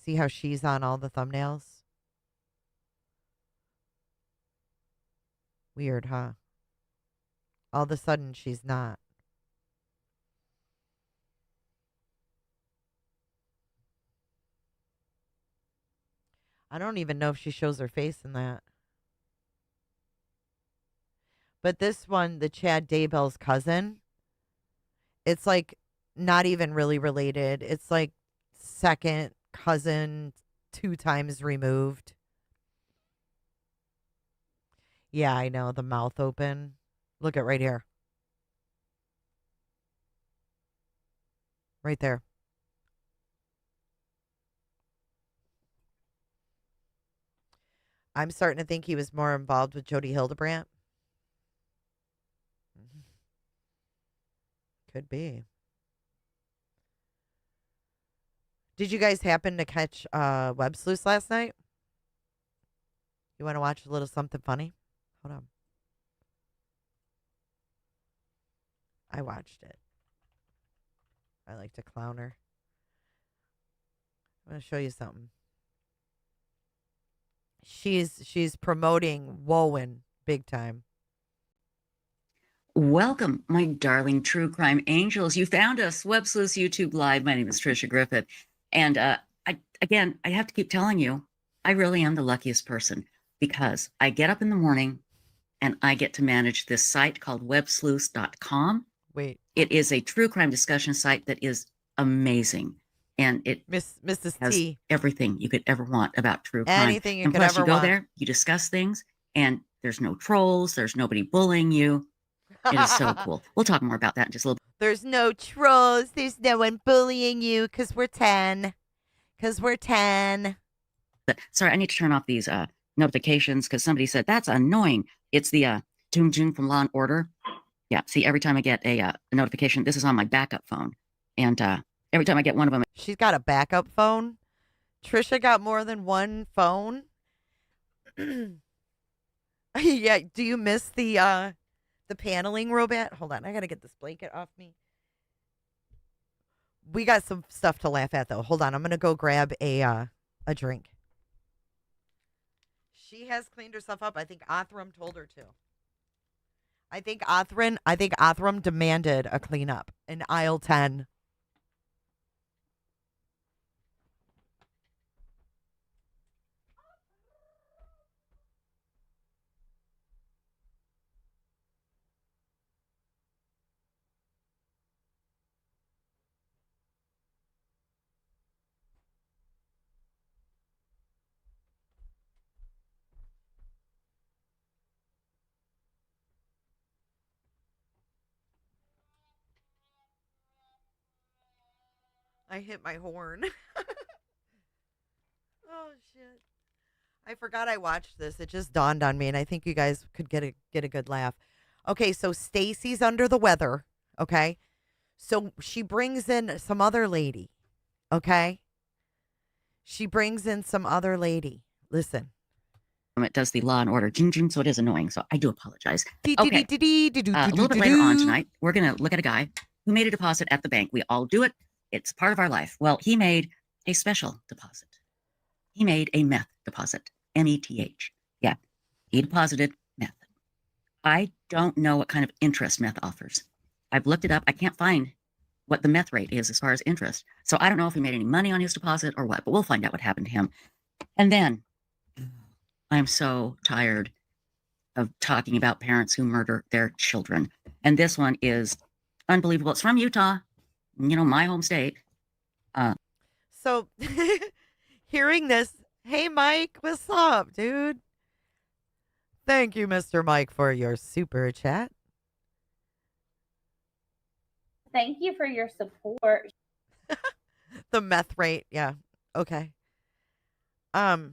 See how she's on all the thumbnails? Weird, huh? All of a sudden she's not. I don't even know if she shows her face in that. But this one, the Chad Daybell's cousin, it's like not even really related. It's like second cousin 2 times removed. Yeah, I know. The mouth open. Look at right here. Right there. I'm starting to think he was more involved with Jody Hildebrandt. Could be. Did you guys happen to catch Web Sleuths last night? You want to watch a little something funny? Hold on. I watched it. I like to clown her. I'm going to show you something. She's promoting Wowen big time. Welcome, my darling true crime angels. You found us, Web Sleuths YouTube Live. My name is Trisha Griffith. And I have to keep telling you, I really am the luckiest person because I get up in the morning and I get to manage this site called websleuths.com. Wait. It is a true crime discussion site that is amazing. And it Mrs. has T. everything you could ever want about true crime. Anything you and could plus ever you go want. there, you discuss things, and there's no trolls, there's nobody bullying you. It is so cool. We'll talk more about that in just a little bit. There's no trolls. There's no one bullying you because we're 10. Because we're 10. But sorry, I need to turn off these notifications because somebody said that's annoying. It's the June June from Law and Order. Yeah, see, every time I get a notification, this is on my backup phone. And every time I get one of them. She's got a backup phone. Trisha got more than one phone. Yeah, do you miss the paneling robot? Hold on, I got to get this blanket off me. We got some stuff to laugh at, though. Hold on, I'm going to go grab a drink. She has cleaned herself up. I think Othram told her to. I think Othram demanded a cleanup in aisle 10. I hit my horn. Oh shit. I forgot I watched this. It just dawned on me and I think you guys could get a good laugh. Okay, so Stacy's under the weather, okay? So she brings in some other lady, okay? She brings in some other lady. Listen. It does the Law and Order June June, so it is annoying. So I do apologize. Okay. A little bit later on tonight, we're going to look at a guy who made a deposit at the bank. We all do it. It's part of our life. Well, he made a special deposit. He made a meth deposit. METH. Yeah. He deposited meth. I don't know what kind of interest meth offers. I've looked it up. I can't find what the meth rate is as far as interest. So I don't know if he made any money on his deposit or what, but we'll find out what happened to him. And then I'm so tired of talking about parents who murder their children. And this one is unbelievable. It's from Utah, my home state. So hearing this, hey, Mike, what's up, dude? Thank you, Mr. Mike, for your super chat. Thank you for your support. The meth rate. Yeah. Okay. What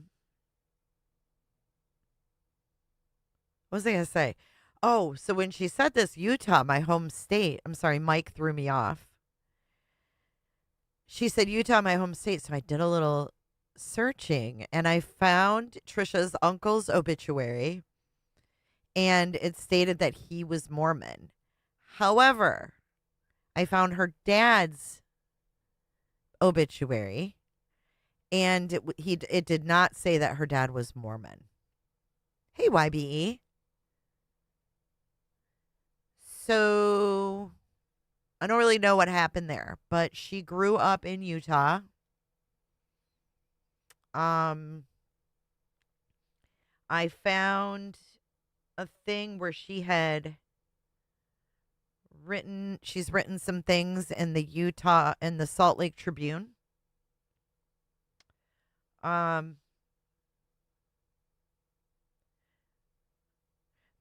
was I going to say? Oh, so when she said this, Utah, my home state, I'm sorry, Mike threw me off. She said Utah, my home state. So I did a little searching and I found Trisha's uncle's obituary and it stated that he was Mormon. However, I found her dad's obituary and it did not say that her dad was Mormon. Hey, YBE. So I don't really know what happened there, but she grew up in Utah. I found a thing where she's written some things in the Salt Lake Tribune.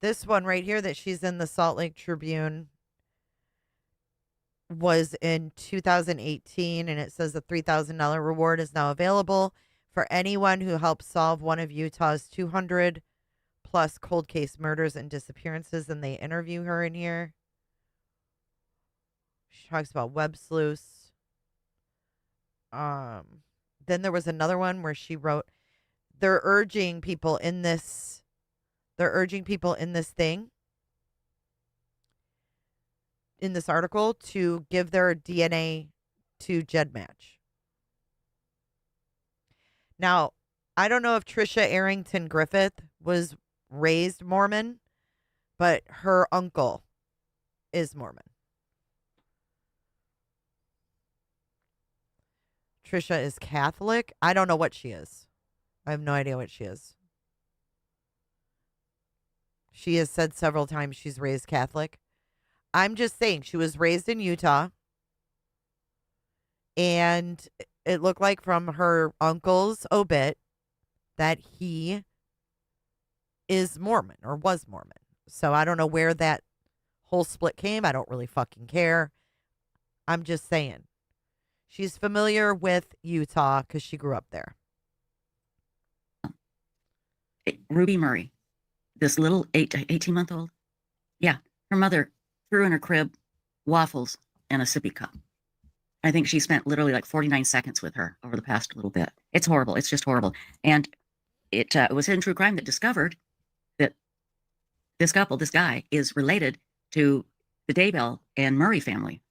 This one right here that she's in the Salt Lake Tribune was in 2018, and it says a $3,000 reward is now available for anyone who helps solve one of Utah's 200 plus cold case murders and disappearances. And they interview her in here. She talks about web sleuths. Then there was another one where she wrote, they're urging people in this thing, in this article, to give their DNA to GEDmatch. Now, I don't know if Trisha Arrington Griffith was raised Mormon, but her uncle is Mormon. Trisha is Catholic. I don't know what she is. I have no idea what she is. She has said several times she's raised Catholic. I'm just saying she was raised in Utah. And it looked like from her uncle's obit that he is Mormon or was Mormon. So I don't know where that whole split came. I don't really fucking care. I'm just saying. She's familiar with Utah because she grew up there. Ruby Murray, this little 18-month-old. Yeah, her mother threw in her crib waffles and a sippy cup. I think she spent literally like 49 seconds with her over the past little bit. It's horrible. It's just horrible. And it was Hidden True Crime that discovered that this couple, this guy, is related to the Daybell and Murray family.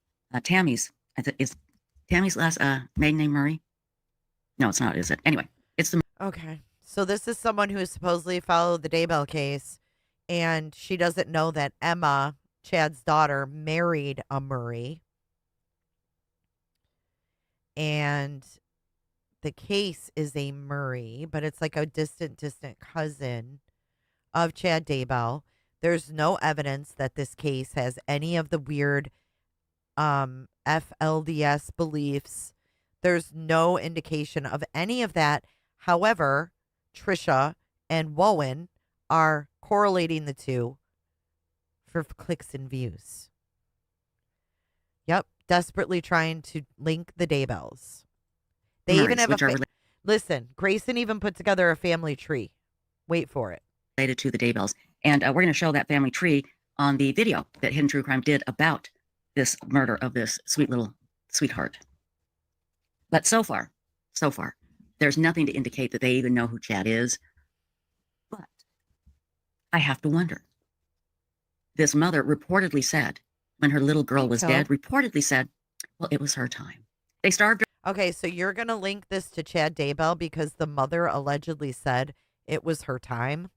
Tammy's last maiden name Murray? No, it's not, is it? Anyway, it's the... Okay. So this is someone who supposedly followed the Daybell case, and she doesn't know that Emma, Chad's daughter, married a Murray. And the case is a Murray, but it's like a distant cousin of Chad Daybell. There's no evidence that this case has any of the weird FLDS beliefs. There's no indication of any of that. However, Trisha and Wowen are correlating the two for clicks and views. Yep, desperately trying to link the Daybells. They Murrays, even have which are listen, Grayson even put together a family tree. Wait for it. related to the Daybells. And we're going to show that family tree on the video that Hidden True Crime did about this murder of this sweet little sweetheart. But so far, there's nothing to indicate that they even know who Chad is. But I have to wonder. This mother reportedly said, when her little girl was dead, reportedly said, well, it was her time. They starved her. Okay, so you're going to link this to Chad Daybell because the mother allegedly said it was her time?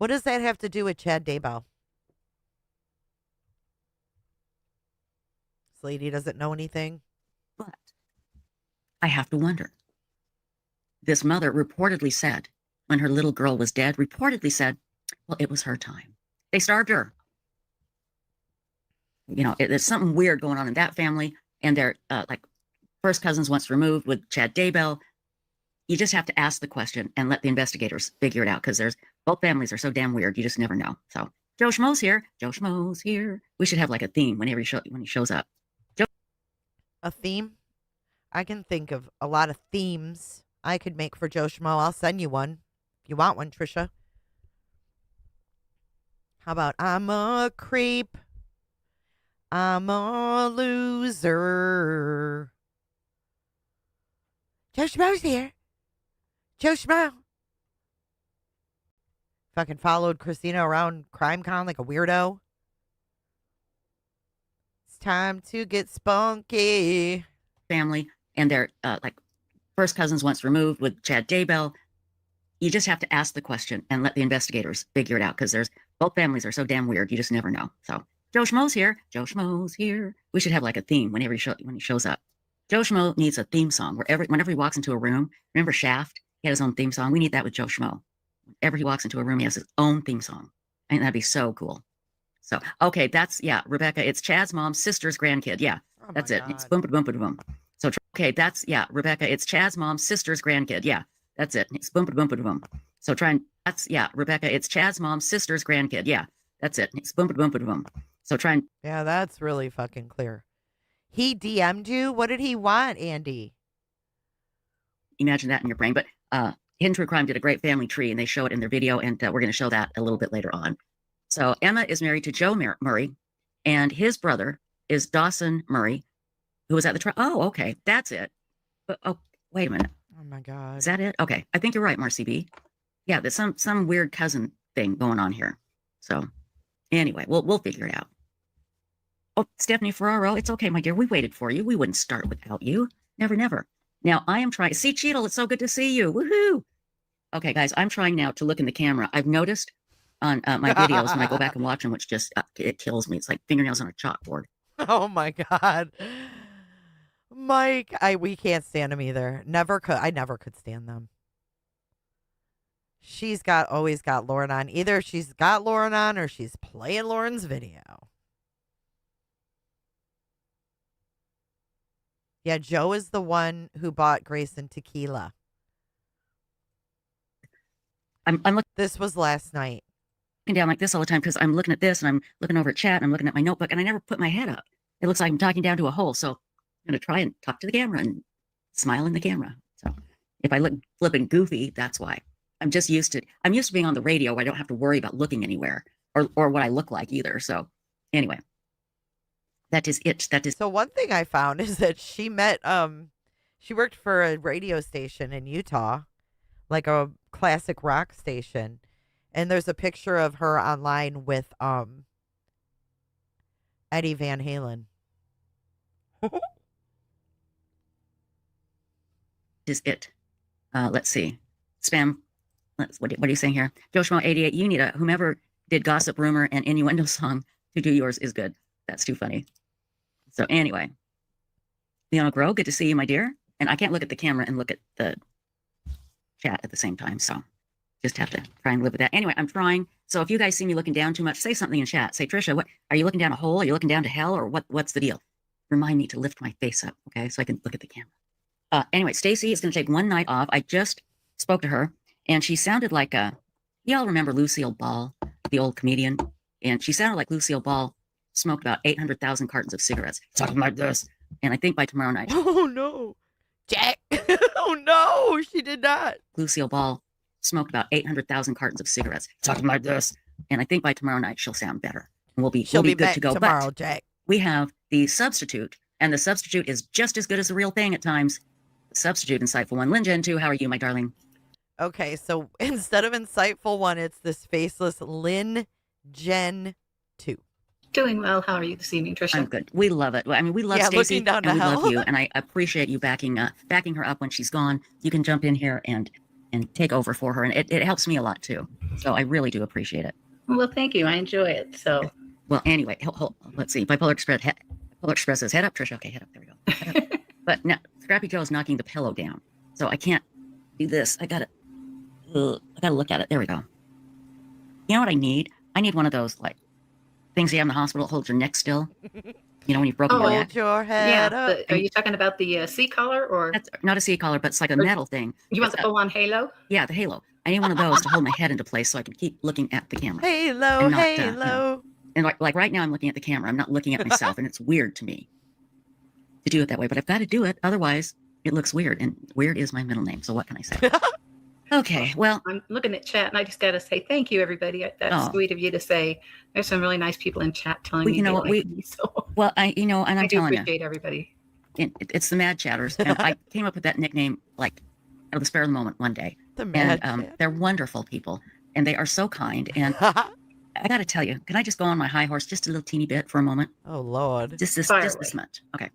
What does that have to do with Chad Daybell? This lady doesn't know anything. But I have to wonder. This mother reportedly said, when her little girl was dead, reportedly said, well, it was her time. They starved her. You know, there's something weird going on in that family. And they're like first cousins once removed with Chad Daybell. You just have to ask the question and let the investigators figure it out, because both families are so damn weird. You just never know. So Joe Schmo's here. Joe Schmo's here. We should have like a theme whenever when he shows up. A theme? I can think of a lot of themes I could make for Joe Schmo. I'll send you one if you want one, Trisha. How about I'm a creep, I'm a loser. Joe Schmo's here. Joe Schmo. Fucking followed Christina around CrimeCon like a weirdo. It's time to get spunky. Family, and they're like first cousins once removed with Chad Daybell. You just have to ask the question and let the investigators figure it out, because both families are so damn weird. You just never know. So Joe Schmo's here. Joe Schmo's here. We should have like a theme when he shows up. Joe Schmo needs a theme song whenever he walks into a room. Remember Shaft? He had his own theme song. We need that with Joe Schmo. Whenever he walks into a room, he has his own theme song. I think that'd be so cool. So, okay, Rebecca, it's Chad's mom's sister's grandkid. Yeah, that's it. It's boom, boom, boom, boom. So, okay, Rebecca, it's Chad's mom's sister's grandkid. Yeah, that's it. It's boom, boom, boom, boom. So Rebecca, it's Chad's mom's sister's grandkid. Yeah, that's it. It's boom, boom, boom, boom. So Yeah, that's really fucking clear. He DM'd you? What did he want, Andy? Imagine that in your brain. But Hidden True Crime did a great family tree, and they show it in their video, and we're going to show that a little bit later on. So Emma is married to Joe Murray, and his brother is Dawson Murray, who was at the trial. Oh, okay, that's it. But wait a minute. Oh my God, is that it? Okay, I think you're right, Marcy B. Yeah, there's some weird cousin thing going on here. So anyway, we'll figure it out. Oh, Stephanie Ferraro, it's okay, my dear. We waited for you. We wouldn't start without you. Never, never. Now I am trying. See, Cheadle, it's so good to see you. Woohoo! Okay, guys, I'm trying now to look in the camera. I've noticed on my videos when I go back and watch them, which just it kills me. It's like fingernails on a chalkboard. Oh my God, Mike, we can't stand him either. I never could stand them. She's always got Lauren on. Either she's got Lauren on or she's playing Lauren's video. Yeah, Joe is the one who bought Grayson tequila. I'm looking. This was last night. Looking down like this all the time because I'm looking at this and I'm looking over at chat and I'm looking at my notebook and I never put my head up. It looks like I'm talking down to a hole. So I'm going to try and talk to the camera and smile in the camera. So if I look flipping goofy, that's why. I'm used to being on the radio where I don't have to worry about looking anywhere or what I look like either. So anyway, that is it. So one thing I found is that she met, she worked for a radio station in Utah, like a classic rock station. And there's a picture of her online with Eddie Van Halen. Is it? Let's see. Spam. What are you saying here? Joe Schmo 88. You need whomever did Gossip Rumor and Innuendo Song to do yours is good. That's too funny. So anyway, Leona Grow, good to see you, my dear. And I can't look at the camera and look at the chat at the same time. So just have to try and live with that. Anyway, I'm trying. So if you guys see me looking down too much, say something in chat. Say, Trisha, what are you looking down a hole? Are you looking down to hell, or what's the deal? Remind me to lift my face up, okay, so I can look at the camera. Anyway, Stacy is going to take one night off. I just spoke to her, and she sounded like y'all remember Lucille Ball, the old comedian? And she sounded like Lucille Ball smoked about 800,000 cartons of cigarettes. Talking like this. And I think by tomorrow night. Oh, no. Jack. Oh, no, she did not. Lucille Ball smoked about 800,000 cartons of cigarettes. Talking like this. And I think by tomorrow night she'll sound better. And we'll be good back to go. Tomorrow, but Jack. We have the substitute, and the substitute is just as good as the real thing at times. The substitute, Insightful One. Lynn Gen 2, how are you, my darling? Okay, so instead of Insightful One, it's this faceless Lynn Gen 2. Doing well. How are you this evening, Trisha? I'm good. We love it. I mean, we love Stacy, and we hell. love you, and I appreciate you backing her up when she's gone. You can jump in here and and take over for her. And it helps me a lot too. So I really do appreciate it. Well, thank you. I enjoy it. So, well, anyway, let's see. Bipolar Express says, head up, Trisha. Okay, head up. There we go. Head up. But now Scrappy Joe's knocking the pillow down. So I can't do this. I gotta look at it. There we go. You know what I need? I need one of those like things you have in the hospital that holds your neck still. You know, when you've broken your neck. Hold your head up. Are you talking about the C collar or? That's not a C collar, but it's like a metal thing. You want the full-on halo? Yeah, the halo. I need one of those to hold my head into place so I can keep looking at the camera. Halo, not, halo. You know, and like right now I'm looking at the camera. I'm not looking at myself, and it's weird to me to do it that way. But I've got to do it, otherwise it looks weird. And weird is my middle name. So what can I say? Okay, well, I'm looking at chat, and I just got to say thank you, everybody. That's sweet of you to say. There's some really nice people in chat telling me. You know what? Well, and I'm telling you, appreciate everybody. It's the Mad Chatters, and I came up with that nickname like out of the spare of the moment one day. The Mad they're wonderful people, and they are so kind. And I got to tell you, can I just go on my high horse just a little teeny bit for a moment? Oh Lord, just this much. Okay,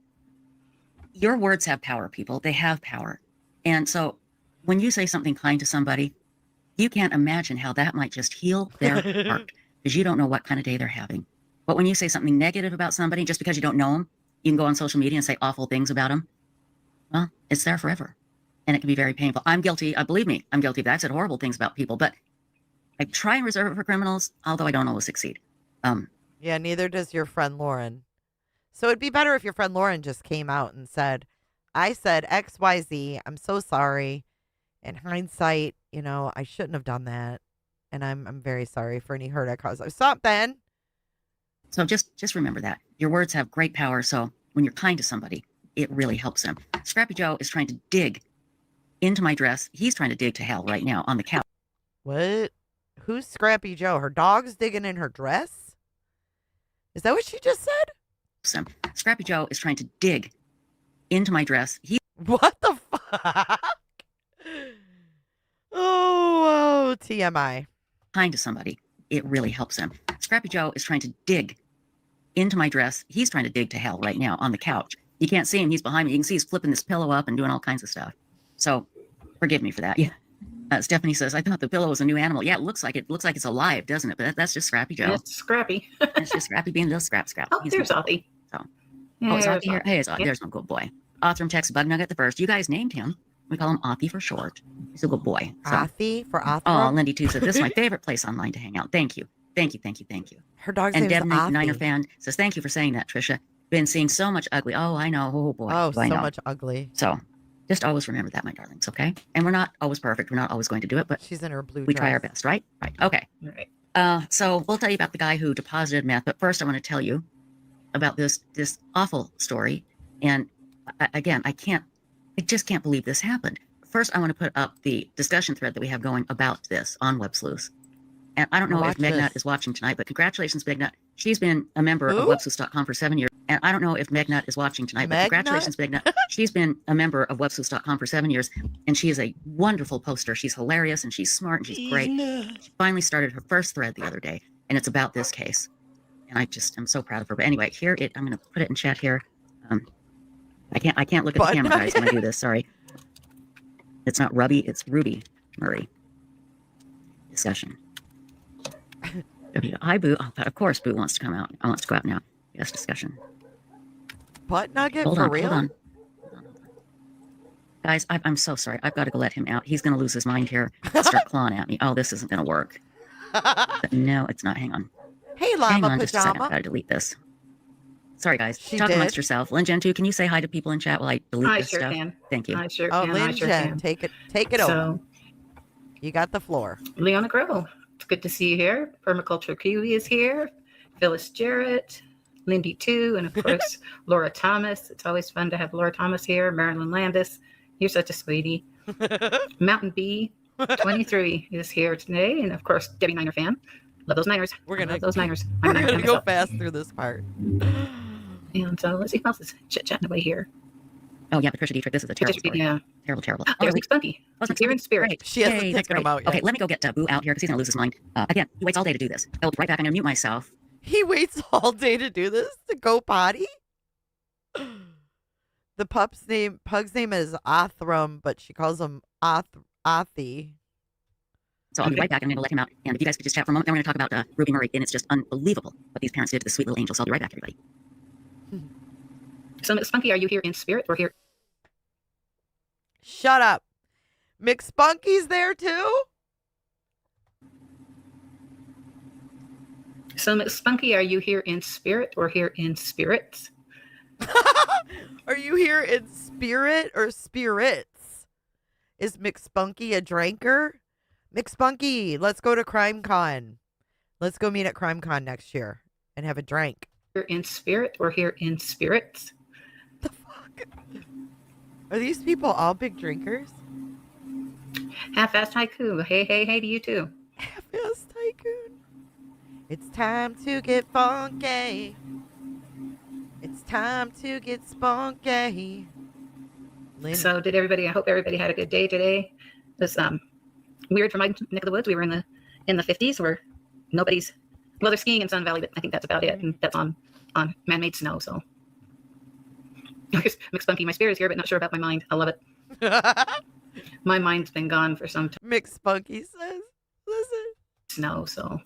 your words have power, people. They have power, and so when you say something kind to somebody, you can't imagine how that might just heal their heart because you don't know what kind of day they're having. But when you say something negative about somebody, just because you don't know them, you can go on social media and say awful things about them. Well, it's there forever. And it can be very painful. I'm guilty. Believe me, I'm guilty of that. I've said horrible things about people, but I try and reserve it for criminals, although I don't always succeed. Yeah, neither does your friend Lauren. So it'd be better if your friend Lauren just came out and said, I said XYZ. I'm so sorry. In hindsight, you know, I shouldn't have done that. And I'm very sorry for any hurt I caused. Stop, Ben. So just remember that. Your words have great power. So when you're kind to somebody, it really helps them. Scrappy Joe is trying to dig into my dress. He's trying to dig to hell right now on the couch. What? Who's Scrappy Joe? Her dog's digging in her dress? Is that what she just said? Scrappy Joe is trying to dig into my dress. What the fuck? Oh, TMI. Kind to somebody, it really helps them. Scrappy Joe is trying to dig into my dress. He's trying to dig to hell right now on the couch. You can't see him. He's behind me. You can see he's flipping this pillow up and doing all kinds of stuff. So forgive me for that. Yeah. Stephanie says, I thought the pillow was a new animal. Yeah, it looks like it's alive, doesn't it? But that's just Scrappy Joe. It's Scrappy. It's just Scrappy being a little scrap. Oh, there's Authy. So, is Authy here? Hey, there's my good boy. Othram texts Bug Nugget the first. You guys named him. We call him Authy for short. He's a good boy. So, Authy for Othram? Oh, Lindy too said, this is my favorite place online to hang out. Thank you. Her dog's and name is Deb Authy. Niner fan says, thank you for saying that, Trisha. Been seeing so much ugly. Oh, I know. Oh, boy. Oh, so I know. much ugly. So just always remember that, my darlings, okay? And we're not always perfect. We're not always going to do it, but she's in her blue we dress. try our best, right? Right. Okay. Right. So we'll tell you about the guy who deposited meth, but first I want to tell you about this awful story. And again, I just can't believe this happened. First, I want to put up the discussion thread that we have going about this on Web Sleuths. And I don't know if Megnut is watching tonight, but congratulations, Megnut. She's been a member of websleuths.com for 7 years. And I don't know if Megnut is watching tonight, but congratulations, Megnut. She's been a member of websleuths.com for 7 years, and she is a wonderful poster. She's hilarious, and she's smart, and she's great. She finally started her first thread the other day, and it's about this case. And I'm so proud of her. But anyway, I'm going to put it in chat here. I can't look at the camera, guys, when I do this. Sorry. It's not Rubby, it's Ruby Murray. Discussion. Hi, Boo. Oh, of course, Boo wants to come out. I wants to go out now. Yes, discussion. Butt nugget hold for on, real? Hold on. Guys, I'm so sorry. I've got to go let him out. He's going to lose his mind here and start clawing at me. Oh, this isn't going to work. No, it's not. Hang on. Hey, Hang Llama on just a second. Pajama. I've got to delete this. Sorry, guys. She Talk did? amongst yourself. Lynn Jen, too, can you say hi to people in chat while I delete I this sure stuff? can. Thank you. I sure Oh, can. Lynn I sure Jen, can. take it over. You got the floor. Leona Grow, it's good to see you here. Permaculture Kiwi is here. Phyllis Jarrett, Lindy too, and of course Laura Thomas. It's always fun to have Laura Thomas here. Marilyn Landis, you're such a sweetie. Mountain Bee 23 is here today, and of course Debbie Niner fan. Love those Niners. Love those Niners. We're I'm a Niner gonna fan go myself. fast through this part. And so let's see who else is chit-chatting away here. Oh, yeah, Patricia Dietrich. This is a terrible story. Yeah. Terrible. There's Nick Spunky. Here in spirit. Great. She hasn't Yay, that's taken him great. out yet. Okay, let me go get Boo out here because he's going to lose his mind. Again, he waits all day to do this. I'll be right back. I'm going to mute myself. He waits all day to do this, to go potty? The pug's name is Othram, but she calls him Athi. So I'll be right back. I'm going to let him out. And if you guys could just chat for a moment, then we're going to talk about Ruby Murray. And it's just unbelievable what these parents did to the sweet little angel. So I'll be right back, everybody. So, Miss Spunky, are you here in spirit or here? Shut up. McSpunky's there too? So, Miss Spunky, are you here in spirit or here in spirits? Are you here in spirit or spirits? Is McSpunky a drinker? McSpunky, let's go to Crime Con. Let's go meet at Crime Con next year and have a drink. Here in spirit or here in spirits? The fuck? Are these people all big drinkers? Half-assed haiku. Hey, hey, hey to you too. Half-assed tycoon. It's time to get funky. It's time to get spunky. So did everybody, I hope everybody had a good day today. It was weird for my neck of the woods. We were in the 50s where nobody's, well, they're skiing in Sun Valley, but I think that's about it. And that's on man-made snow, so. McSpunky, my spirit is here, but not sure about my mind. I love it. My mind's been gone for some time. McSpunky says, listen. Snow, so.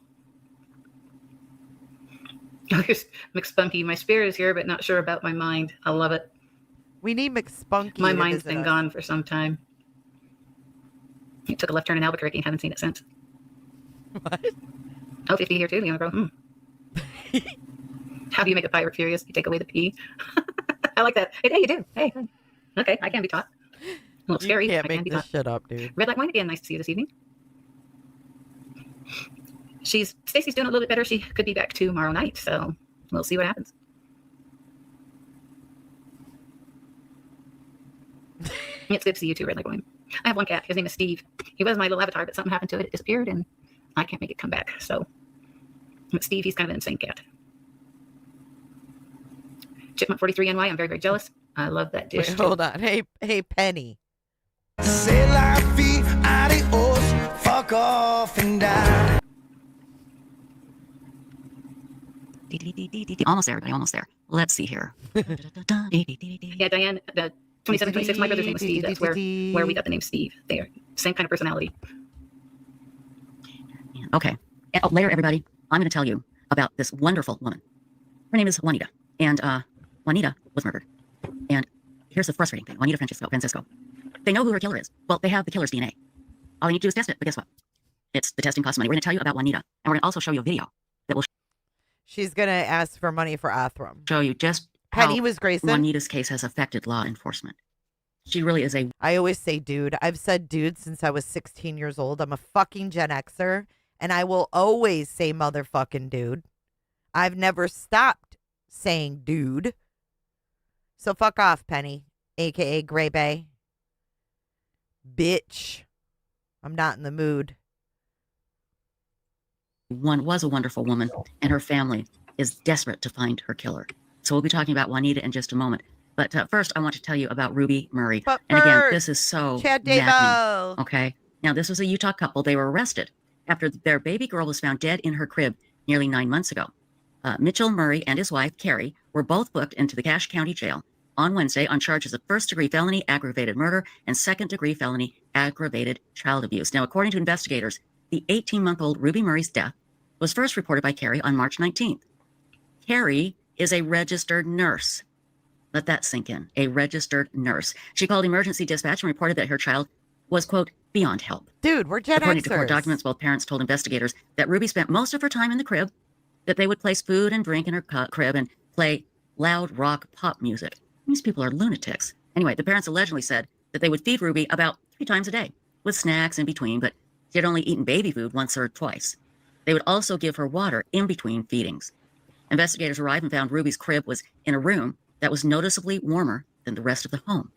McSpunky, my spirit is here, but not sure about my mind. I love it. We need McSpunky. My mind's been gone for some time. He took a left turn in Albuquerque and haven't seen it since. What? Oh, 50 here too, the young girl. How do you make a pirate furious? You take away the P. I like that. Hey, you do. Hey. Okay, I can be taught. A little scary. You can't make this shit up, dude. Red Light Wine again. Nice to see you this evening. Stacy's doing a little bit better. She could be back tomorrow night, so we'll see what happens. It's good to see you too, Red Light Wine. I have one cat. His name is Steve. He was my little avatar, but something happened to it. It disappeared, and I can't make it come back. So, but Steve, he's kind of an insane cat. Chipmunk 43NY. I'm very, very jealous. I love that dish. Wait, hold on. Hey, Penny. C'est la vie, adios, fuck off and die. Almost there, everybody. Almost there. Let's see here. Yeah, Diane, the 2726, my brother's name was Steve. That's where we got the name Steve. They are same kind of personality. Okay. And, later, everybody, I'm going to tell you about this wonderful woman. Her name is Juanita. And Juanita was murdered. And here's the frustrating thing. Juanita Francisco. They know who her killer is. Well, they have the killer's DNA. All they need to do is test it. But guess what? The testing costs money. We're going to tell you about Juanita. And we're going to also show you a video that will She's going to ask for money for Athram. show you just Penny how was Grayson. Juanita's case has affected law enforcement. She really is I always say dude. I've said dude since I was 16 years old. I'm a fucking Gen Xer. And I will always say motherfucking dude. I've never stopped saying dude. So fuck off, Penny. A.K.A. Gray Bay. Bitch. I'm not in the mood. was a wonderful woman, and her family is desperate to find her killer. So we'll be talking about Juanita in just a moment. But first, I want to tell you about Ruby Murray. But and again, first, this is so Chad maddening. Daybell. Okay. Now, this was a Utah couple. They were arrested after their baby girl was found dead in her crib nearly 9 months ago. Mitchell Murray and his wife, Carrie, were both booked into the Cache County Jail on Wednesday on charges of first-degree felony aggravated murder and second-degree felony aggravated child abuse. Now, according to investigators, the 18-month-old Ruby Murray's death was first reported by Carrie on March 19th. Carrie is a registered nurse. Let that sink in. A registered nurse. She called emergency dispatch and reported that her child was, quote, beyond help. Dude, we're Gen According to court Xers. documents, both parents told investigators that Ruby spent most of her time in the crib, that they would place food and drink in her crib and play loud rock pop music. These people are lunatics. Anyway, the parents allegedly said that they would feed Ruby about 3 times a day, with snacks in between, but she had only eaten baby food once or twice. They would also give her water in between feedings. Investigators arrived and found Ruby's crib was in a room that was noticeably warmer than the rest of the home.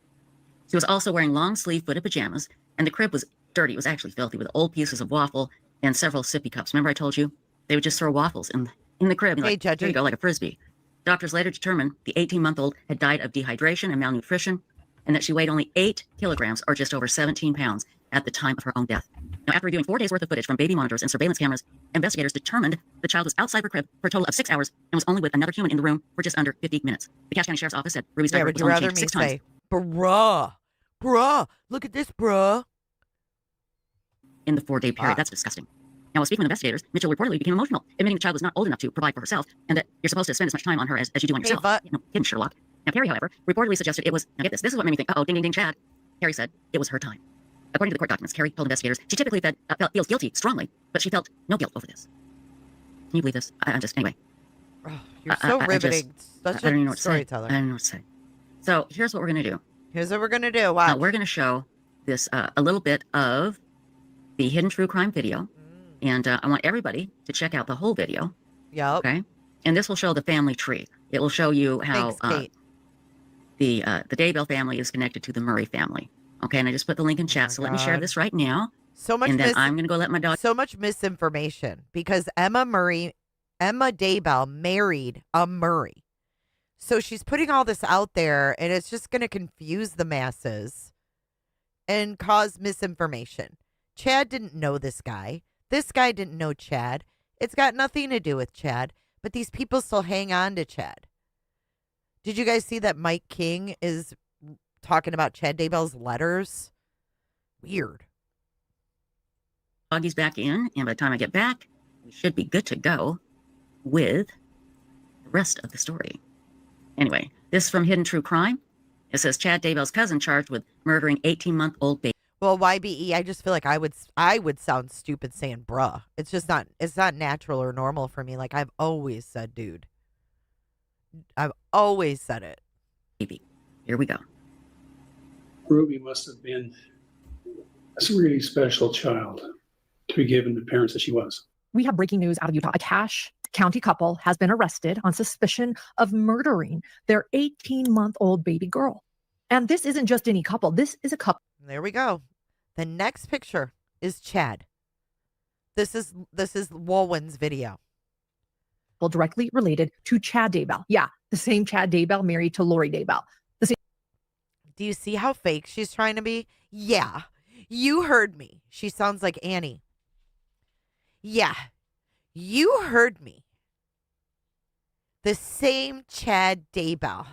She was also wearing long-sleeve footed pajamas, and the crib was dirty. It was actually filthy, with old pieces of waffle and several sippy cups. Remember I told you? They would just throw waffles in the crib. And Hey, like, there you Judgy. go, like a Frisbee. Doctors later determined the 18-month-old had died of dehydration and malnutrition, and that she weighed only 8 kilograms, or just over 17 pounds, at the time of her own death. Now, after reviewing 4 days' worth of footage from baby monitors and surveillance cameras, investigators determined the child was outside her crib for a total of 6 hours and was only with another human in the room for just under 50 minutes. The Cache County Sheriff's Office said Ruby's Yeah, diaper would was you only rather changed me 6 times. say, bruh, look at this, bruh? in the 4-day period. That's disgusting. Now, while speaking with investigators, Mitchell reportedly became emotional, admitting the child was not old enough to provide for herself, and that you're supposed to spend as much time on her as you do on yourself. Hidden Sherlock. Now, Carrie, however, reportedly suggested it was, now get this is what made me think, uh-oh, ding, ding, ding, Chad. Carrie said it was her time. According to the court documents, Carrie told investigators she typically feels guilty strongly, but she felt no guilt over this. Can you believe this? I'm just, anyway. Oh, you're so riveting. Such I don't even know a what to say. storyteller. I don't know what to say. So here's what we're going to do. Here's what we're going to do. Wow. We're going to show this a little bit of the hidden true crime video. And I want everybody to check out the whole video. Yep. Okay. And this will show the family tree. It will show you how the Daybell family is connected to the Murray family. Okay. And I just put the link in chat. So let me share this right now. So much. And then I'm going to go let my dog. So much misinformation because Emma Daybell married a Murray. So she's putting all this out there and it's just going to confuse the masses and cause misinformation. Chad didn't know this guy. This guy didn't know Chad. It's got nothing to do with Chad, but these people still hang on to Chad. Did you guys see that Mike King is talking about Chad Daybell's letters? Weird. Doggy's back in, and by the time I get back, we should be good to go with the rest of the story. Anyway, this is from Hidden True Crime. It says Chad Daybell's cousin charged with murdering 18-month-old baby. Well, YBE, I just feel like I would sound stupid saying bruh. It's just not, it's not natural or normal for me. Like I've always said, dude. I've always said it. Baby. Here we go. Ruby must have been a really special child to be given the parents that she was. We have breaking news out of Utah. A Cache County couple has been arrested on suspicion of murdering their 18-month-old baby girl. And this isn't just any couple. This is a couple. There we go. The next picture is Chad. This is Walwyn's video. Directly related to Chad Daybell. Yeah, the same Chad Daybell married to Lori Daybell. The same. Do you see how fake she's trying to be? Yeah, you heard me. She sounds like Annie. Yeah, you heard me. The same Chad Daybell.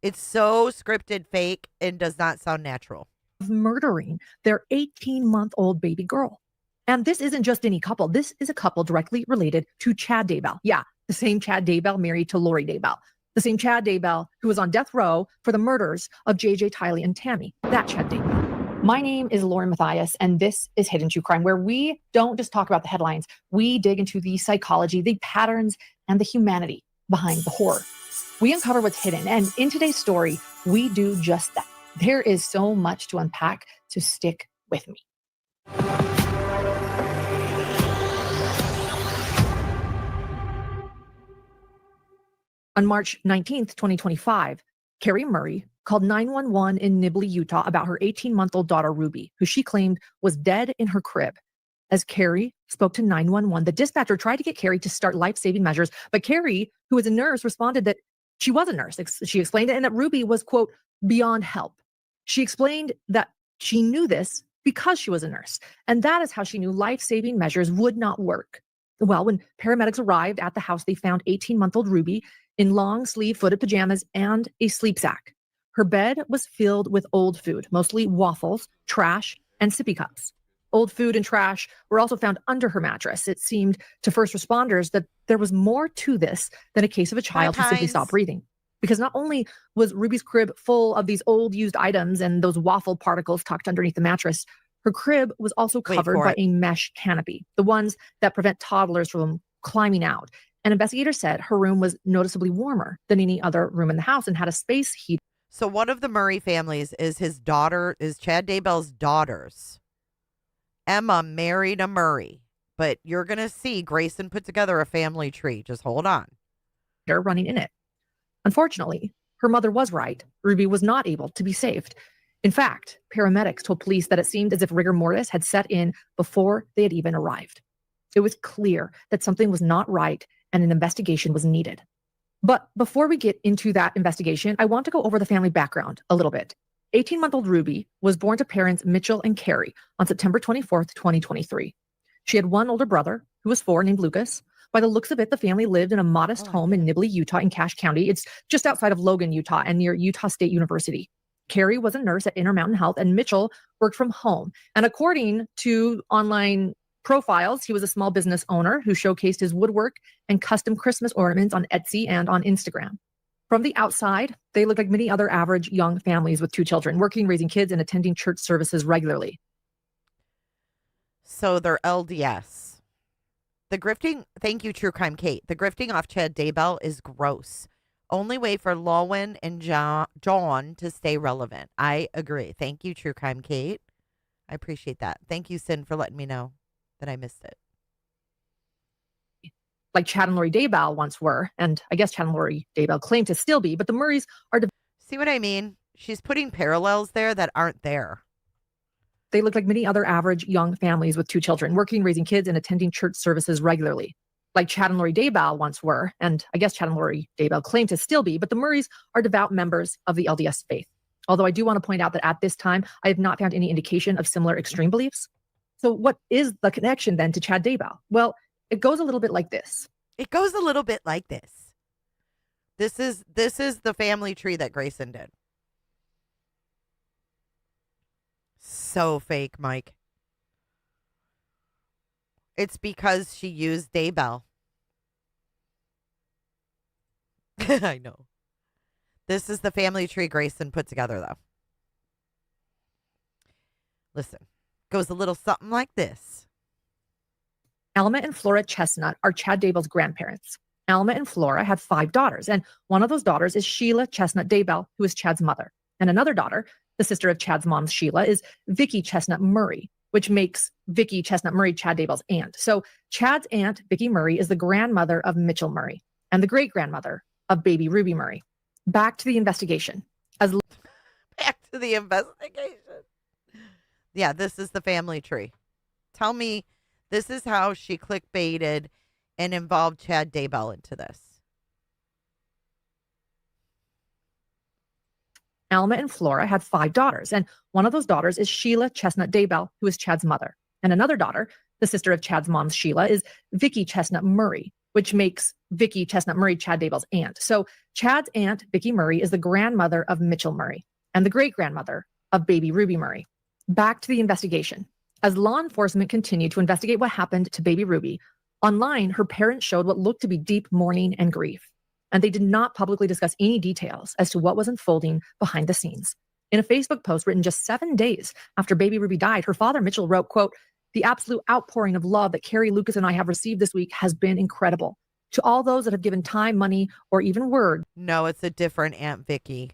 It's so scripted, fake, and does not sound natural. Murdering their 18-month-old baby girl. And this isn't just any couple. This is a couple directly related to Chad Daybell. Yeah, the same Chad Daybell married to Lori Daybell. The same Chad Daybell who was on death row for the murders of JJ, Tylee, and Tammy. That Chad Daybell. My name is Lauren Matthias, and this is Hidden True Crime, where we don't just talk about the headlines. We dig into the psychology, the patterns, and the humanity behind the horror. We uncover what's hidden, and in today's story, we do just that. There is so much to unpack, so stick with me. On March 19th, 2025, Carrie Murray called 911 in Nibley, Utah about her 18-month-old daughter, Ruby, who she claimed was dead in her crib. As Carrie spoke to 911, the dispatcher tried to get Carrie to start life-saving measures, but Carrie, who was a nurse, responded that she was a nurse. She explained it, and that Ruby was, quote, beyond help. She explained that she knew this because she was a nurse, and that is how she knew life-saving measures would not work. Well, when paramedics arrived at the house, they found 18-month-old Ruby in long-sleeve footed pajamas and a sleep sack. Her bed was filled with old food, mostly waffles, trash, and sippy cups. Old food and trash were also found under her mattress. It seemed to first responders that there was more to this than a case of a child who simply stopped breathing. Because not only was Ruby's crib full of these old used items and those waffle particles tucked underneath the mattress, her crib was also covered by a mesh canopy, the ones that prevent toddlers from climbing out. And investigators said her room was noticeably warmer than any other room in the house and had a space heater. So one of the Murray families is his daughter, is Chad Daybell's daughters. Emma married a Murray, but you're going to see Grayson put together a family tree. Just hold on. They're running in it. Unfortunately, her mother was right. Ruby was not able to be saved. In fact, paramedics told police that it seemed as if rigor mortis had set in before they had even arrived. It was clear that something was not right and an investigation was needed. But before we get into that investigation, I want to go over the family background a little bit. 18-month-old Ruby was born to parents Mitchell and Carrie on September 24th, 2023. She had one older brother who was 4 named Lucas. By the looks of it, the family lived in a modest home in Nibley, Utah in Cache County. It's just outside of Logan, Utah, and near Utah State University. Carrie was a nurse at Intermountain Health, and Mitchell worked from home. And according to online profiles, he was a small business owner who showcased his woodwork and custom Christmas ornaments on Etsy and on Instagram. From the outside, they look like many other average young families with 2 children, working, raising kids, and attending church services regularly. So they're LDS. The grifting, thank you, True Crime Kate. The grifting off Chad Daybell is gross. Only way for Lowen and John to stay relevant. I agree. Thank you, True Crime Kate. I appreciate that. Thank you, Sin, for letting me know that I missed it. Like Chad and Lori Daybell once were, and I guess Chad and Lori Daybell claim to still be, but the Murrays are... See what I mean? She's putting parallels there that aren't there. They look like many other average young families with 2 children, working, raising kids, and attending church services regularly. Like Chad and Lori Daybell once were, and I guess Chad and Lori Daybell claim to still be, but the Murrays are devout members of the LDS faith. Although I do want to point out that at this time, I have not found any indication of similar extreme beliefs. So what is the connection then to Chad Daybell? Well, it goes a little bit like this. It goes a little bit like this. This is the family tree that Grayson did. So fake, Mike. It's because she used Daybell. I know. This is the family tree Grayson put together, though. Listen, goes a little something like this. Alma and Flora Chestnut are Chad Daybell's grandparents. Alma and Flora had 5 daughters, and one of those daughters is Sheila Chestnut Daybell, who is Chad's mother. And another daughter, the sister of Chad's mom, Sheila, is Vicky Chestnut Murray, which makes Vicky Chestnut Murray Chad Daybell's aunt. So Chad's aunt, Vicky Murray, is the grandmother of Mitchell Murray and the great-grandmother of baby Ruby Murray. Back to the investigation. Back to the investigation. Yeah, this is the family tree. Tell me, this is how she clickbaited and involved Chad Daybell into this. Alma and Flora had 5 daughters, and one of those daughters is Sheila Chestnut Daybell, who is Chad's mother. And another daughter, the sister of Chad's mom, Sheila, is Vicky Chestnut Murray, which makes Vicky Chestnut Murray Chad Daybell's aunt. So Chad's aunt, Vicky Murray, is the grandmother of Mitchell Murray and the great-grandmother of baby Ruby Murray. Back to the investigation. As law enforcement continued to investigate what happened to baby Ruby, online, her parents showed what looked to be deep mourning and grief. And they did not publicly discuss any details as to what was unfolding behind the scenes. In a Facebook post written just 7 days after baby Ruby died, her father, Mitchell, wrote, quote, "The absolute outpouring of love that Carrie, Lucas, and I have received this week has been incredible. To all those that have given time, money, or even word." No, it's a different Aunt Vicky.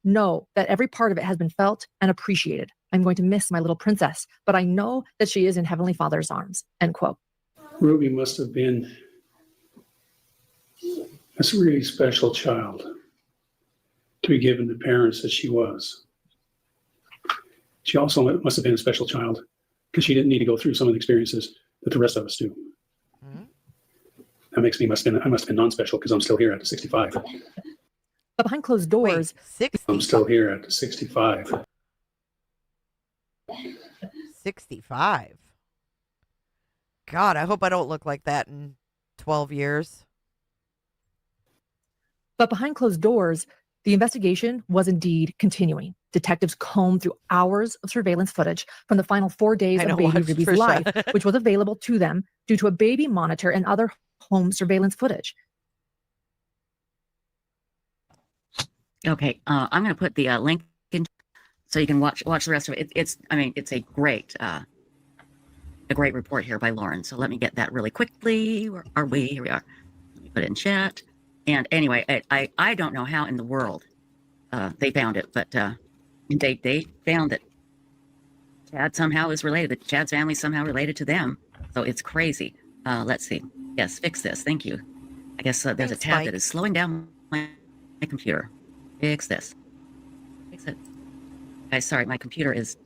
"Know that every part of it has been felt and appreciated. I'm going to miss my little princess, but I know that she is in Heavenly Father's arms." End quote. Ruby must have been a really special child to be given the parents that she was. She also must have been a special child because she didn't need to go through some of the experiences that the rest of us do. Mm-hmm. That makes me I must have been non-special because I'm still here at 65. But behind closed doors, I'm still here at 65. 65. God, I hope I don't look like that in 12 years. But behind closed doors, the investigation was indeed continuing. Detectives combed through hours of surveillance footage from the final 4 days of baby Ruby's life, which was available to them due to a baby monitor and other home surveillance footage. Okay, I'm going to put the link in so you can watch the rest of it. It's a great report here by Lauren. So let me get that really quickly. Where are we? Here we are. Let me put it in chat. And anyway, I don't know how in the world they found it, but they found that Chad somehow is related. That Chad's family somehow related to them. So it's crazy. Let's see. Yes, fix this. Thank you. I guess there's a tab that is slowing down my computer. Fix this. Fix it. Guys, sorry, my computer is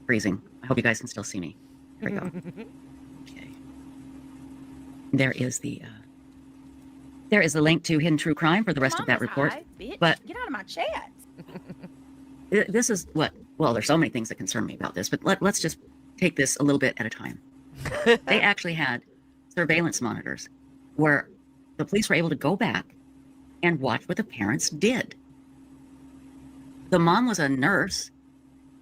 freezing. I hope you guys can still see me. Here we go. Okay. There is the link to Hidden True Crime for the rest of that report. But get out of my chat. This is what, well, there's so many things that concern me about this, but let's just take this a little bit at a time. They actually had surveillance monitors where the police were able to go back and watch what the parents did. The mom was a nurse.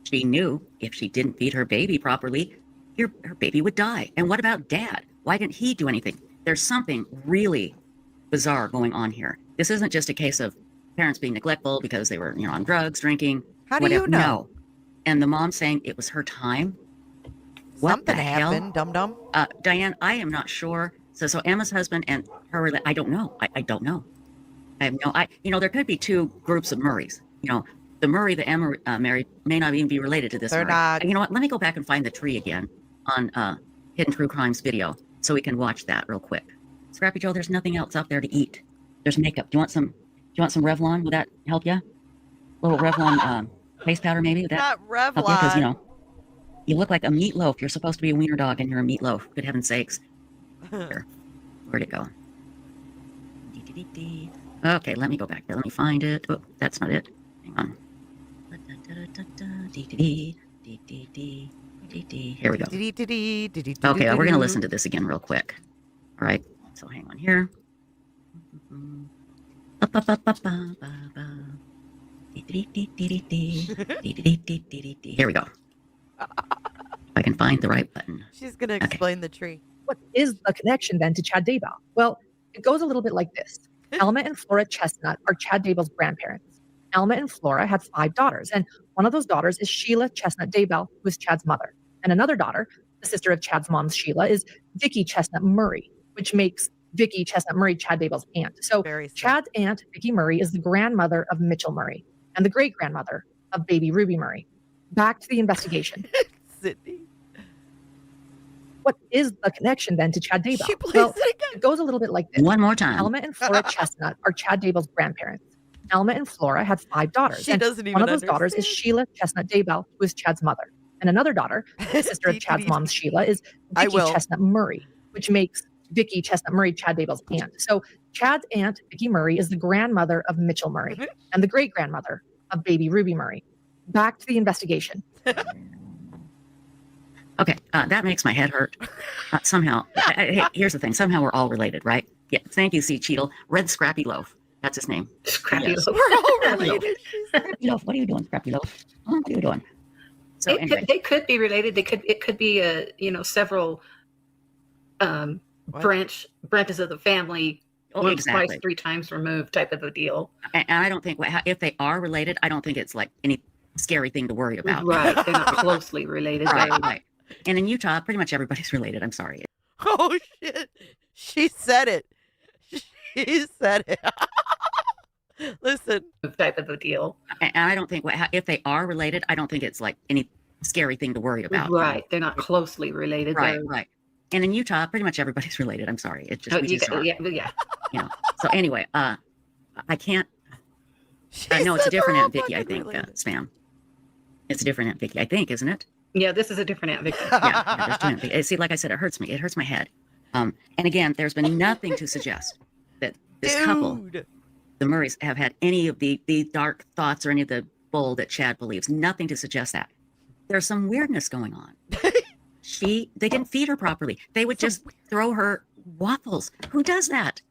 She knew if she didn't feed her baby properly, her baby would die. And what about dad? Why didn't he do anything? There's something really bizarre going on here. This isn't just a case of parents being neglectful because they were, on drugs, drinking. How do you know? No. And the mom saying it was her time. What Something the hell? happened, dum-dum. Diane, I am not sure. So Emma's husband and her, I don't know. I don't know. I have no, there could be two groups of Murrays. The Murray that Emma married may not even be related to this They're Murray. not. You know what? Let me go back and find the tree again on Hidden True Crimes video so we can watch that real quick. Scrappy Joe, there's nothing else out there to eat. There's makeup. Do you want some Revlon? Would that help you? A little Revlon face powder maybe? Would that Not Revlon. help you? Because, you look like a meatloaf. You're supposed to be a wiener dog and you're a meatloaf. Good heaven's sakes. Here. Where'd it go? Okay, let me go back there. Let me find it. Oh, that's not it. Hang on. Here we go. Okay, we're going to listen to this again real quick. All right, so hang on here. Here we go. If I can find the right button. She's going to explain the tree. What is the connection then to Chad Daybell? Well, it goes a little bit like this. Alma and Flora Chestnut are Chad Daybell's grandparents. Alma and Flora had 5 daughters, and one of those daughters is Sheila Chestnut Daybell, who is Chad's mother. And another daughter, the sister of Chad's mom, Sheila, is Vicky Chestnut Murray, which makes Vicky Chestnut Murray Chad Daybell's aunt. So Chad's aunt, Vicky Murray, is the grandmother of Mitchell Murray and the great-grandmother of baby Ruby Murray. Back to the investigation. Sydney. What is the connection then to Chad Daybell? Well, it goes a little bit like this. One more time. Alma and Flora Chestnut are Chad Daybell's grandparents. Alma and Flora had 5 daughters. She and doesn't even one of those daughters is Sheila Chestnut Daybell, who is Chad's mother. And another daughter, the sister of Chad's mom, Sheila, is Vicky Chestnut Murray, which makes Vicky Chestnut Murray Chad Daybell's aunt. So Chad's aunt, Vicky Murray, is the grandmother of Mitchell Murray and the great-grandmother of baby Ruby Murray. Back to the investigation. Okay, that makes my head hurt. Somehow, hey, here's the thing. Somehow we're all related, right? Yeah, thank you, C. Cheadle. Red Scrappy Loaf. That's his name. Scrappy Loaf. We're all related. Scrappy Loaf. What are you doing, Scrappy Loaf? What are you doing? So anyway. They could be related. It could be several branches of the family, once, exactly. twice, 3 times removed type of a deal. And I don't think if they are related, I don't think it's like any scary thing to worry about. Right, they're not closely related. Right. And in Utah, pretty much everybody's related. I'm sorry. Oh shit! She said it. She said it. Listen. Type of a deal. And I don't think if they are related, I don't think it's like any scary thing to worry about. Right. They're not closely related. Right. And in Utah, pretty much everybody's related. I'm sorry. It's just, yeah. So anyway, I can't. No, it's a different Aunt Vicky, I think, Spam. It's a different Aunt Vicky, I think, isn't it? Yeah, this is a different Aunt Vicky. Yeah, there's 2 Aunt Vicky. See, like I said, it hurts me. It hurts my head. And again, there's been nothing to suggest that this couple, the Murrays, have had any of the dark thoughts or any of the bull that Chad believes. Nothing to suggest that. There's some weirdness going on. They didn't feed her properly. They would just throw her waffles. Who does that?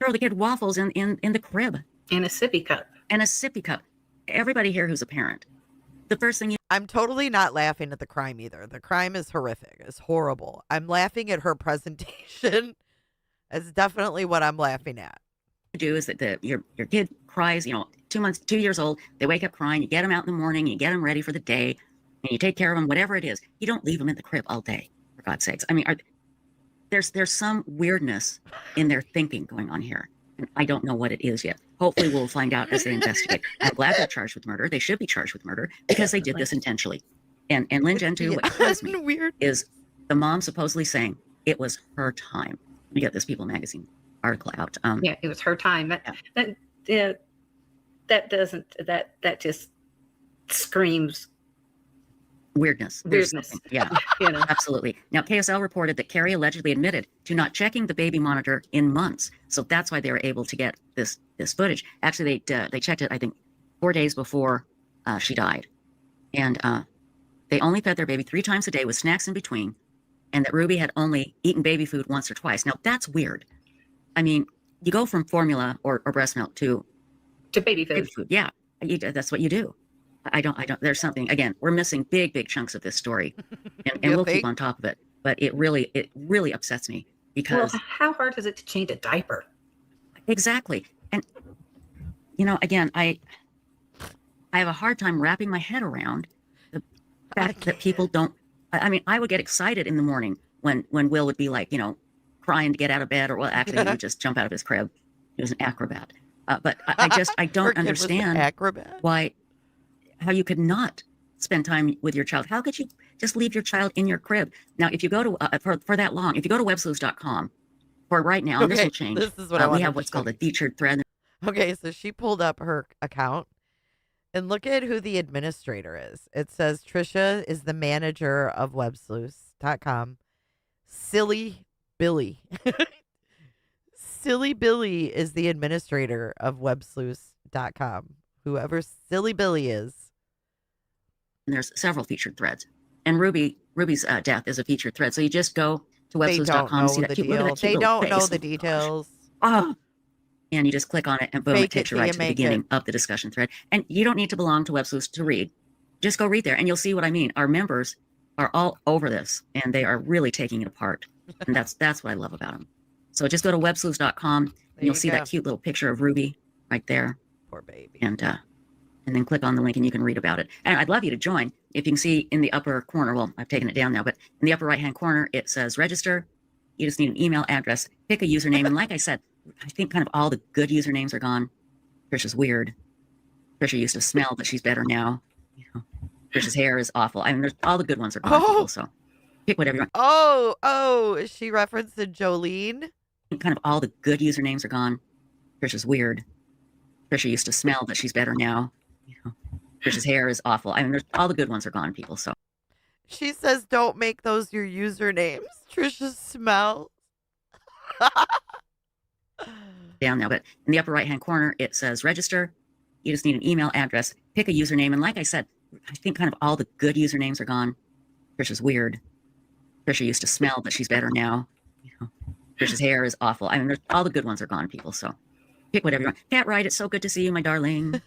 Throw the kid waffles in the crib. In a sippy cup. Everybody here who's a parent. The first thing I'm totally not laughing at the crime either. The crime is horrific. It's horrible. I'm laughing at her presentation. That's definitely what I'm laughing at. Do is that your kid cries, 2 years old. They wake up crying. You get them out in the morning. You get them ready for the day, and you take care of them. Whatever it is, you don't leave them in the crib all day. For God's sakes, I mean, there's some weirdness in their thinking going on here, and I don't know what it is yet. Hopefully, we'll find out as they investigate. I'm glad they're charged with murder. They should be charged with murder because they did this intentionally. And Lynn Jen too. What kills me is the mom supposedly saying it was her time. We got this People magazine article out. Yeah, it was her time. That just screams weirdness. Yeah, absolutely. Now, KSL reported that Carrie allegedly admitted to not checking the baby monitor in months, so that's why they were able to get this footage. Actually, they checked it, I think, 4 days before she died, and they only fed their baby 3 times a day with snacks in between, and that Ruby had only eaten baby food once or twice. Now, that's weird. I mean, you go from formula or breast milk to baby food. Yeah, that's what you do. I don't, there's something, again, we're missing big chunks of this story, and we'll keep on top of it. But it really upsets me because. Well, how hard is it to change a diaper? Exactly. And, you know, again, I have a hard time wrapping my head around the fact that people don't, I mean, I would get excited in the morning when Will would be like, you know, crying to get out of bed, or well, actually he would just jump out of his crib. He was an acrobat. But I don't understand how you could not spend time with your child. How could you just leave your child in your crib? Now, if you go to, for that long, if you go to websleuths.com for right now, and this will change. This is what we have what's called a featured thread. Okay, so she pulled up her account and look at who the administrator is. It says Trisha is the manager of websleuths.com. Silly Billy. Silly Billy is the administrator of websleuths.com. Whoever Silly Billy is. And there's several featured threads. And Ruby's death is a featured thread. So you just go to websleuths.com, see that cute, look at that cute They little don't know face. the details. Oh. And you just click on it, and boom, it takes you right to the beginning of the discussion thread. And you don't need to belong to WebSleuths to read. Just go read there, and you'll see what I mean. Our members are all over this, and they are really taking it apart. And that's what I love about them. So just go to websleuths.com, and you'll see that cute little picture of Ruby right there. Poor baby. And then click on the link, and you can read about it. And I'd love you to join. If you can see in the upper corner, well, I've taken it down now, but in the upper right-hand corner, it says register. You just need an email address, pick a username, and like I said, I think kind of all the good usernames are gone. Trisha's weird. Trisha used to smell, but she's better now. You know, Trisha's hair is awful. I mean, all the good ones are gone. People, so pick whatever you want. Oh, is she referenced to Jolene? Kind of all the good usernames are gone. Trisha's weird. Trisha used to smell, but she's better now. You know, Trisha's hair is awful. I mean, all the good ones are gone, people. So she says, "Don't make those your usernames." Trisha smells. Down now, but in the upper right-hand corner, it says register. You just need an email address, pick a username, and like I said, I think kind of all the good usernames are gone. Trisha's weird. Trisha used to smell, but she's better now. You know, Trisha's hair is awful. I mean, all the good ones are gone, people. So pick whatever you want. Cat Ride, it's so good to see you, my darling.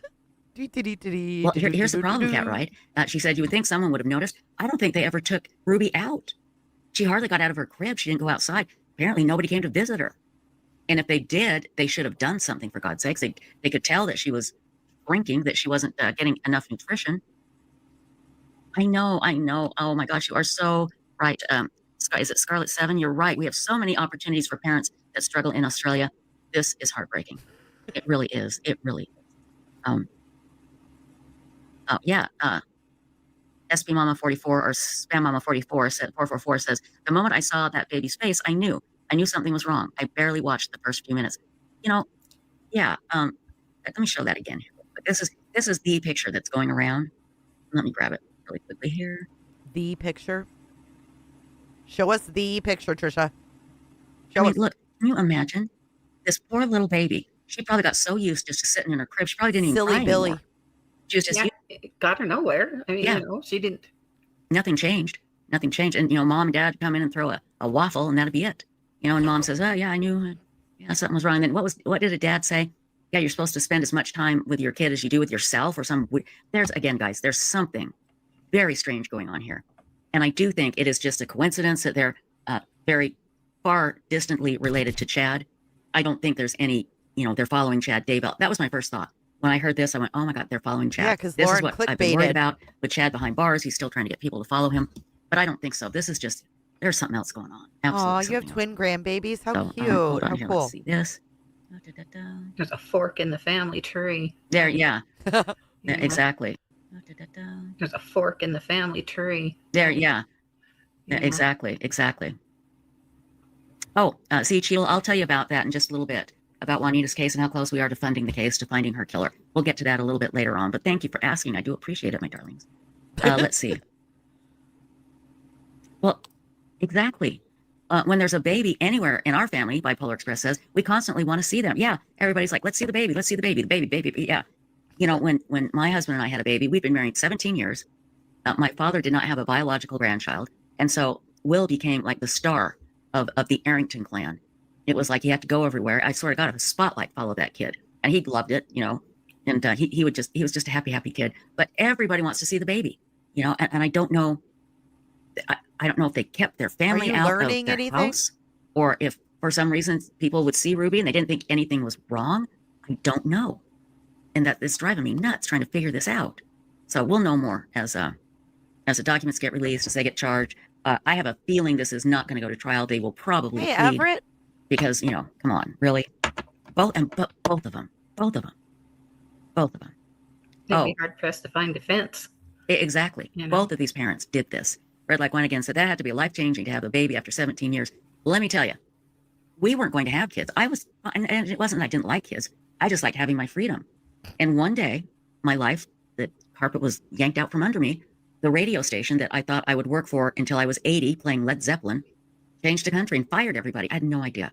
Well, here's the problem, Cat Ride. She said you would think someone would have noticed. I don't think they ever took Ruby out. She hardly got out of her crib. She didn't go outside. Apparently, nobody came to visit her. And if they did, they should have done something, for God's sakes. They could tell that she was shrinking, that she wasn't getting enough nutrition. I know. Oh, my gosh, you are so right. Is it Scarlet 7? You're right. We have so many opportunities for parents that struggle in Australia. This is heartbreaking. It really is. It really is. SB Mama 44 or Spam Mama 44 said 444 says, the moment I saw that baby's face, I knew something was wrong. I barely watched the first few minutes. You know, yeah. Let me show that again. This is the picture that's going around. Let me grab it really quickly here. The picture. Show us the picture, Trisha. Look, can you imagine this poor little baby? She probably got so used just to sitting in her crib. She probably didn't even cry Billy. anymore. She was just it got her nowhere. I mean, you know, she didn't. Nothing changed. And, you know, mom and dad come in and throw a waffle, and that'd be it. You know, and mom says, oh, yeah, I knew something was wrong. Then what did a dad say? Yeah, you're supposed to spend as much time with your kid as you do with yourself, or guys, there's something very strange going on here. And I do think it is just a coincidence that they're very far distantly related to Chad. I don't think there's any, you know, they're following Chad Daybell. That was my first thought. When I heard this, I went, oh my God, they're following Chad. Yeah, because this Lauren is what I've been worried about with Chad behind bars. He's still trying to get people to follow him. But I don't think so. This is just, there's something else going on. Oh, you have twin grandbabies? How cute. Hold on How here. cool. Let's see this. There's a fork in the family tree. There, yeah. Exactly. There's a fork in the family tree. There, yeah. Exactly. Oh, see, Sheila, I'll tell you about that in just a little bit, about Juanita's case and how close we are to funding the case, to finding her killer. We'll get to that a little bit later on, but thank you for asking. I do appreciate it, my darlings. Let's see. Well, exactly. When there's a baby anywhere in our family, Bipolar Express says, we constantly want to see them. Yeah, everybody's like, let's see the baby, the baby. Yeah. You know, when my husband and I had a baby, we've been married 17 years. My father did not have a biological grandchild. And so Will became like the star of the Arrington clan. It was like he had to go everywhere. I sort of got a spotlight follow that kid. And he loved it, you know. And he was just a happy kid. But everybody wants to see the baby, you know. And I don't know. I don't know if they kept their family out of their house, or if for some reason people would see Ruby and they didn't think anything was wrong. I don't know, and that is driving me nuts trying to figure this out. So we'll know more as the documents get released, as they get charged. I have a feeling this is not going to go to trial. They will probably plead Everett, because, you know, come on, really, both of them. It'd be hard pressed to find defense. Exactly. You know? Both of these parents did this. Red Like Wine again said that had to be life-changing to have a baby after 17 years. Well, let me tell you, we weren't going to have kids. And it wasn't I didn't like kids. I just liked having my freedom. And one day, my life, the carpet was yanked out from under me. The radio station that I thought I would work for until I was 80, playing Led Zeppelin, changed the country and fired everybody. I had no idea.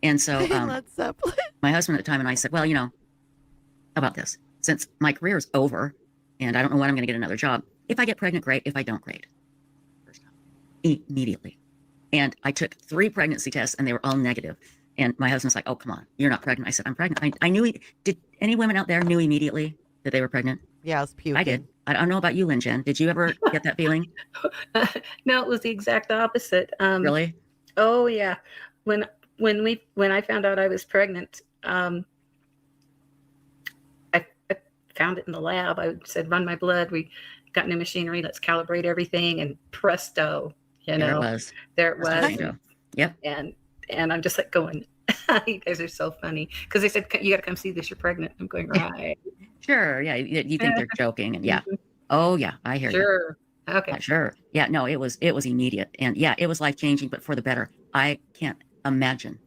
And so Led Zeppelin. My husband at the time and I said, well, you know, how about this? Since my career is over and I don't know when I'm going to get another job, if I get pregnant, great. If I don't, great. Immediately. And I took 3 pregnancy tests and they were all negative. And my husband's like, oh, come on, you're not pregnant. I said, I'm pregnant. I knew. Did any women out there knew immediately that they were pregnant? Yeah, I was puking. I did. I don't know about you, Lynn Jen. Did you ever get that feeling? No, it was the exact opposite. Really? Oh yeah. When I found out I was pregnant, I found it in the lab. I said, run my blood. We got new machinery. Let's calibrate everything. And presto, you know, there it was. Yep. And I'm just like going, you guys are so funny. Because they said, you got to come see this. You're pregnant. I'm going, right. Sure. Yeah. You think they're joking. And yeah. Oh yeah. I hear you. Sure. Okay. Sure. Yeah. No, it was immediate. And yeah, it was life-changing, but for the better. I can't imagine.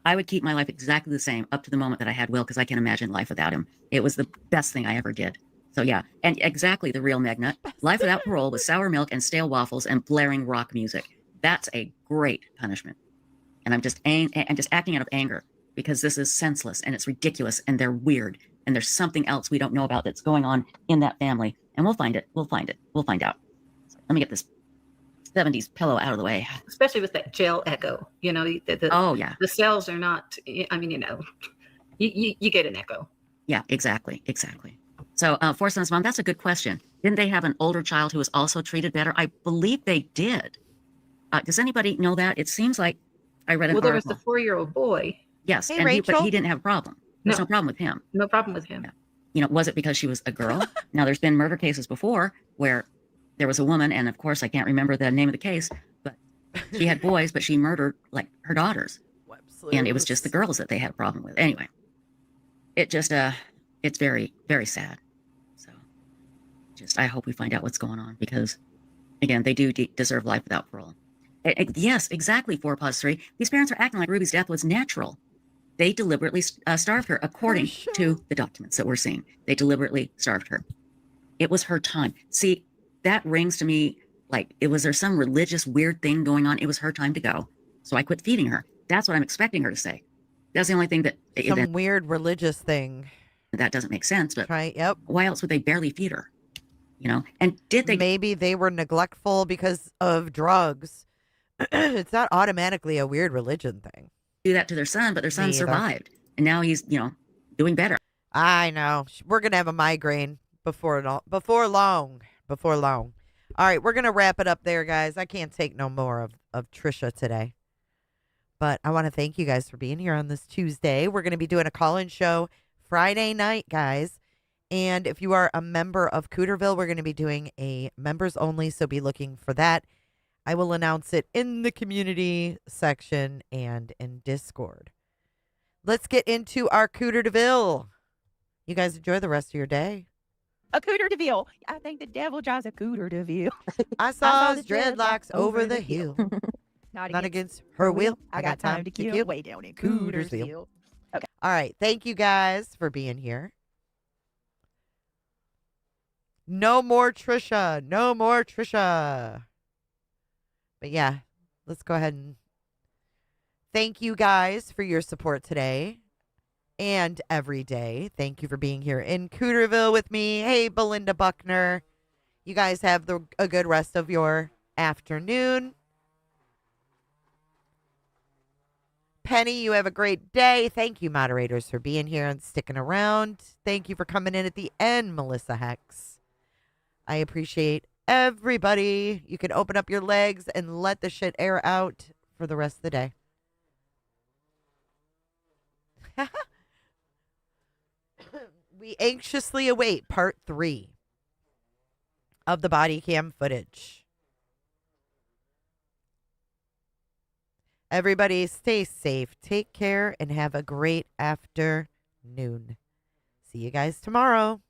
I would keep my life exactly the same up to the moment that I had Will, because I can't imagine life without him. It was the best thing I ever did. So yeah, and exactly the real Megnut. Life without parole with sour milk and stale waffles and blaring rock music. That's a great punishment. And I'm just acting out of anger because this is senseless and it's ridiculous and they're weird and there's something else we don't know about that's going on in that family. And we'll find it. We'll find out. So let me get this 70s pillow out of the way. Especially with that jail echo, you know, oh yeah, the cells are not, I mean, you know, you get an echo. Yeah, exactly. So Four Sons Mom, that's a good question. Didn't they have an older child who was also treated better? I believe they did. Does anybody know that? It seems like I read an article. There was the 4-year-old boy. Yes, hey, but he didn't have a problem. There's no problem with him. No problem with him. Yeah. You know, was it because she was a girl? Now, there's been murder cases before where there was a woman, and of course, I can't remember the name of the case, but she had boys, but she murdered like her daughters. And it was just the girls that they had a problem with. Anyway, it just, it's very, very sad. So I hope we find out what's going on because, again, they do deserve life without parole. Yes, exactly, 4+3. These parents are acting like Ruby's death was natural. They deliberately starved her, according to the documents that we're seeing. They deliberately starved her. It was her time. See, that rings to me like, was there some religious weird thing going on? It was her time to go. So I quit feeding her. That's what I'm expecting her to say. That's the only thing that... Some weird religious thing. That doesn't make sense, but yep. Why else would they barely feed her? You know? And did they... Maybe they were neglectful because of drugs. It's not automatically a weird religion thing. Do that to their son, but their son survived. And now he's, you know, doing better. I know. We're going to have a migraine before long. All right, we're going to wrap it up there, guys. I can't take no more of Trisha today. But I want to thank you guys for being here on this Tuesday. We're going to be doing a call-in show Friday night, guys. And if you are a member of Cooterville, we're going to be doing a members only, so be looking for that. I will announce it in the community section and in Discord. Let's get into our Cooter DeVille. You guys enjoy the rest of your day. A Cooter DeVille. I think the devil drives a Cooter DeVille. I saw his dreadlocks over the hill. Not against her will. I got time to kill. Way down in Cootersville. Okay. All right. Thank you guys for being here. No more Trisha. No more Trisha. But yeah, let's go ahead and thank you guys for your support today and every day. Thank you for being here in Cooterville with me. Hey, Belinda Buckner. You guys have a good rest of your afternoon. Penny, you have a great day. Thank you, moderators, for being here and sticking around. Thank you for coming in at the end, Melissa Hex. I appreciate everybody. You can open up your legs and let the shit air out for the rest of the day. We anxiously await part 3 of the body cam footage. Everybody stay safe, take care, and have a great afternoon. See you guys tomorrow.